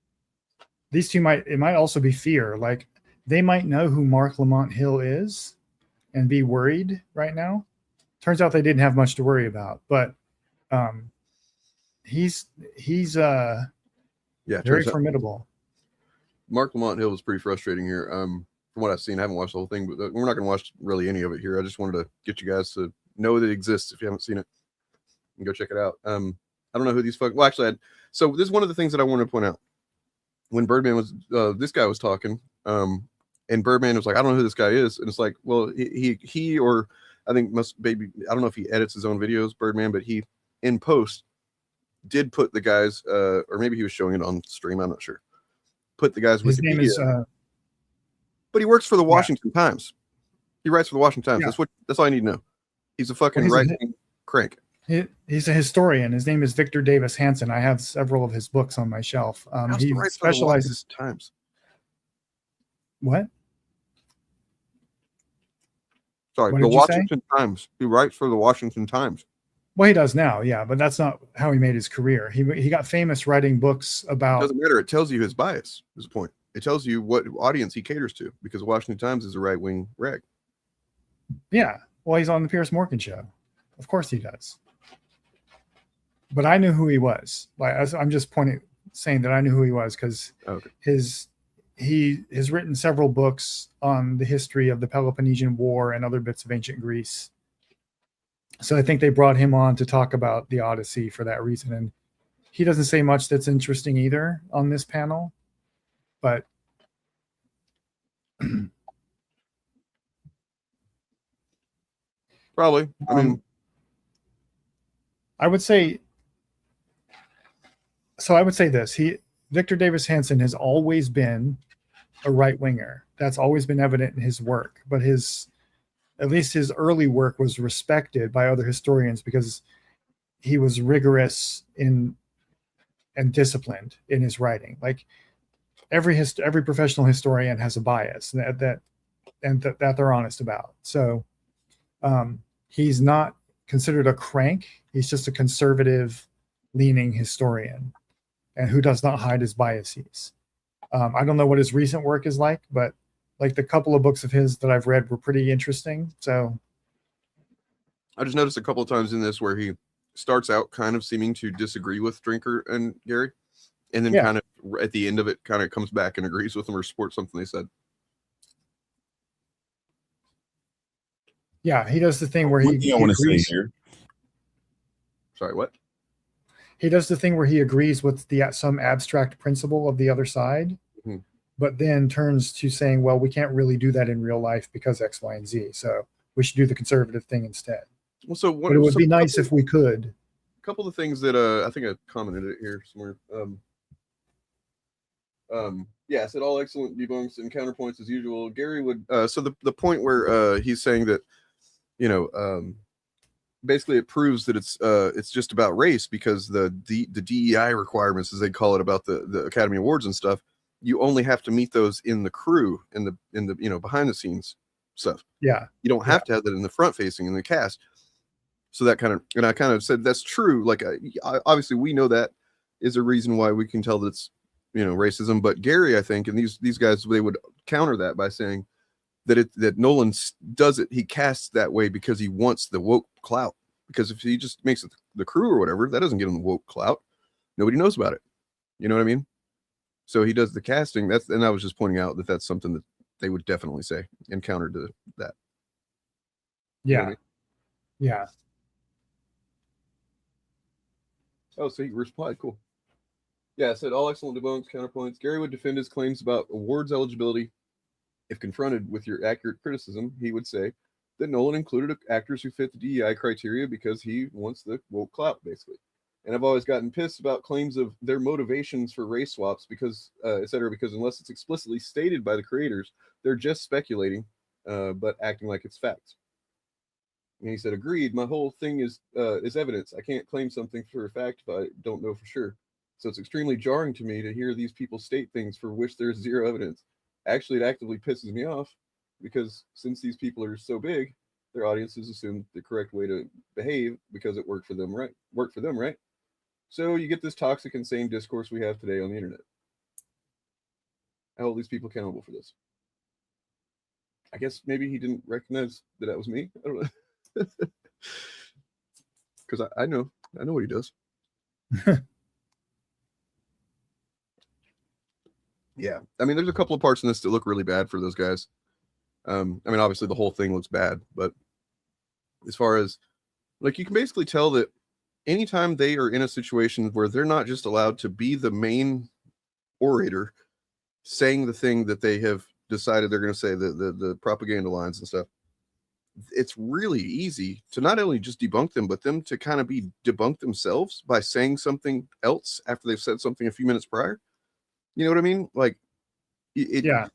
these 2 it might also be fear. Like they might know who Mark Lamont Hill is and be worried right now. Turns out they didn't have much to worry about, but he's very formidable. Mark Lamont Hill was pretty frustrating here. From what I've seen, I haven't watched the whole thing, but we're not going to watch really any of it here. I just wanted to get you guys to know that it exists if you haven't seen it, and go check it out. I don't know who these well, actually, so this is one of the things that I wanted to point out. When Birdman was, this guy was talking, and Birdman was like, I don't know who this guy is, and it's like, well, he or I think I don't know if he edits his own videos, Birdman, but he in post did put the guys, or maybe he was showing it on stream. I'm not sure. Put the guys His Wikipedia. name is. But he works for the Washington Times. He writes for the Washington Times. Yeah. That's all I need to know. He's a fucking right-wing crank. He's a historian. His name is Victor Davis Hanson. I have several of his books on my shelf. He specializes. Times. What? Sorry, What the did you say? Washington Times. He writes for the Washington Times. Well, he does now, yeah, but that's not how he made his career. He got famous writing books about. It doesn't matter. It tells you his bias. Is the point. It tells you what audience he caters to, because the Washington Times is a right-wing rag. Yeah, well, he's on the Piers Morgan show. Of course he does. But I knew who he was. I'm just saying that I knew who he was because he has written several books on the history of the Peloponnesian War and other bits of ancient Greece. So I think they brought him on to talk about the Odyssey for that reason. And he doesn't say much that's interesting either on this panel. But probably. I mean, I would say this. Victor Davis Hanson has always been a right winger. That's always been evident in his work. But at least his early work was respected by other historians because he was rigorous and disciplined in his writing. Like every professional historian has a bias that they're honest about. So he's not considered a crank. He's just a conservative leaning historian and who does not hide his biases. I don't know what his recent work is like, but like the couple of books of his that I've read were pretty interesting. So I just noticed a couple of times in this where he starts out kind of seeming to disagree with Drinker and Gary, and then kind of at the end of it kind of comes back and agrees with them or supports something they said. Yeah, he does the thing where he I want to say agrees. here. Sorry, what? He does the thing where he agrees with some abstract principle of the other side, but then turns to saying, well, we can't really do that in real life because X, Y, and Z. So we should do the conservative thing instead. Well, so but it would be nice if we could. A couple of things that I think I commented it here somewhere. Yeah, I said all excellent debunks and counterpoints as usual. Gary would so the point where he's saying that, you know, basically it proves that it's just about race because the DEI requirements, as they call it, about the Academy Awards and stuff, you only have to meet those in the crew, in the you know, behind the scenes stuff. Yeah, you don't have to have that in the front facing in the cast. So that kind of, and I kind of said that's true. Like obviously we know that is a reason why we can tell that it's, you know, racism. But Gary, I think, and these guys, they would counter that by saying that Nolan does it. He casts that way because he wants the woke clout. Because if he just makes it the crew or whatever, that doesn't get him the woke clout. Nobody knows about it. You know what I mean? So he does the casting. And I was just pointing out that that's something that they would definitely say and counter to that. Yeah. You know what I mean? Yeah. Oh, so he replied. Cool. Yeah, I said all excellent debunks, counterpoints. Gary would defend his claims about awards eligibility. If confronted with your accurate criticism, he would say that Nolan included actors who fit the DEI criteria because he wants the woke clout, basically. And I've always gotten pissed about claims of their motivations for race swaps because, et cetera, because unless it's explicitly stated by the creators, they're just speculating, but acting like it's facts. And he said, agreed. My whole thing is evidence. I can't claim something for a fact if I don't know for sure. So it's extremely jarring to me to hear these people state things for which there's zero evidence. Actually, it actively pisses me off because since these people are so big, their audiences assume the correct way to behave because it worked for them, right? So you get this toxic, insane discourse we have today on the internet. I hold these people accountable for this. I guess maybe he didn't recognize that that was me. I don't know. Because I know what he does. Yeah, I mean, there's a couple of parts in this that look really bad for those guys. I mean, obviously the whole thing looks bad, but as far as, like, you can basically tell that anytime they are in a situation where they're not just allowed to be the main orator saying the thing that they have decided they're going to say, the propaganda lines and stuff, it's really easy to not only just debunk them, but them to kind of be debunked themselves by saying something else after they've said something a few minutes prior. You know what I mean? Like, yeah.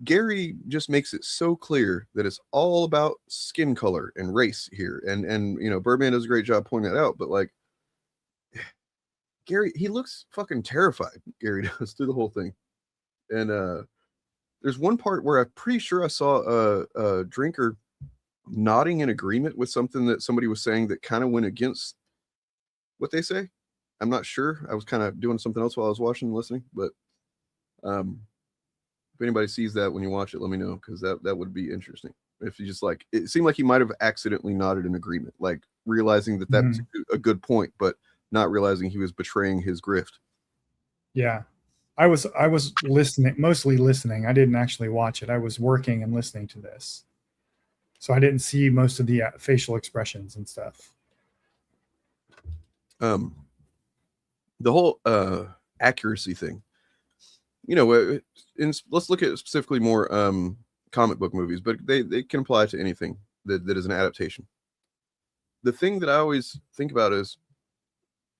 Gary just makes it so clear that it's all about skin color and race here. And you know, Birdman does a great job pointing that out, but like, Gary, he looks fucking terrified. Gary does through the whole thing. And there's one part where I'm pretty sure I saw a drinker nodding in agreement with something that somebody was saying that kind of went against what they say. I'm not sure. I was kind of doing something else while I was watching and listening, but if anybody sees that when you watch it, let me know, because that would be interesting. If you just like, it seemed like he might have accidentally nodded in agreement, like realizing that was a good point, but not realizing he was betraying his grift. Yeah. I was listening, mostly listening. I didn't actually watch it. I was working and listening to this. So I didn't see most of the facial expressions and stuff. The whole accuracy thing, you know, let's look at specifically more comic book movies, but they can apply to anything that is an adaptation. The thing that I always think about is,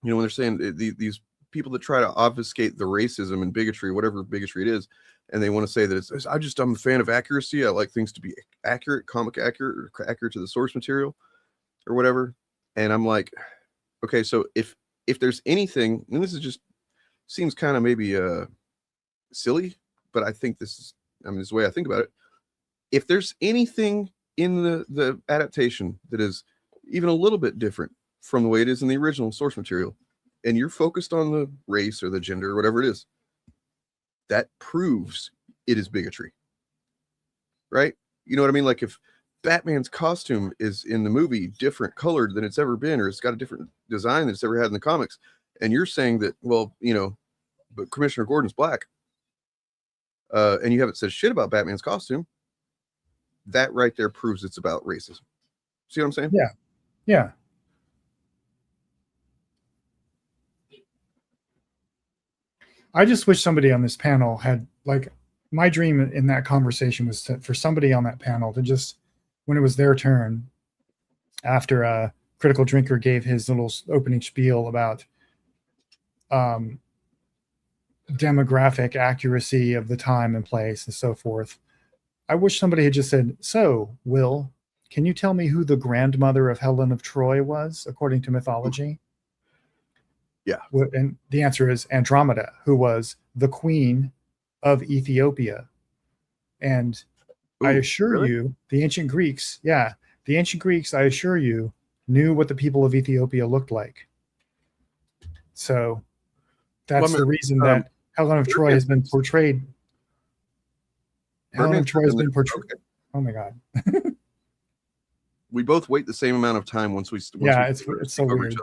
you know, when they're saying these people that try to obfuscate the racism and bigotry, whatever bigotry it is, and they want to say that I'm a fan of accuracy. I like things to be accurate, comic accurate, or accurate to the source material, or whatever. And I'm like, okay, so if there's anything, and this is just seems kind of maybe silly, but I think this is the way I think about it. If there's anything in the adaptation that is even a little bit different from the way it is in the original source material, and you're focused on the race or the gender or whatever it is, that proves it is bigotry, right? You know what I mean? Like if Batman's costume is in the movie different colored than it's ever been, or it's got a different design than it's ever had in the comics, and you're saying that, well, you know, but Commissioner Gordon's black, and you haven't said shit about Batman's costume, that right there proves it's about racism. See what I'm saying? Yeah. Yeah. I just wish somebody on this panel had, like, my dream in that conversation was for somebody on that panel to just, when it was their turn, after a Critical Drinker gave his little opening spiel about demographic accuracy of the time and place and so forth, I wish somebody had just said, so, Will, can you tell me who the grandmother of Helen of Troy was, according to mythology? Yeah. And the answer is Andromeda, who was the queen of Ethiopia. And I assure you, the ancient Greeks, I assure you, knew what the people of Ethiopia looked like. So that's the reason that Helen of Troy has been portrayed. Helen of Troy has been portrayed. Okay. Oh my God. We both wait the same amount of time once it's so weird.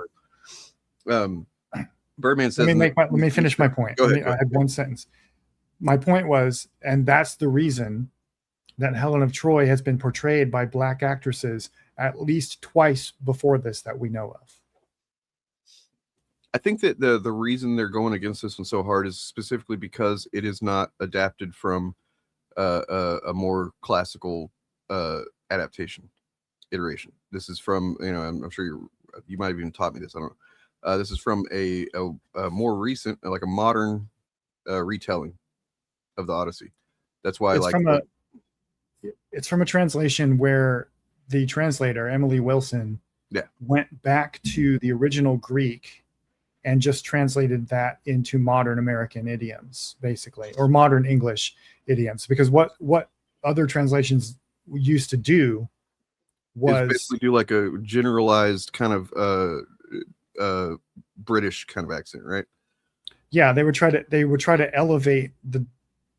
Birdman says, let me finish my point. Go ahead. I had one sentence. My point was, and that's the reason that Helen of Troy has been portrayed by black actresses at least twice before this that we know of. I think that the reason they're going against this one so hard is specifically because it is not adapted from a more classical adaptation iteration. This is from, you know, I'm sure you might have even taught me this. I don't know. This is from a more recent, like a modern retelling of the Odyssey. That's why it's from a translation where the translator, Emily Wilson, went back to the original Greek and just translated that into modern American idioms, basically, or modern English idioms. Because what other translations used to do was basically do like a generalized kind of British kind of accent, right? Yeah, they would try to elevate the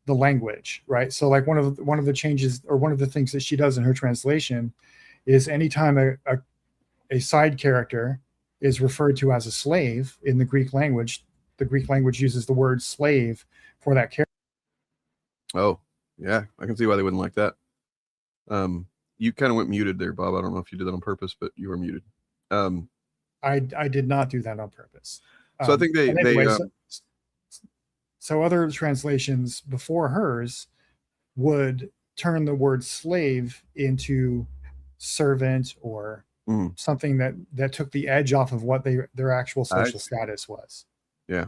language, right? So like one of the changes, or one of the things that she does in her translation, is anytime a side character is referred to as a slave in the Greek language uses the word slave for that character. Oh, yeah, I can see why they wouldn't like that. You kind of went muted there, Bob. I don't know if you did that on purpose, but you were muted. I did not do that on purpose. So I think so other translations before hers would turn the word slave into servant or something that took the edge off of what their actual social status was. Yeah.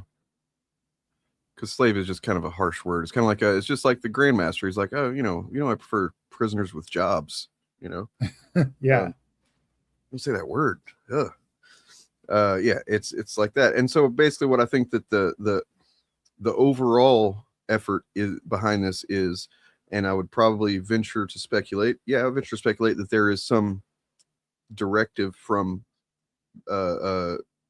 Because slave is just kind of a harsh word. It's kind of like it's just like the grandmaster. He's like, oh, I prefer prisoners with jobs. Yeah. Don't say that word. Ugh. Yeah, it's like that. And so basically, what I think that the overall effort is behind this is, and I would probably venture to speculate. Yeah, I would venture to speculate that there is some directive from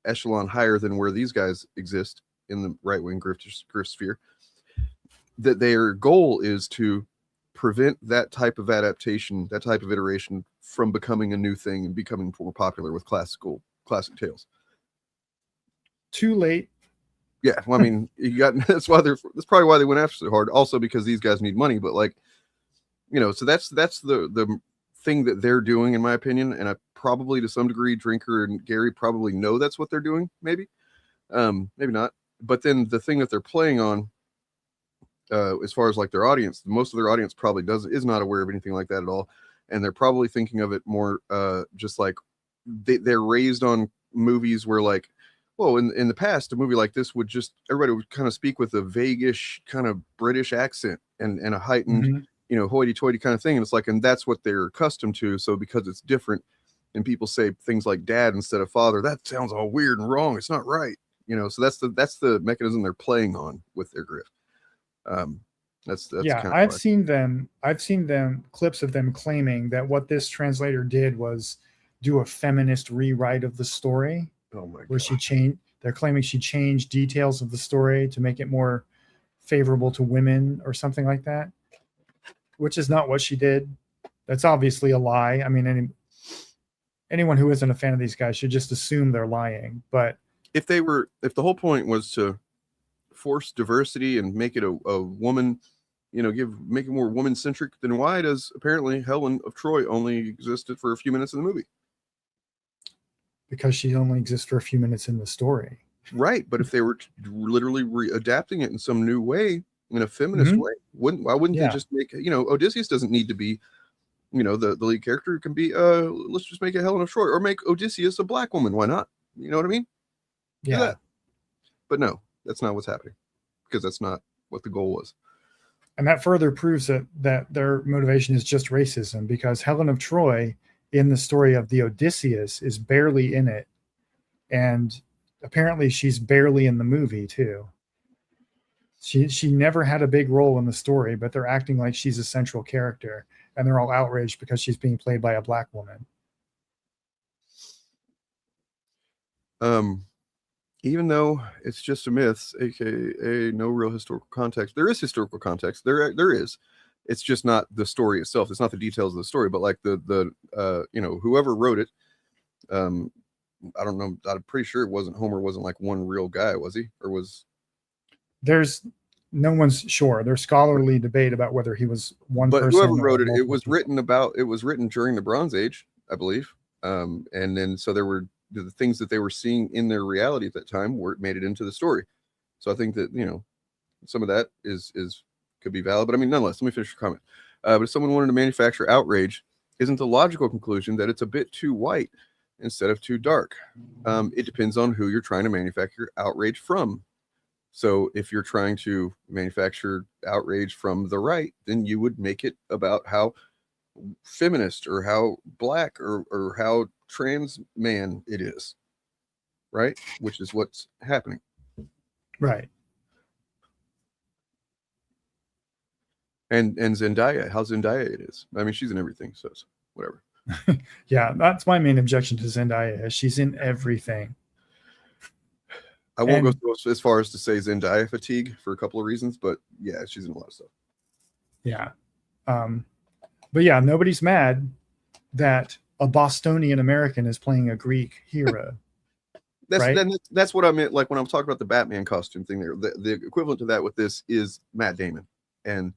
echelon higher than where these guys exist in the right-wing grift sphere, that their goal is to prevent that type of adaptation, that type of iteration from becoming a new thing and becoming more popular with classic tales. Too late. Yeah, well, I mean, that's probably why they went after so hard. Also because these guys need money, but so that's the thing that they're doing, in my opinion. And I probably, to some degree, Drinker and Gary probably know that's what they're doing. Maybe not. But then the thing that they're playing on, as far as like their audience, most of their audience probably is not aware of anything like that at all, and they're probably thinking of it more just like they're raised on movies where, like, well, in the past, a movie like this everybody would kind of speak with a vaguish kind of British accent and a heightened hoity-toity kind of thing, and it's like, and that's what they're accustomed to. So because it's different, and people say things like dad instead of father, that sounds all weird and wrong. It's not right. So that's the mechanism they're playing on with their grift. That's yeah. kind of I've seen them clips of them claiming that what this translator did was do a feminist rewrite of the story. Oh my God. Where they're claiming she changed details of the story to make it more favorable to women or something like that, which is not what she did. That's obviously a lie. I mean, anyone who isn't a fan of these guys should just assume they're lying. But if the whole point was to force diversity and make it a woman, make it more woman centric, then why does apparently Helen of Troy only existed for a few minutes in the movie? Because she only exists for a few minutes in the story. Right. But if they were literally adapting it in some new way, in a feminist way, why wouldn't they just make, Odysseus doesn't need to be, the lead character. Can be, let's just make it Helen of Troy, or make Odysseus a black woman. Why not? You know what I mean? Yeah. But no, that's not what's happening, because that's not what the goal was. And that further proves that their motivation is just racism, because Helen of Troy in the story of the Odysseus is barely in it. And apparently she's barely in the movie too. She never had a big role in the story, but they're acting like she's a central character, and they're all outraged because she's being played by a black woman. Even though it's just a myth, aka no real historical context. There is historical context. There is. It's just not the story itself. It's not the details of the story, but like the whoever wrote it. I don't know. I'm pretty sure Homer wasn't like one real guy, was he? Or was? There's no one's sure. There's scholarly debate about whether he was one person. But whoever wrote it, it was written during the Bronze Age, I believe. And then so there were the things that they were seeing in their reality at that time made it into the story. So I think that, some of that could be valid, but I mean, nonetheless, let me finish your comment. But if someone wanted to manufacture outrage, isn't the logical conclusion that it's a bit too white instead of too dark? It depends on who you're trying to manufacture outrage from. So if you're trying to manufacture outrage from the right, then you would make it about how feminist or how black or how trans man it is, right? Which is what's happening. Right. And Zendaya, how Zendaya it is. I mean, she's in everything, so it's whatever. Yeah, that's my main objection to Zendaya. She's in everything. I won't go as far as to say Zendaya fatigue for a couple of reasons, but yeah, she's in a lot of stuff. Yeah. But yeah, nobody's mad that a Bostonian American is playing a Greek hero. That's what I meant. Like when I'm talking about the Batman costume thing there, the equivalent to that with this is Matt Damon and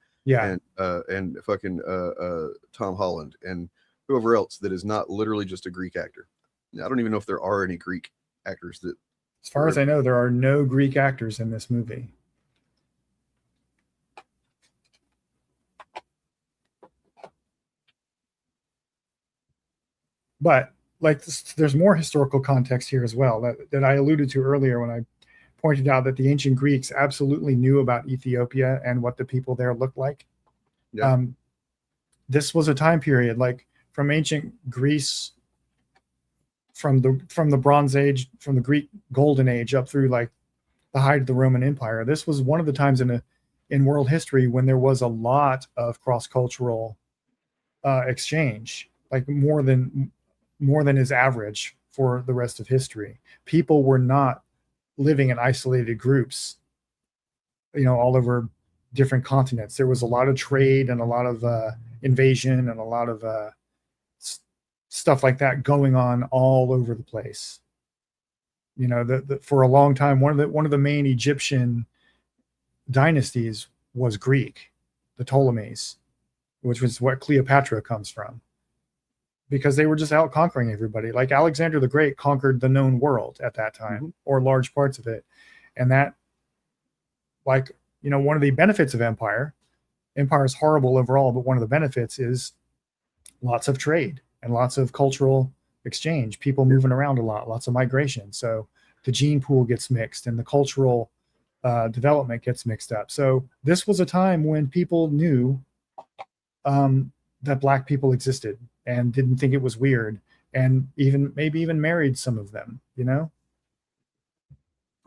fucking Tom Holland and whoever else that is not literally just a Greek actor. I don't even know if there are any Greek actors that. As far as I know, there are no Greek actors in this movie. But like there's more historical context here as well that I alluded to earlier when I pointed out that the ancient Greeks absolutely knew about Ethiopia and what the people there looked like. Yeah. This was a time period like from ancient Greece, from the Bronze Age, from the Greek Golden Age up through like the height of the Roman Empire. This was one of the times in world history when there was a lot of cross-cultural exchange, like more than is average for the rest of history. People were not living in isolated groups, all over different continents. There was a lot of trade and a lot of invasion and a lot of stuff like that going on all over the place. For a long time, one of the main Egyptian dynasties was Greek, the Ptolemies, which was what Cleopatra comes from, because they were just out conquering everybody. Like Alexander the Great conquered the known world at that time, or large parts of it. And that, one of the benefits of empire is horrible overall, but one of the benefits is lots of trade and lots of cultural exchange, people moving around a lot, lots of migration. So the gene pool gets mixed and the cultural development gets mixed up. So this was a time when people knew that Black people existed and didn't think it was weird, and maybe even married some of them,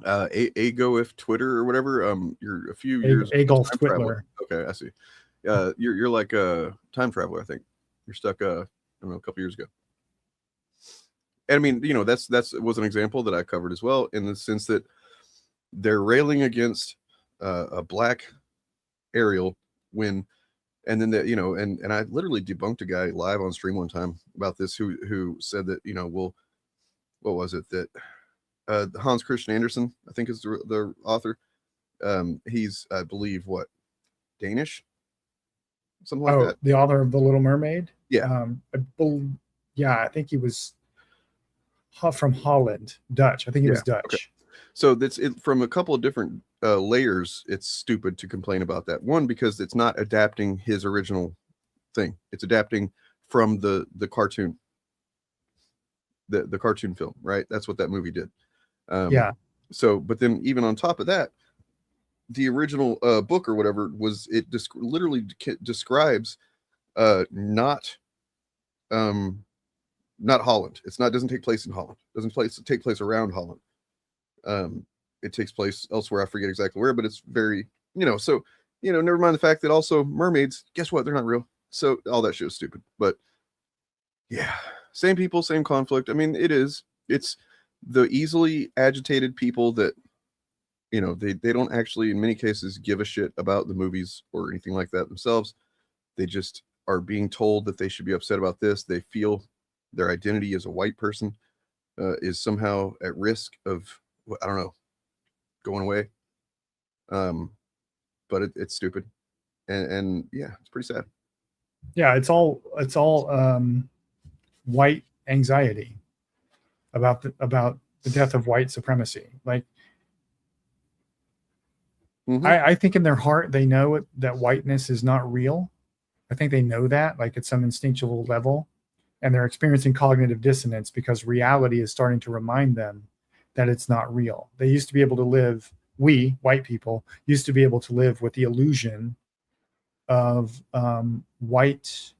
Agolf Twitter or whatever. You're a few years Agolf time Twitter. traveler. Okay, I see. You're like a time traveler. I think you're stuck. I don't know, a couple years ago. And I mean, that's was an example that I covered as well, in the sense that they're railing against a Black Ariel when. And then and I literally debunked a guy live on stream one time about this who said that, well, what was it that Hans Christian Andersen, I think is the author. He's, I believe, Danish, something like that. The author of The Little Mermaid. Yeah. I think he was from Holland, Dutch. I think he was Dutch. Okay. So that's it from a couple of different layers. It's stupid to complain about that. One, because it's not adapting his original thing. It's adapting from the cartoon, the cartoon film, right? That's what that movie did. So, but then even on top of that, the original book or whatever literally describes not Holland. Doesn't take place in Holland. Doesn't take place around Holland. It takes place elsewhere. I forget exactly where, but it's very, so, never mind the fact that also mermaids, guess what? They're not real. So all that shit is stupid. But yeah, same people, same conflict. I mean, it's the easily agitated people that, they don't actually, in many cases, give a shit about the movies or anything like that themselves. They just are being told that they should be upset about this. They feel their identity as a white person is somehow at risk of, I don't know, going away. But it's stupid, and yeah, it's pretty sad. Yeah, it's all white anxiety about the death of white supremacy. Like, I think in their heart they know that whiteness is not real. I think they know that, like, at some instinctual level, and they're experiencing cognitive dissonance because reality is starting to remind them that it's not real. They used to be able to live, we, white people, used to be able to live with the illusion of white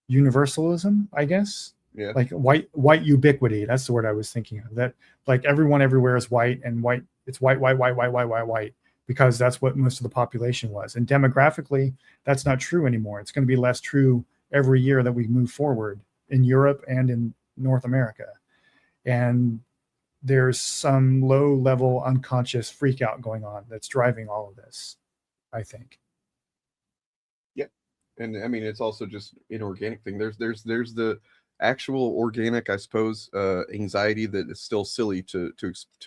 universalism, I guess. Yeah. Like white ubiquity. That's the word I was thinking of. That, like, everyone everywhere is white, and it's white, because that's what most of the population was. And demographically, that's not true anymore. It's going to be less true every year that we move forward in Europe and in North America. And there's some low-level unconscious freak out going on that's driving all of this, I think. Yeah. And I mean, it's also just inorganic thing. There's the actual organic, I suppose, anxiety that is still silly to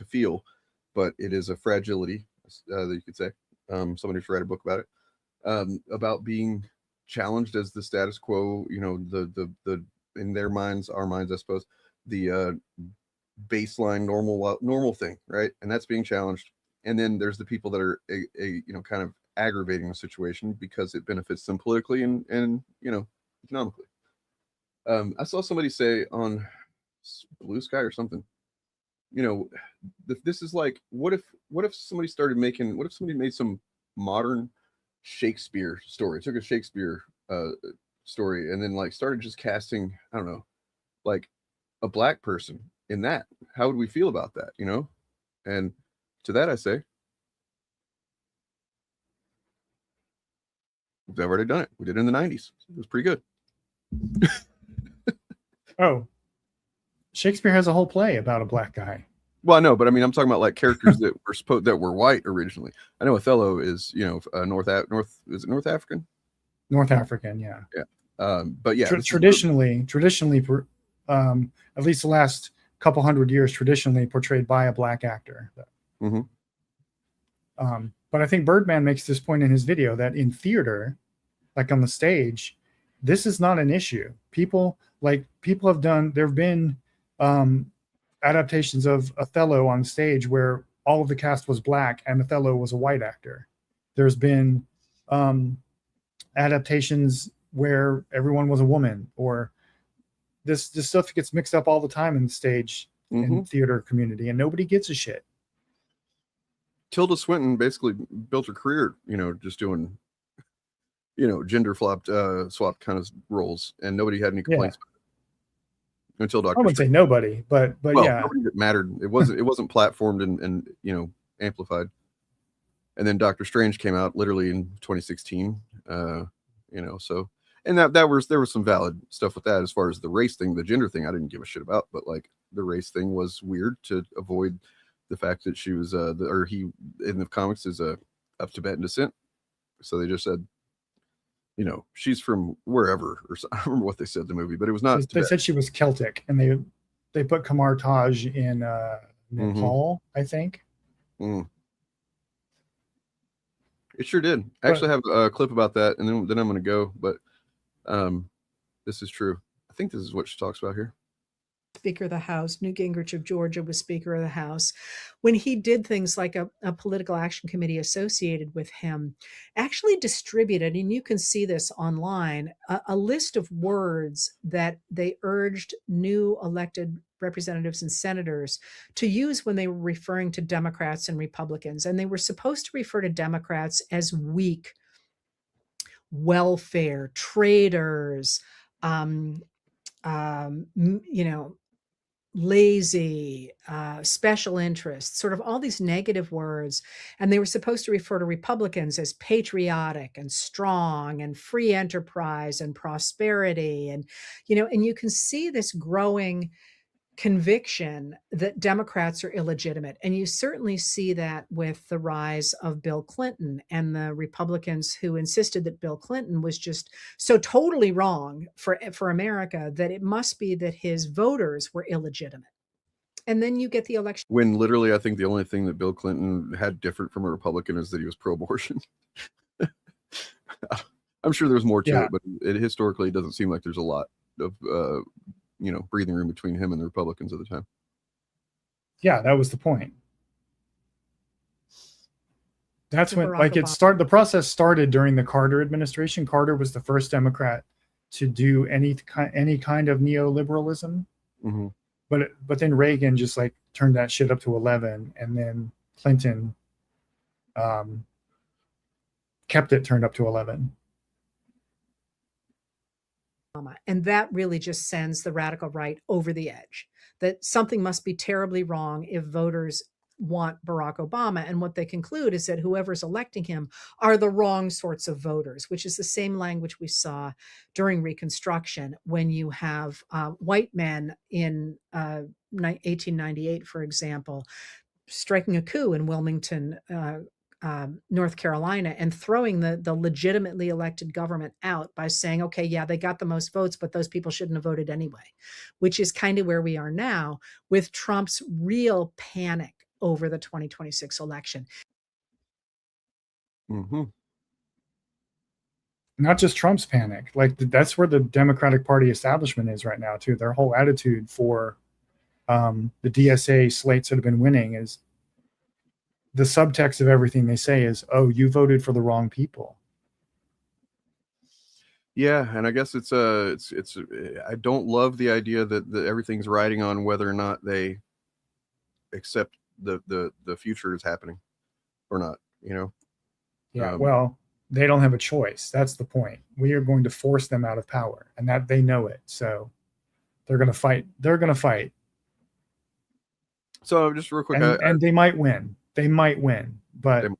feel, but it is a fragility that you could say. Somebody should write a book about it, about being challenged as the status quo, the in their minds, our minds, I suppose, the baseline normal thing, right? And that's being challenged. And then there's the people that are kind of aggravating the situation because it benefits them politically and economically. I saw somebody say on Blue Sky or something, you know, this is like, what if somebody made some modern Shakespeare story, took a Shakespeare story and then like started just casting, I don't know, like a black person in that. How would we feel about that, you know? And to that I say, we've already done it. We did it in the 90s. It was pretty good. Oh, Shakespeare has a whole play about a black guy. Well, I know, but I mean, I'm talking about like characters that were white originally. I know Othello is, you know, North is it North African? North African, yeah. Yeah. But yeah, traditionally, at least the last couple hundred years, traditionally portrayed by a black actor. Mm-hmm. But I think Birdman makes this point in his video that in theater, like on the stage, this is not an issue. People have done, there have been adaptations of Othello on stage where all of the cast was black and Othello was a white actor. There's been adaptations where everyone was a woman, or this stuff gets mixed up all the time in the stage and theater community, and nobody gives a shit. Tilda Swinton basically built her career, you know, just doing, you know, gender swapped kind of roles, and nobody had any complaints about it until Dr. I wouldn't say nobody, but well, yeah, nobody that mattered. It wasn't platformed and you know, amplified. And then Doctor Strange came out literally in 2016. You know, so, and there was some valid stuff with that as far as the race thing, the gender thing. I didn't give a shit about, but like the race thing was weird to avoid the fact that she was he in the comics is of Tibetan descent. So they just said, you know, she's from wherever, or I don't remember what they said in the movie, but it was not. They said she was Celtic, and they put Kamar Taj in Nepal, I think. Mm. It sure did. I actually have a clip about that, and then I'm going to go. But this is true. I think this is what she talks about here. Speaker of the House, Newt Gingrich of Georgia was Speaker of the House, when he did things like a political action committee associated with him, actually distributed, and you can see this online, a list of words that they urged new elected representatives and senators to use when they were referring to Democrats and Republicans. And they were supposed to refer to Democrats as weak, welfare, traitors, you know, lazy, special interests, sort of all these negative words. And they were supposed to refer to Republicans as patriotic and strong and free enterprise and prosperity. And, you know, and you can see this growing conviction that Democrats are illegitimate. And you certainly see that with the rise of Bill Clinton and the Republicans who insisted that Bill Clinton was just so totally wrong for America that it must be that his voters were illegitimate. And then you get the election. When literally, I think the only thing that Bill Clinton had different from a Republican is that he was pro-abortion. I'm sure there's more to it, but historically, it doesn't seem like there's a lot of you know, breathing room between him and the Republicans at the time. Yeah, that was the point. That's when, like, the process started during the Carter administration. Carter was the first Democrat to do any kind of neoliberalism. Mm-hmm. But then Reagan just like turned that shit up to 11, and then Clinton kept it turned up to 11. And that really just sends the radical right over the edge, that something must be terribly wrong if voters want Barack Obama. And what they conclude is that whoever's electing him are the wrong sorts of voters, which is the same language we saw during Reconstruction when you have white men in 1898, for example, striking a coup in Wilmington, North Carolina, and throwing the legitimately elected government out by saying, okay, yeah, they got the most votes, but those people shouldn't have voted anyway, which is kind of where we are now with Trump's real panic over the 2026 election. Mm-hmm. Not just Trump's panic. Like that's where the Democratic Party establishment is right now too. Their whole attitude for the DSA slates that have been winning is, the subtext of everything they say is, oh, you voted for the wrong people. Yeah, and I guess it's I don't love the idea that everything's riding on whether or not they accept the future is happening or not, you know. Yeah, well, they don't have a choice. That's the point. We are going to force them out of power, and that they know it. So they're going to fight. They're going to fight. So just real quick, and they might win. They might win, but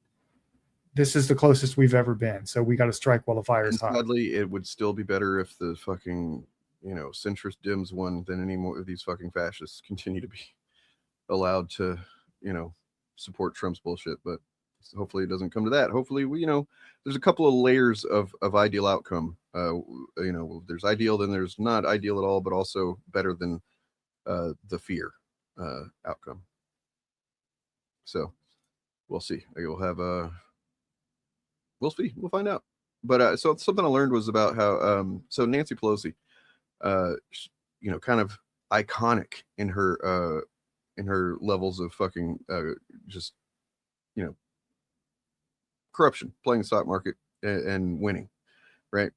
this is the closest we've ever been. So we got to strike while the fire's hot. Sadly, it would still be better if the fucking, you know, centrist Dems won than any more of these fucking fascists continue to be allowed to, you know, support Trump's bullshit. But hopefully it doesn't come to that. Hopefully we, you know, there's a couple of layers of ideal outcome. You know, there's ideal, then there's not ideal at all, but also better than the fear outcome. So we'll see. We'll have we'll see. We'll find out. But so something I learned was about how so Nancy Pelosi, you know, kind of iconic in her levels of fucking just, you know, corruption, playing the stock market and winning, right?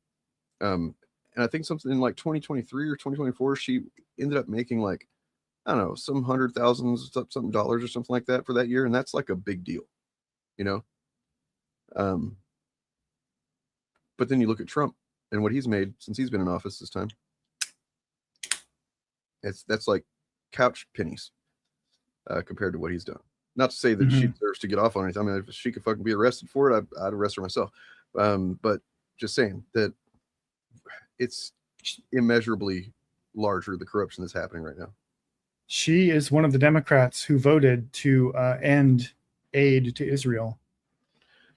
And I think something in like 2023 or 2024, she ended up making like, I don't know, some $100,000 something dollars or something like that for that year, and that's like a big deal, you know. But then you look at Trump and what he's made since he's been in office this time. That's like couch pennies compared to what he's done. Not to say that she deserves to get off on anything. I mean, if she could fucking be arrested for it, I'd arrest her myself. But just saying that it's immeasurably larger, the corruption that's happening right now. She is one of the Democrats who voted to end aid to Israel.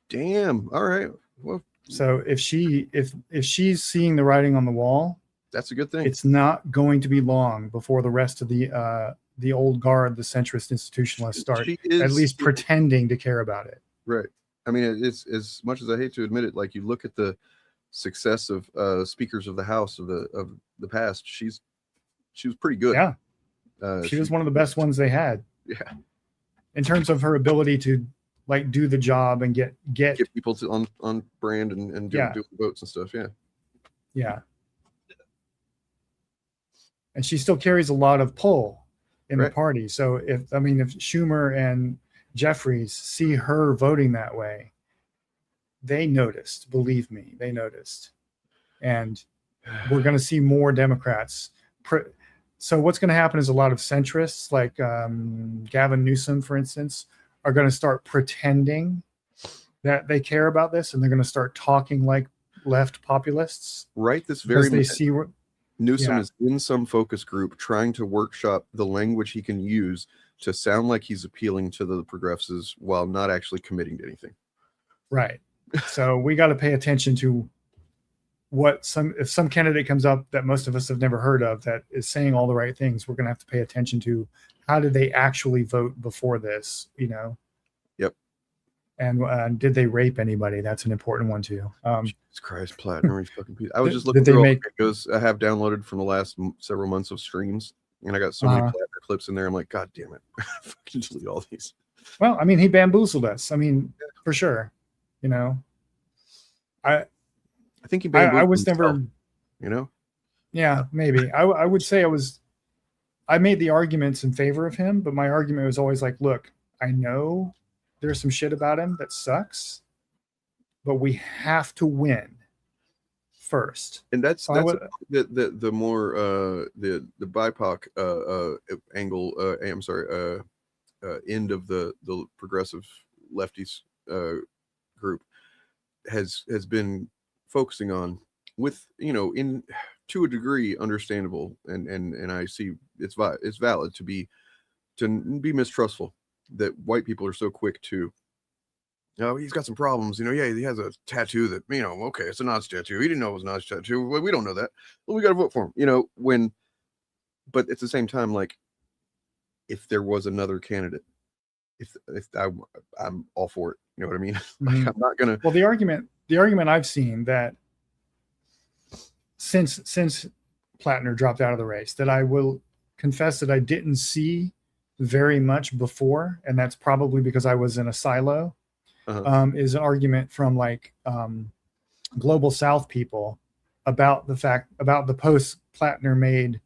Damn. All right. Well, so if she's seeing the writing on the wall, that's a good thing. It's not going to be long before the rest of the old guard, the centrist institutionalists, start at least pretending to care about it. Right. I mean, it's as much as I hate to admit it. Like you look at the success of speakers of the House of the past. She was pretty good. Yeah. She was one of the best ones they had. Yeah. In terms of her ability to like do the job and get people to on brand and do votes and stuff. Yeah. Yeah. And she still carries a lot of pull in the party. So if Schumer and Jeffries see her voting that way, they noticed, believe me, they noticed. And we're going to see more Democrats. So what's going to happen is a lot of centrists like Gavin Newsom, for instance, are going to start pretending that they care about this, and they're going to start talking like left populists. Right. This very they see Newsom is in some focus group trying to workshop the language he can use to sound like he's appealing to the progressives while not actually committing to anything. Right. So we got to pay attention to if some candidate comes up that most of us have never heard of that is saying all the right things, we're going to have to pay attention to how did they actually vote before this, you know? Yep. And did they rape anybody? That's an important one too. Jesus Christ, platinum fucking piece. I was just looking through all the videos I have downloaded from the last several months of streams, and I got so many platinum clips in there. I'm like, God damn it, fucking delete all these. Well, I mean, he bamboozled us. I mean, for sure. You know, I think he bamboozled I was himself, never, you know. Yeah, maybe. I would say I made the arguments in favor of him, but my argument was always like, look, I know there's some shit about him that sucks, but we have to win first. And that's the more the BIPOC angle. I'm sorry, end of the progressive lefties group has been focusing on, with, you know, in to a degree understandable, and I see it's valid to be mistrustful that white people are so quick to, oh, he's got some problems, you know, yeah, he has a tattoo that, you know, okay, it's a Nazi tattoo, he didn't know it was a Nazi tattoo, well, we don't know that, well, we got to vote for him, you know, but at the same time, like, if there was another candidate, if I'm all for it, you know what I mean? Like, I'm not gonna. Well, the argument I've seen that since Plattner dropped out of the race, that I will confess that I didn't see very much before, and that's probably because I was in a silo, is an argument from like Global South people about the post Plattner made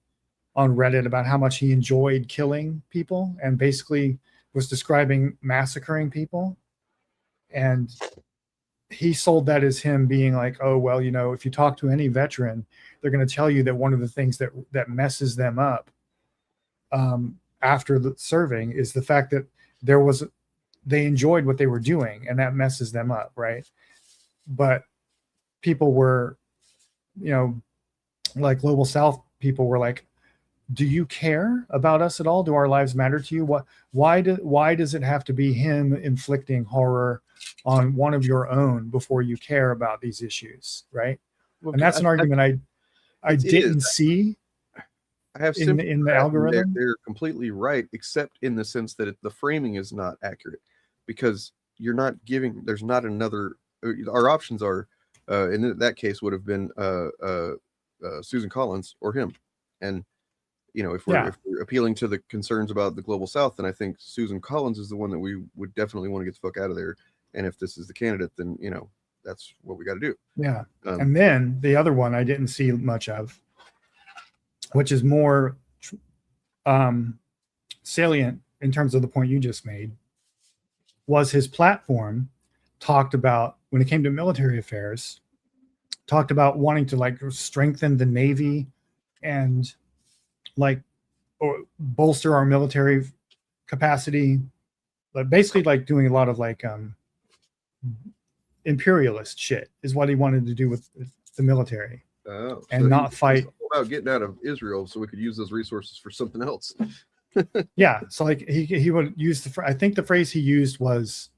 on Reddit about how much he enjoyed killing people and basically was describing massacring people. And he sold that as him being like, oh, well, you know, if you talk to any veteran, they're going to tell you that one of the things that messes them up after the serving is the fact that they enjoyed what they were doing, and that messes them up, right? But people were, you know, like Global South people were like, do you care about us at all? Do our lives matter to you? Why does it have to be him inflicting horror on one of your own before you care about these issues, right? Well, and that's an argument I didn't see. I have in the algorithm. They're completely right, except in the sense that the framing is not accurate, because you're not giving. There's not another. Our options are, in that case, would have been Susan Collins or him, and you know, if we're appealing to the concerns about the Global South, then I think Susan Collins is the one that we would definitely want to get the fuck out of there. And if this is the candidate, then you know that's what we got to do. Yeah, and then the other one I didn't see much of, which is more salient in terms of the point you just made, was his platform talked about, when it came to military affairs, talked about wanting to like strengthen the Navy and like or bolster our military capacity, but basically like doing a lot of like imperialist shit is what he wanted to do with the military. Oh, and so not fight about getting out of Israel so we could use those resources for something else. Yeah, so like he would use I think the phrase he used was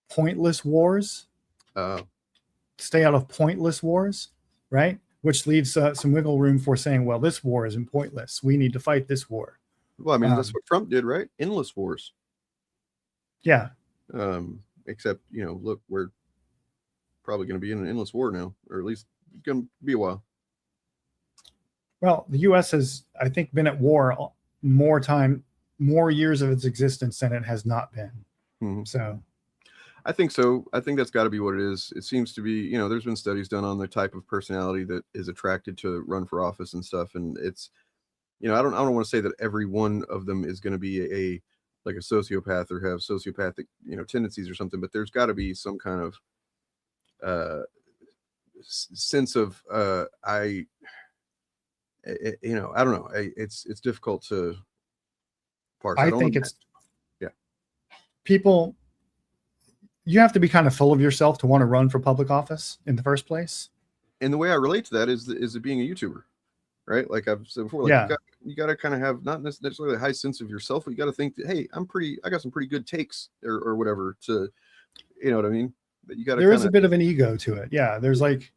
pointless wars. Stay out of pointless wars, right? Which leaves some wiggle room for saying, well, this war isn't pointless. We need to fight this war. Well, I mean, that's what Trump did, right? Endless wars. Yeah. Except, you know, look, we're probably going to be in an endless war now, or at least it's going to be a while. Well, the U.S. has, I think, been at war more years of its existence than it has not been. Mm-hmm. So I think so. I think that's got to be what it is. It seems to be, you know, there's been studies done on the type of personality that is attracted to run for office and stuff. And it's, you know, I don't want to say that every one of them is going to be like a sociopath or have sociopathic, you know, tendencies or something, but there's got to be some kind of sense of you know, I don't know. It's difficult to parse. I think it's people. You have to be kind of full of yourself to want to run for public office in the first place. And the way I relate to that is it being a YouTuber, right? Like I've said before, like you got to kind of have not necessarily a high sense of yourself, but you got to think that, hey, I got some pretty good takes or whatever to, you know what I mean? But you got to. There is a bit of an ego to it. Yeah, there's like,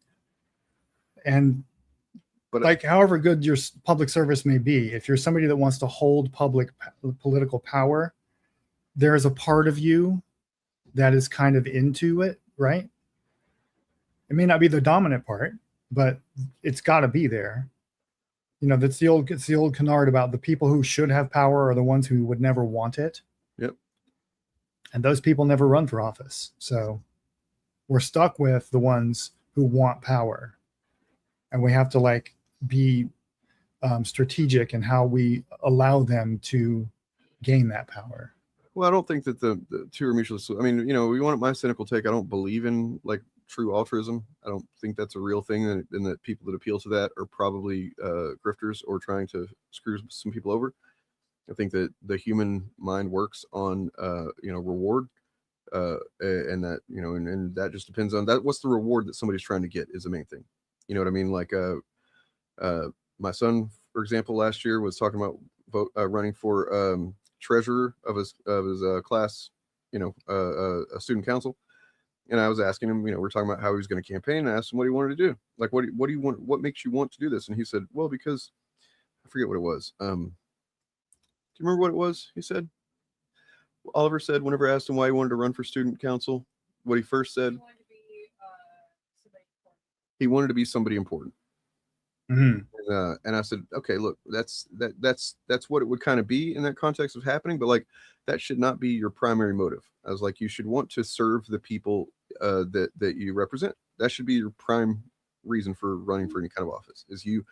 but like however good your public service may be, if you're somebody that wants to hold political power, there is a part of you that is kind of into it, right? It may not be the dominant part, but it's got to be there. You know, it's the old canard about the people who should have power are the ones who would never want it. Yep. And those people never run for office. So we're stuck with the ones who want power. And we have to like be strategic in how we allow them to gain that power. Well, I don't think that the two are mutually. I mean, you know, we want my cynical take. I don't believe in like true altruism. I don't think that's a real thing, and that people that appeal to that are probably grifters or trying to screw some people over. I think that the human mind works on you know, reward, and that, you know, and that just depends on that. What's the reward that somebody's trying to get is the main thing. You know what I mean? Like my son, for example, last year was talking about running for treasurer of his class, you know, a student council. And I was asking him, you know, we're talking about how he was going to campaign, and I asked him what he wanted to do. Like, what do you want? What makes you want to do this? And he said, well, because I forget what it was. Do you remember what it was? He said, Oliver said, whenever I asked him why he wanted to run for student council, what he first said, he wanted to be somebody important. Mm-hmm. And I said, okay, look, that's what it would kind of be in that context of happening, but like that should not be your primary motive. I was like, you should want to serve the people that you represent. That should be your prime reason for running for any kind of office, is you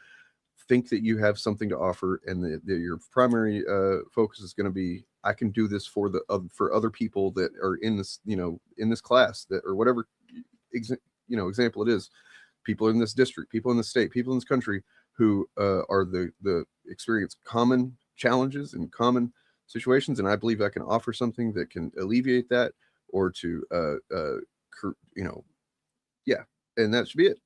think that you have something to offer, and that your primary focus is going to be, I can do this for for other people that are in this, in this class, that, or whatever example it is, people in this district, people in the state, people in this country who are the experience common challenges and common situations, and I believe I can offer something that can alleviate that, or to and that should be it.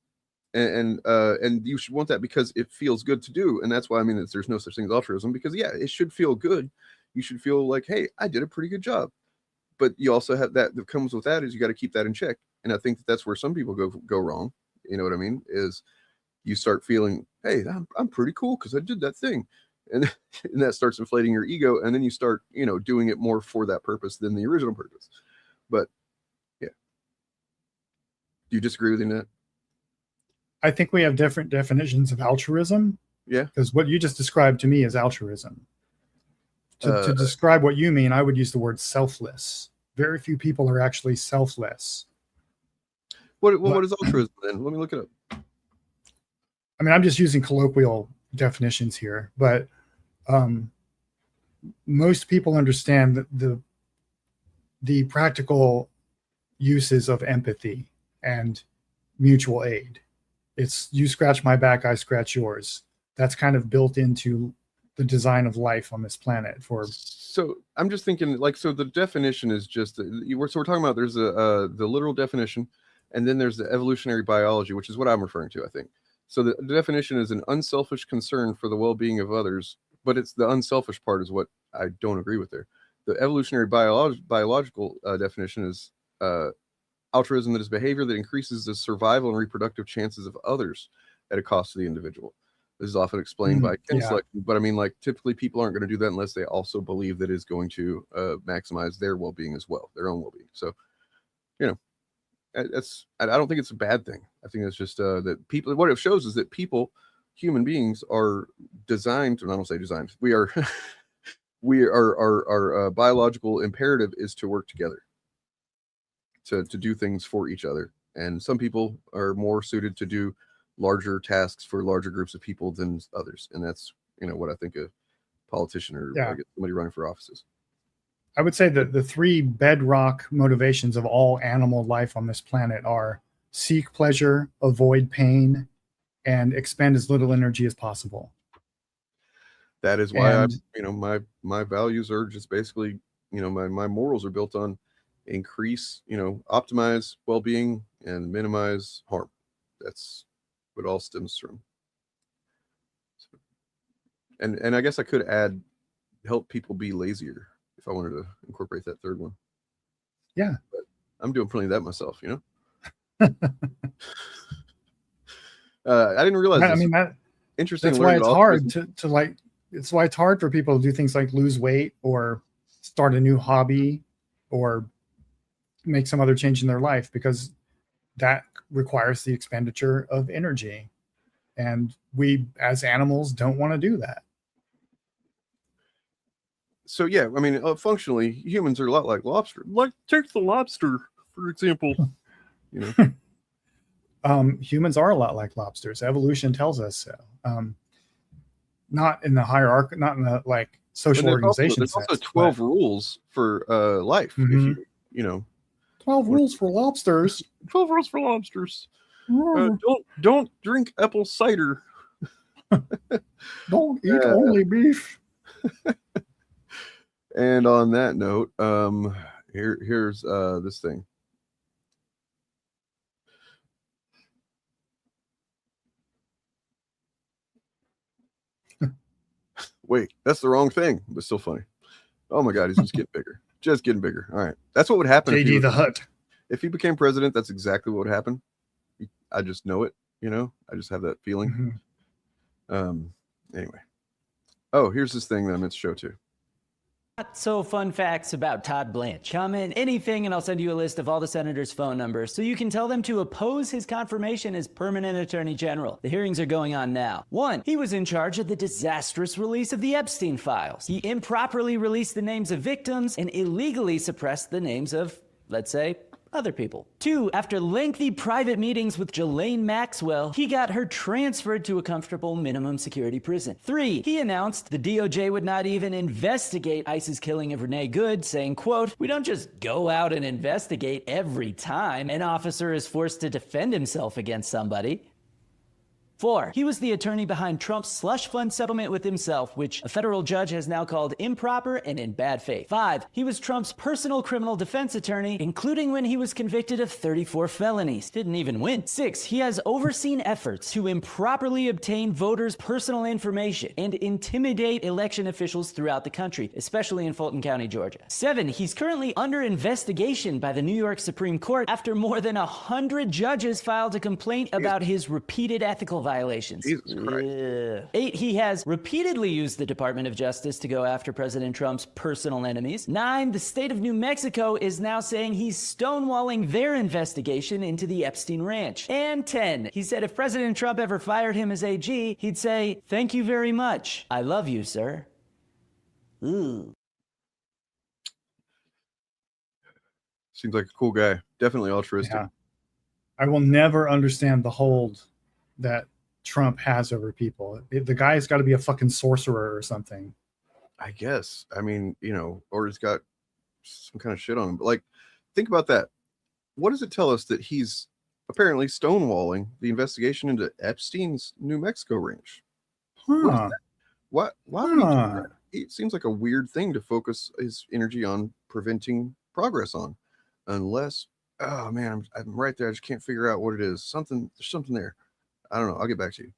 And you should want that because it feels good to do, and that's why there's no such thing as altruism, because it should feel good. You should feel like, hey, I did a pretty good job. But you also have that comes with that is you got to keep that in check, and I think that's where some people go wrong. You know what I mean? Is you start feeling, hey, I'm pretty cool because I did that thing, and that starts inflating your ego, and then you start doing it more for that purpose than the original purpose. But yeah, do you disagree with that? I think we have different definitions of altruism. Yeah. Because what you just described to me is altruism. To describe what you mean, I would use the word selfless. Very few people are actually selfless. What is altruism then? Let me look it up. I'm just using colloquial definitions here, but most people understand that the practical uses of empathy and mutual aid. It's you scratch my back, I scratch yours. That's kind of built into the design of life on this planet. So I'm just thinking, so the definition is just we're talking about, there's the literal definition, and then there's the evolutionary biology, which is what I'm referring to, I think. So the definition is an unselfish concern for the well-being of others, but it's the unselfish part is what I don't agree with there. The evolutionary biological definition is altruism that is behavior that increases the survival and reproductive chances of others at a cost to the individual. This is often explained by kin selection, but typically people aren't going to do that unless they also believe that it's going to maximize their well-being as well, their own well-being. So, I don't think it's a bad thing. I think it's just that people, what it shows is that people, human beings, are designed, and I don't say designed, our biological imperative is to work together, to do things for each other. And some people are more suited to do larger tasks for larger groups of people than others. And that's, what I think a politician or somebody running for office is. I would say that the three bedrock motivations of all animal life on this planet are seek pleasure, avoid pain, and expend as little energy as possible. That is why my values are just basically, my morals are built on increase, optimize well-being and minimize harm. That's what all stems from. So, and I guess I could add help people be lazier if I wanted to incorporate that third one. Yeah. But I'm doing plenty of that myself, I didn't realize interesting. That's why it's hard to it's why it's hard for people to do things like lose weight or start a new hobby or make some other change in their life, because that requires the expenditure of energy. And we as animals don't want to do that. So yeah, functionally, humans are a lot like lobster. Like, take the lobster, for example. Humans are a lot like lobsters. Evolution tells us so. Not in the hierarchy, not in the social organization. There's also 12 rules for life. Mm-hmm. If you 12 rules for lobsters. 12 rules for lobsters. Don't drink apple cider. Don't eat only beef. And on that note, here's this thing. Wait, that's the wrong thing, but still funny. Oh my God, he's just getting bigger. Just getting bigger. All right. That's what would happen. JD the Hutt. If he became president, that's exactly what would happen. I just know it, I just have that feeling. Mm-hmm. Anyway. Oh, here's this thing that I meant to show too. Not so fun facts about Todd Blanche. Comment anything and I'll send you a list of all the senators' phone numbers so you can tell them to oppose his confirmation as permanent attorney general. The hearings are going on now. 1. He was in charge of the disastrous release of the Epstein files. He improperly released the names of victims and illegally suppressed the names of, let's say, other people. 2, after lengthy private meetings with Ghislaine Maxwell, he got her transferred to a comfortable minimum security prison. 3, he announced the DOJ would not even investigate ICE's killing of Renee Good, saying, quote, "We don't just go out and investigate every time an officer is forced to defend himself against somebody." 4, he was the attorney behind Trump's slush fund settlement with himself, which a federal judge has now called improper and in bad faith. 5, he was Trump's personal criminal defense attorney, including when he was convicted of 34 felonies. Didn't even win. 6, he has overseen efforts to improperly obtain voters' personal information and intimidate election officials throughout the country, especially in Fulton County, Georgia. 7, he's currently under investigation by the New York Supreme Court after more than 100 judges filed a complaint about his repeated ethical violations. Jesus Christ. 8, he has repeatedly used the Department of Justice to go after President Trump's personal enemies. 9, the state of New Mexico is now saying he's stonewalling their investigation into the Epstein Ranch. And 10, he said if President Trump ever fired him as AG, he'd say, "Thank you very much. I love you, sir." Ooh. Seems like a cool guy. Definitely altruistic. Yeah. I will never understand the hold that Trump has over people. The guy's got to be a fucking sorcerer or something. I guess. I mean, you know, or he's got some kind of shit on him. But like, think about that. What does it tell us that he's apparently stonewalling the investigation into Epstein's New Mexico ranch? Huh. Why would he do that? It seems like a weird thing to focus his energy on preventing progress on, unless, oh man, I'm right there. I just can't figure out what it is. There's something there. I don't know. I'll get back to you.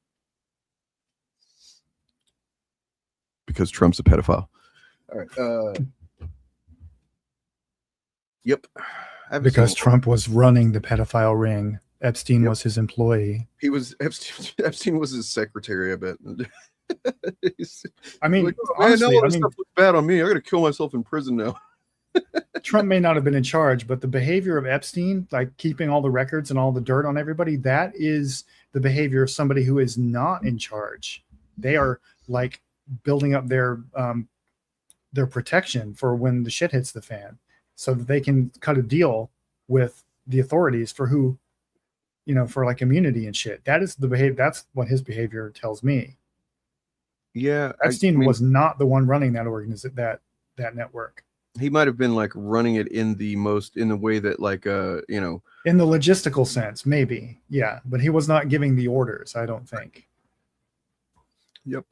Because Trump's a pedophile. All right. Yep. Because Trump was running the pedophile ring. Epstein was his employee. Epstein was his secretary, I bet. I mean, like, oh, honestly, man, now all this stuff looks bad on me. I got to kill myself in prison now. Trump may not have been in charge, but the behavior of Epstein, like keeping all the records and all the dirt on everybody, that is the behavior of somebody who is not in charge. They are like building up their protection for when the shit hits the fan, so that they can cut a deal with the authorities for who, you know, for like immunity and shit. That is the behavior. That's what his behavior tells me. Yeah, Epstein was not the one running that that network. He might have been like running it in the way that like you know, in the logistical sense, maybe, yeah, but he was not giving the orders, I don't think. Yep.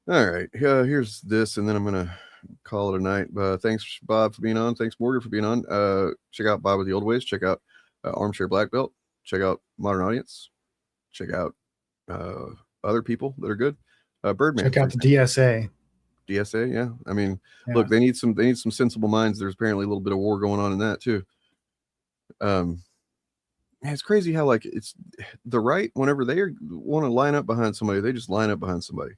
All right, here's this, and then I'm gonna call it a night. Thanks, Bob, for being on. Thanks, Morgan, for being on. Check out Bob with the Old Ways. Check out Armchair Black Belt. Check out Modern Audience. Check out other people that are good. Birdman. Check out the DSA. DSA, yeah. I mean, look, they need some sensible minds. There's apparently a little bit of war going on in that too. Man, it's crazy how like it's the right, whenever they want to line up behind somebody, they just line up behind somebody.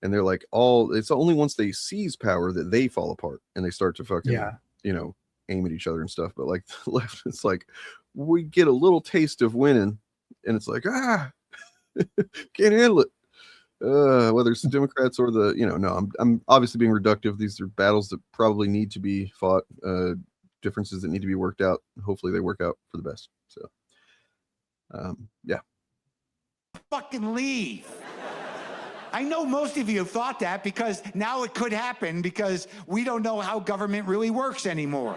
And they're like it's only once they seize power that they fall apart and they start to fucking you know, aim at each other and stuff. But like the left, it's like we get a little taste of winning and it's like, can't handle it. Whether it's the Democrats or the, you know, no, I'm obviously being reductive. These are battles that probably need to be fought, differences that need to be worked out. Hopefully they work out for the best. So, yeah. Fucking leave. I know most of you have thought that because now it could happen because we don't know how government really works anymore.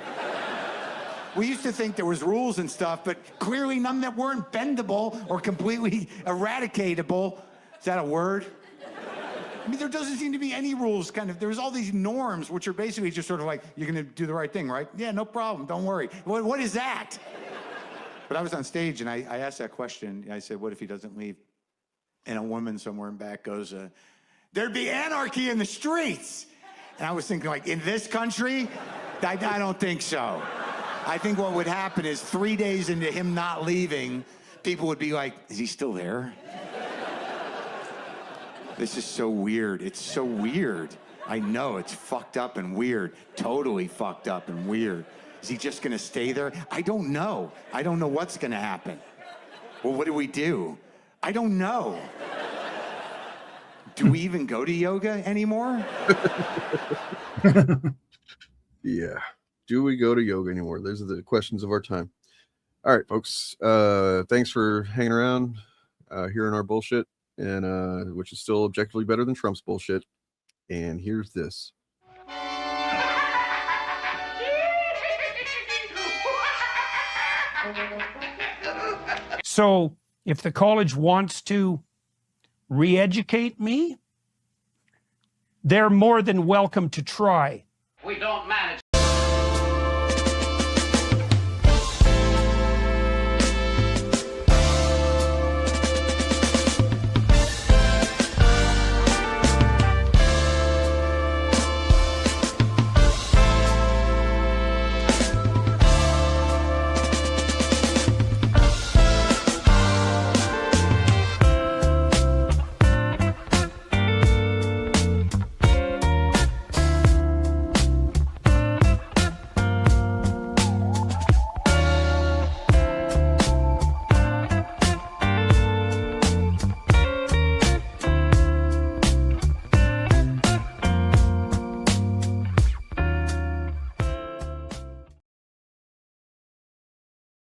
We used to think there was rules and stuff, but clearly none that weren't bendable or completely eradicatable. Is that a word? I mean, there doesn't seem to be any rules, kind of. There's all these norms, which are basically just sort of like, you're going to do the right thing, right? Yeah, no problem. Don't worry. What is that? But I was on stage, and I asked that question. I said, what if he doesn't leave? And a woman somewhere in back goes, there'd be anarchy in the streets. And I was thinking, like, in this country? I don't think so. I think what would happen is 3 days into him not leaving, people would be like, is he still there? This is so weird. It's so weird. I know, it's fucked up and weird. Totally fucked up and weird. Is he just gonna stay there? I don't know. I don't know what's gonna happen. Well, what do we do? I don't know. Do we even go to yoga anymore? Yeah. Do we go to yoga anymore? Those are the questions of our time. All right, folks. Thanks for hanging around, hearing our bullshit, and which is still objectively better than Trump's bullshit. And here's this. So if the college wants to re-educate me, they're more than welcome to try.